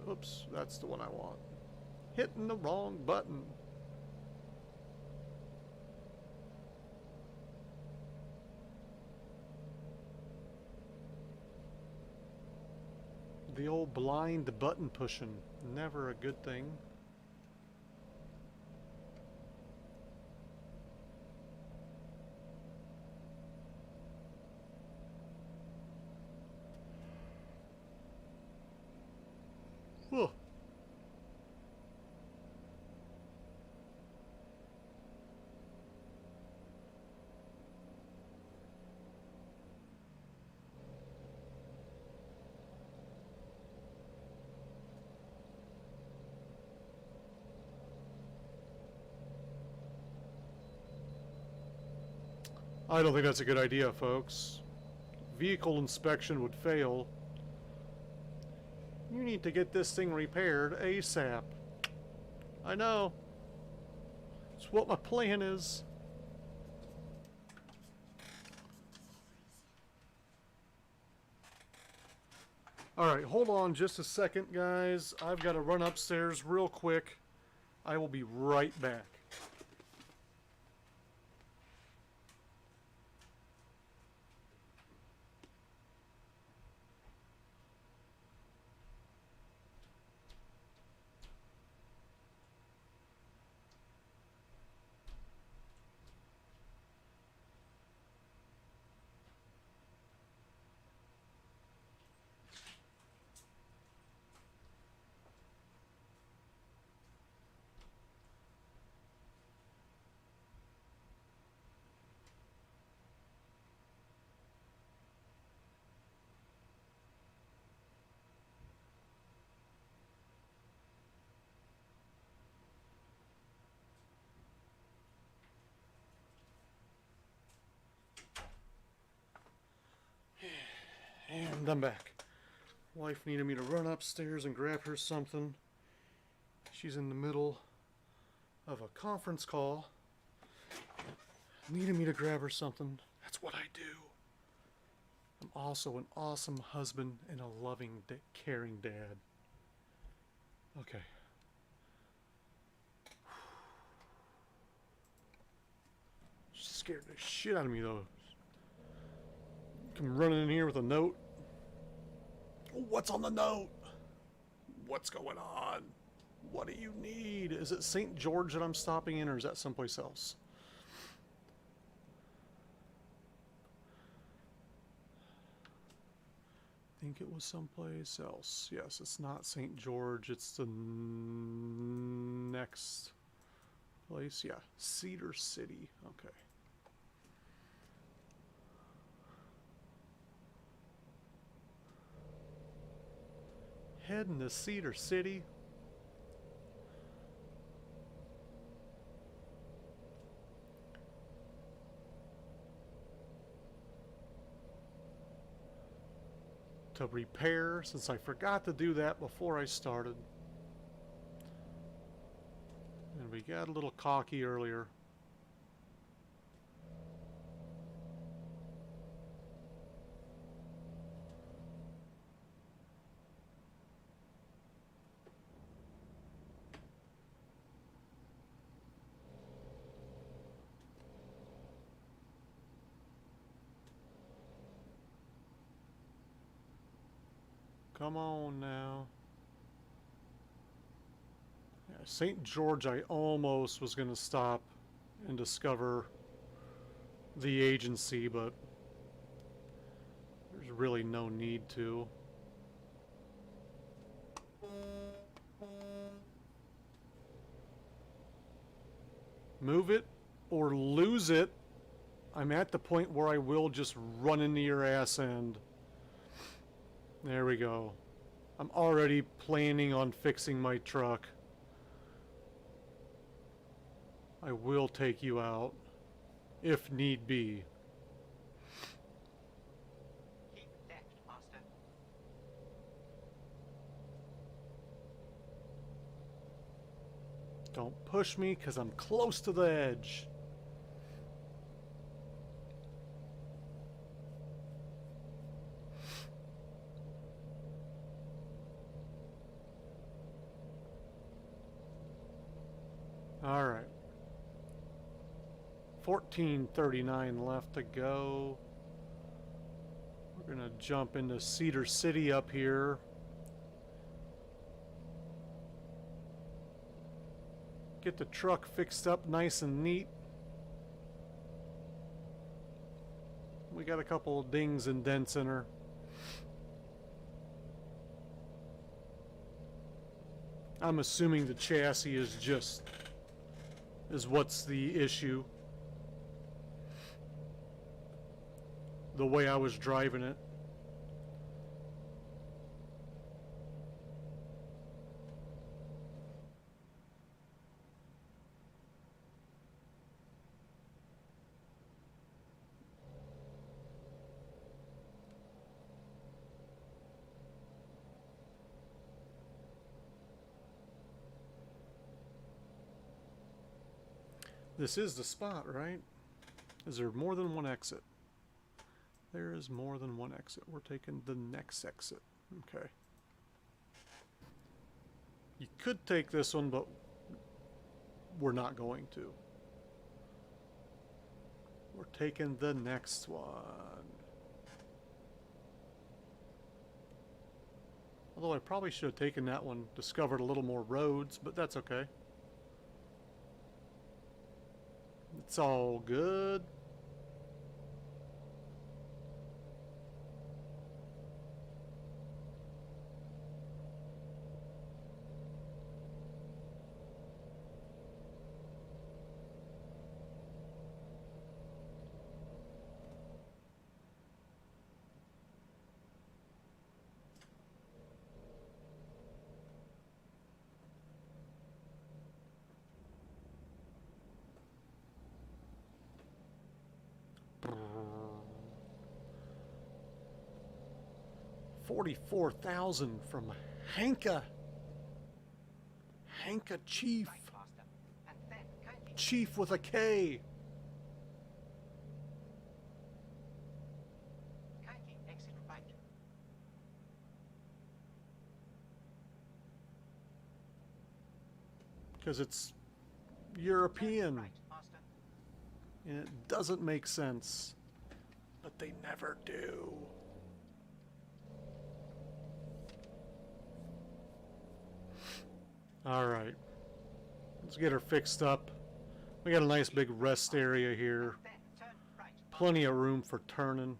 Oops, that's the one I want. Hitting the wrong button. The old blind button pushing. Never a good thing. Whew. I don't think that's a good idea, folks. Vehicle inspection would fail. You need to get this thing repaired ASAP. I know. It's what my plan is. Alright, hold on just a second, guys. I've got to run upstairs real quick. I will be right back. And I'm back. Wife needed me to run upstairs and grab her something. She's in the middle of a conference call. Needed me to grab her something. That's what I do. I'm also an awesome husband and a loving, caring dad. Okay. She scared the shit out of me though. Come running in here with a note. What's on the note? What's going on? What do you need? Is it St. George that I'm stopping in, or is that someplace else? I think it was someplace else. Yes, it's not St. George. It's the next place. Yeah, Cedar City. Okay. Heading to Cedar City. To repair, since I forgot to do that before I started. And we got a little cocky earlier. Come on now. Yeah, St. George, I almost was going to stop and discover the agency, but there's really no need to. Move it or lose it. I'm at the point where I will just run into your ass end. There we go. I'm already planning on fixing my truck. I will take you out, if need be. Keep left, Master. Don't push me, because I'm close to the edge. All right. 14:39 left to go. We're gonna jump into Cedar City up here. Get the truck fixed up nice and neat. We got a couple of dings and dents in her. I'm assuming the chassis is what's the issue. The way I was driving it. This is the spot, right? Is there more than one exit? There is more than one exit. We're taking the next exit. Okay. You could take this one, but we're not going to. We're taking the next one. Although I probably should have taken that one, discovered a little more roads, but that's okay. It's all good. $44,000 from Hanka. Hanka Chief. Right, Master. And then kindly Chief with a K. exit right. Because it's European. Right, Master. And it doesn't make sense. But they never do. Alright. Let's get her fixed up. We got a nice big rest area here. Then turn right. Plenty of room for turning.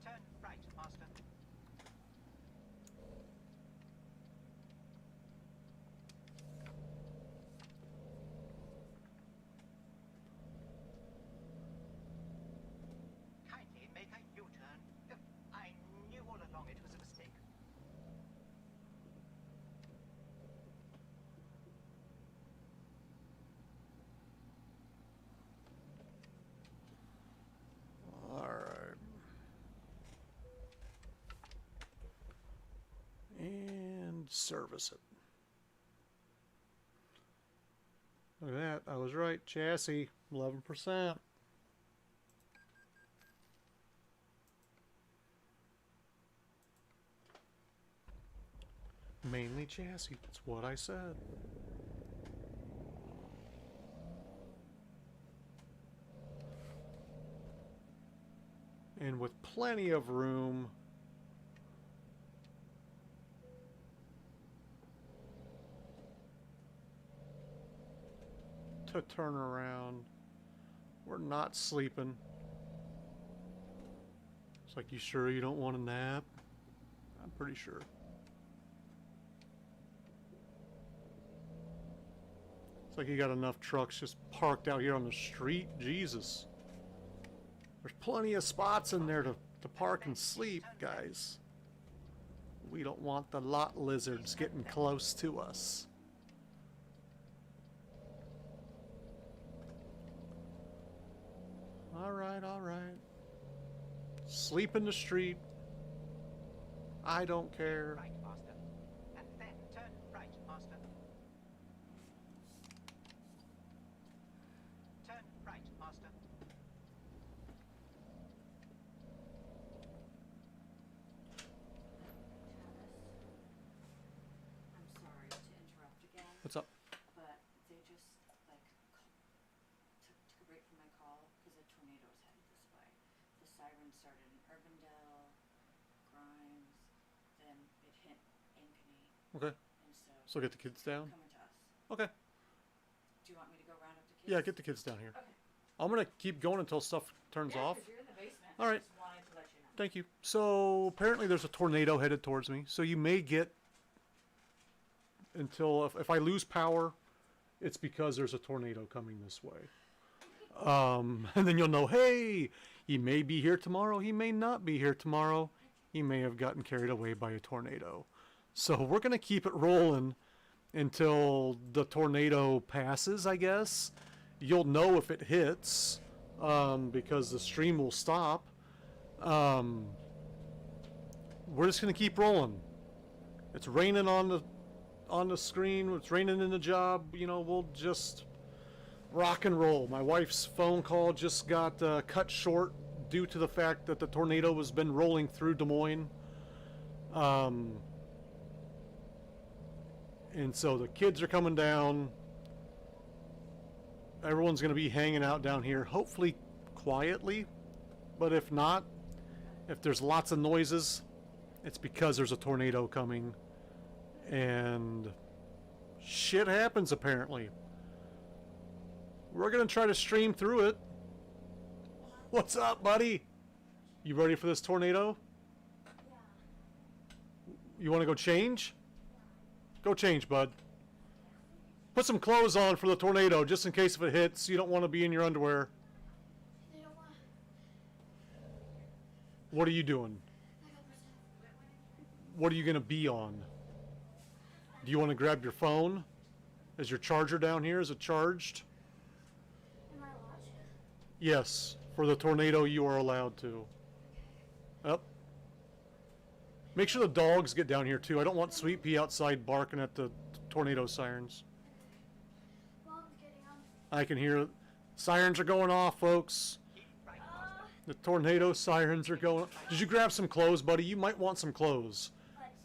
Turn right, Master. Kindly make a U-turn. I knew all along service it. Look at that. I was right. Chassis, 11%. Mainly chassis. That's what I said. And with plenty of room to turn around. We're not sleeping. It's like, you sure you don't want a nap? I'm pretty sure. It's like you got enough trucks just parked out here on the street. Jesus. There's plenty of spots in there to park and sleep, guys. We don't want the lot lizards getting close to us. Alright, alright. Sleep in the street. I don't care. Right, master. And then turn right, master. Turn right, master. I'm sorry to interrupt again, What's up? but they just like took a break from my call because a tornado was headed this way. The siren started in Urbandale, Grimes, then it hit Ankeny, Okay. and So get the kids down? coming to us. Okay. Do you want me to go round up the kids? Yeah, get the kids down here. Okay. I'm gonna keep going until stuff turns Yeah, off. 'cause you're in the basement. All right. Just wanted to let you know. Thank you. So apparently there's a tornado headed towards me. So you may get until if I lose power, it's because there's a tornado coming this way. And then you'll know, hey, he may be here tomorrow. He may not be here tomorrow. He may have gotten carried away by a tornado. So we're gonna keep it rolling until the tornado passes, I guess. You'll know if it hits because the stream will stop. We're just gonna keep rolling. It's raining on the screen. It's raining in the job. You know, we'll just rock and roll. My wife's phone call just got cut short due to the fact that the tornado has been rolling through Des Moines. And so the kids are coming down. Everyone's going to be hanging out down here, hopefully quietly. But if not, if there's lots of noises, it's because there's a tornado coming. And shit happens, apparently. We're going to try to stream through it. What's up, buddy? You ready for this tornado? You want to go change? Go change, bud. Put some clothes on for the tornado, just in case if it hits. You don't want to be in your underwear. What are you doing? What are you going to be on? Do you want to grab your phone? Is your charger down here? Is it charged? Am I allowed to? Yes. For the tornado, you are allowed to. Up. Make sure the dogs get down here, too. I don't want Sweet Pea outside barking at the tornado sirens. Mom's getting on. I can hear sirens are going off, folks. Keep right, master. The tornado sirens are going. Did you grab some clothes, buddy? You might want some clothes.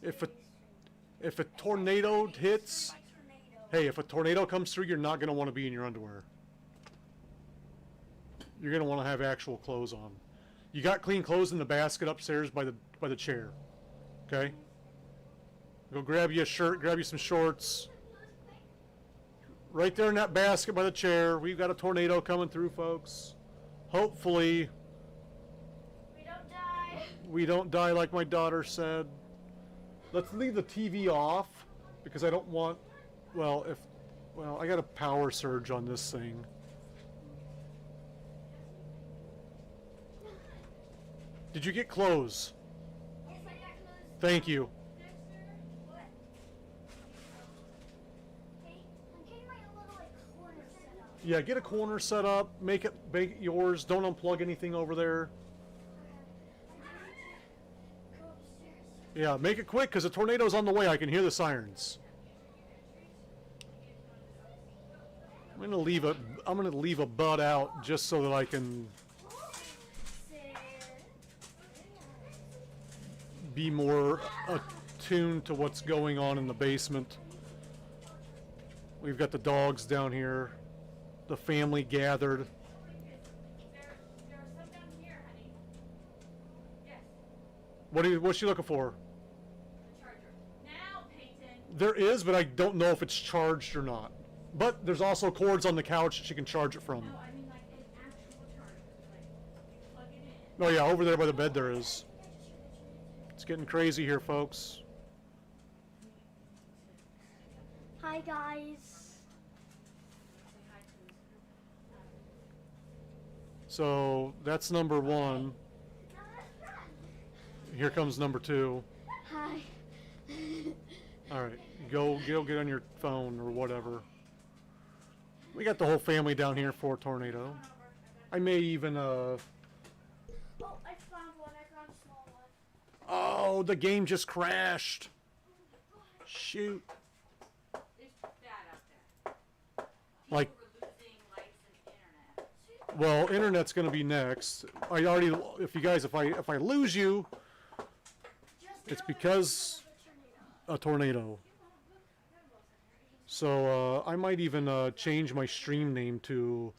If a tornado hits, hey, if a tornado comes through, you're not going to want to be in your underwear. You're going to want to have actual clothes on. You got clean clothes in the basket upstairs by the chair. Okay? Go grab you a shirt, grab you some shorts. Right there in that basket by the chair. We've got a tornado coming through, folks. Hopefully We don't die. we don't die like my daughter said. Let's leave the TV off because I don't want, I got a power surge on this thing. Did you get clothes? Yes, I got clothes. Thank you. Dexter, what? Hey, I'm getting my own little corner set up. Yeah, get a corner set up, make it yours. Don't unplug anything over there. Okay. I'm going to go upstairs. Yeah, make it quick because the tornado's on the way. I can hear the sirens. I'm gonna leave a bud out just so that I can be more attuned to what's going on in the basement. We've got the dogs down here, the family gathered. There are some down here, honey. Yes, What's she looking for? the charger. Now, Peyton. There is, but I don't know if it's charged or not. But there's also cords on the couch that she can charge it from. No, I mean like an actual charger. Like, you plug it in. Oh yeah, over there by the bed there is. It's getting crazy here, folks. Hi guys. Say hi to So that's number one. Here comes number two. Hi. All right, go get on your phone or whatever. We got the whole family down here for a tornado. I may even Oh, I found one. I found a small one. Oh, the game just crashed. Shoot. It's bad out there. Like, We're losing lights and internet. well, internet's gonna be next. I already, if I lose you, it's because a tornado. So I might even change my stream name to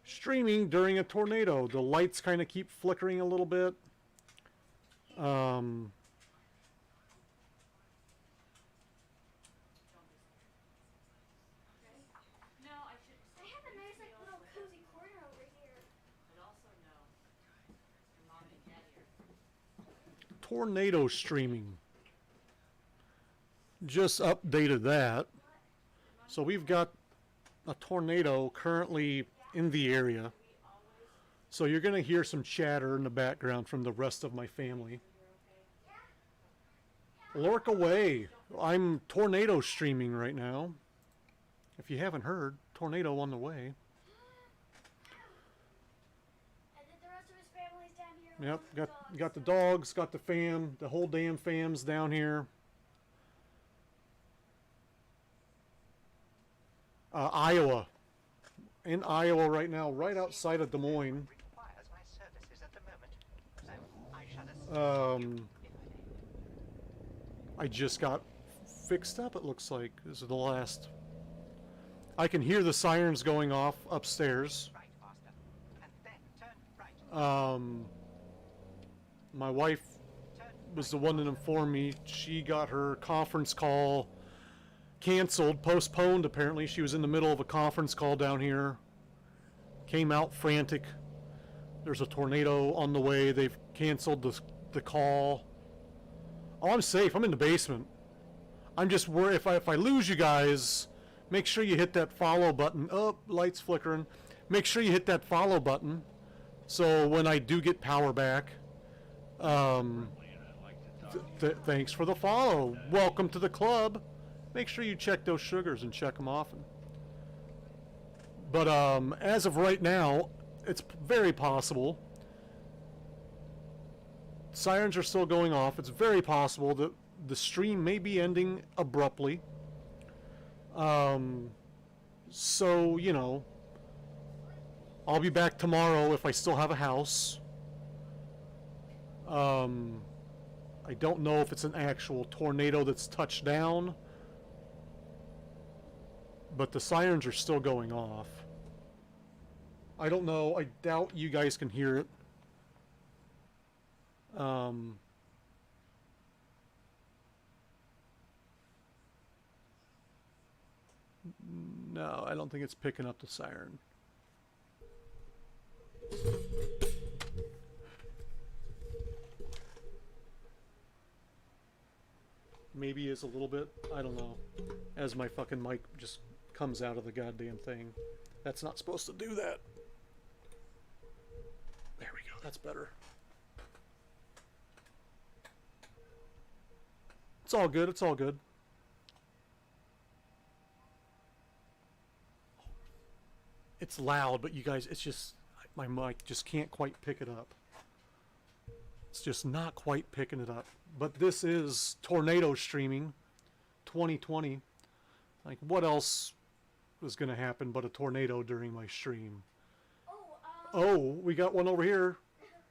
streaming during a tornado. The lights kind of keep flickering a little bit. No, I should. I have a nice like little cozy corner over here. But also no. Your mom and dad here. Tornado streaming. Just updated that. So we've got a tornado currently in the area. So you're going to hear some chatter in the background from the rest of my family. Lurk away. I'm tornado streaming right now. If you haven't heard, tornado on the way. And then the rest of his family's down here. Yep, along with got the dogs, got the fam, the whole damn fam's down here. Iowa. In Iowa right now, right outside of Des Moines. Requires my services at the moment. So I shall assist I just got fixed up, it looks like. This is the last. I can hear the sirens going off upstairs. right, master. And then turn right. My wife was the one that informed me. She got her conference call canceled, postponed apparently. She was in the middle of a conference call down here. Came out frantic. There's a tornado on the way. They've canceled the call. Oh, I'm safe. I'm in the basement. I'm just worried if I lose you guys, make sure you hit that follow button. Oh, light's flickering. Make sure you hit that follow button so when I do get power back. Thanks for the follow. Welcome to the club. Make sure you check those sugars and check them often. But as of right now, it's very possible. Sirens are still going off. It's very possible that the stream may be ending abruptly. So, you know, I'll be back tomorrow if I still have a house. I don't know if it's an actual tornado that's touched down, but the sirens are still going off. I don't know. I doubt you guys can hear it. No, I don't think it's picking up the siren. Maybe is a little bit. I don't know. As my fucking mic just comes out of the goddamn thing. That's not supposed to do that. There we go. That's better. It's all good. It's all good. It's loud, but you guys, it's just, my mic just can't quite pick it up. It's just not quite picking it up. But this is tornado streaming 2020. Like, what else was going to happen but a tornado during my stream? Oh, we got one over here.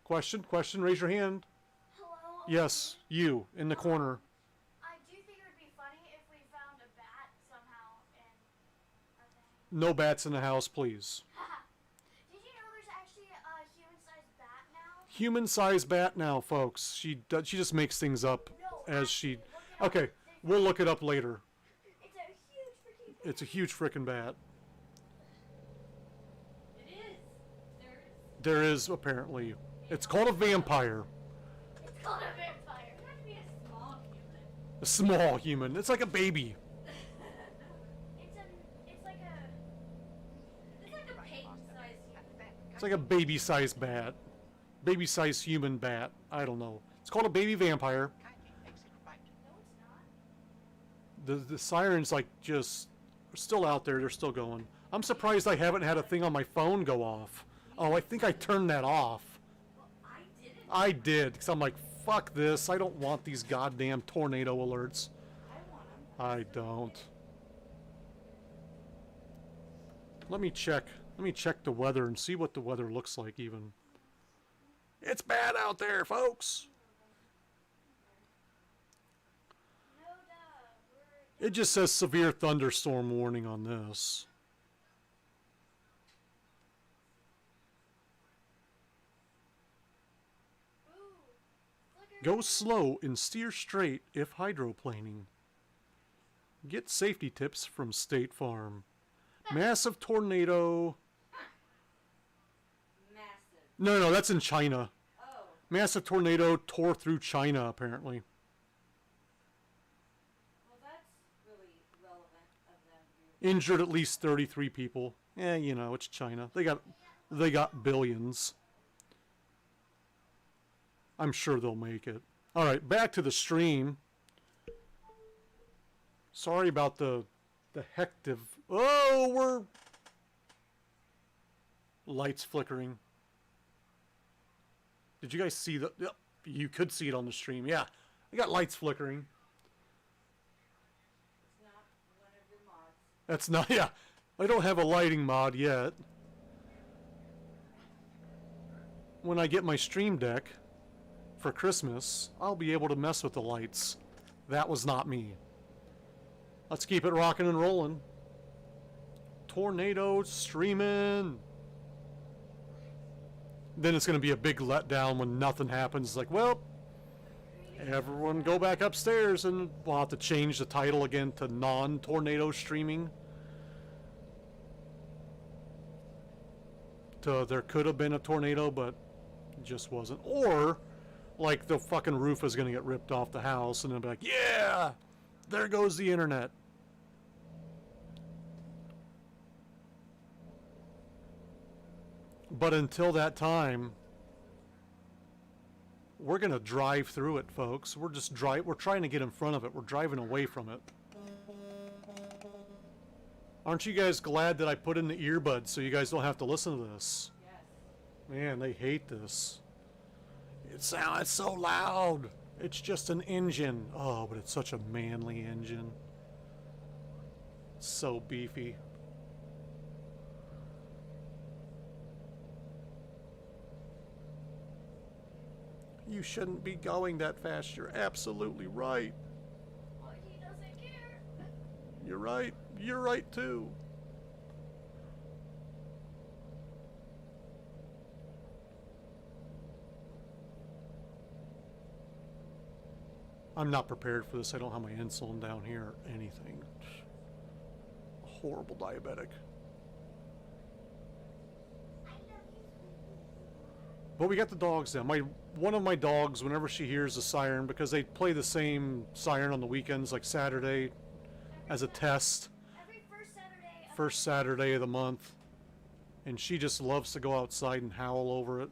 Question, raise your hand. Hello? Yes, you, in the corner. I do think it would be funny if we found a bat somehow in our thing. No bats in the house, please. Did you know there's actually a human-sized bat now? Human-sized bat now, folks. She just makes things up No, as she... actually, look it up. Okay, we'll look it up later. It's a huge freaking bat. It's a huge frickin' bat. It is. There is, apparently. It's called a vampire. It's called a vampire. It has to be a small human. A small human. It's like a baby. It's like a... It's like a pig-sized human. It's like a baby-sized bat. Baby-sized human bat. I don't know. It's called a baby vampire. Kindly exit right. No, it's not. The sirens, like, just... are still out there. They're still going. I'm surprised I haven't had a thing on my phone go off. Oh, I think I turned that off. Well, I didn't. I did, because I'm like, fuck this. I don't want these goddamn tornado alerts. I want them. I don't. Let me check the weather and see what the weather looks like even. It's bad out there, folks. No, duh. It just says severe thunderstorm warning on this. Go slow and steer straight if hydroplaning. Get safety tips from State Farm. Massive tornado. Massive. No, that's in China. Oh. Massive tornado tore through China, apparently. Well, that's really relevant of them. Injured at least 33 people. You know, it's China. They got billions. I'm sure they'll make it. All right, back to the stream. Sorry about the hective. Oh, we're lights flickering. Did you guys see the? Yep, you could see it on the stream. Yeah, I got lights flickering. It's not one of your mods. That's not. Yeah, I don't have a lighting mod yet. When I get my Stream Deck for Christmas, I'll be able to mess with the lights. That was not me. Let's keep it rocking and rolling. Tornado streaming. Then it's going to be a big letdown when nothing happens. Like, well, everyone go back upstairs, and we'll have to change the title again to non-tornado streaming. To there could have been a tornado, but it just wasn't. Or like the fucking roof is going to get ripped off the house, and they'll be like, yeah, there goes the internet. But until that time, we're going to drive through it, folks. We're trying to get in front of it. We're driving away from it. Aren't you guys glad that I put in the earbuds so you guys don't have to listen to this? Yes. Man, they hate this. It sounds so loud. It's just an engine. Oh, but it's such a manly engine. So beefy. You shouldn't be going that fast. You're absolutely right. Well, he doesn't care. You're right. You're right too. I'm not prepared for this. I don't have my insulin down here or anything. Horrible diabetic. But we got the dogs now. One of my dogs, whenever she hears the siren, because they play the same siren on the weekends, like Saturday, as a test, Every first Saturday of the month, and she just loves to go outside and howl over it.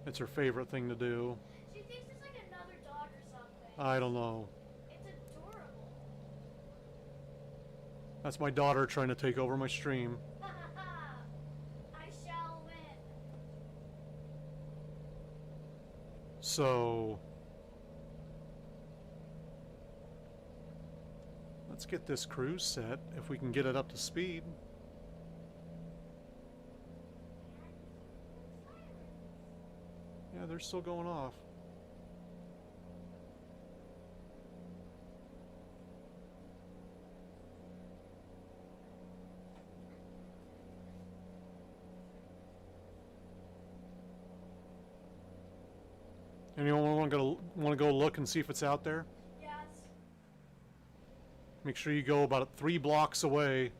It's her favorite thing to do. She thinks it's like another dog or something. I don't know. It's adorable. That's my daughter trying to take over my stream. I shall win. So let's get this cruise set if we can get it up to speed. Yeah, they're still going off. Anyone want to go look and see if it's out there? Yes. Make sure you go about 3 blocks away.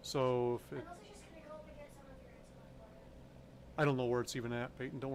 So if it, Unless it's just gonna go up and get some of your insulin for you. I don't know where it's even at, Peyton. Don't worry.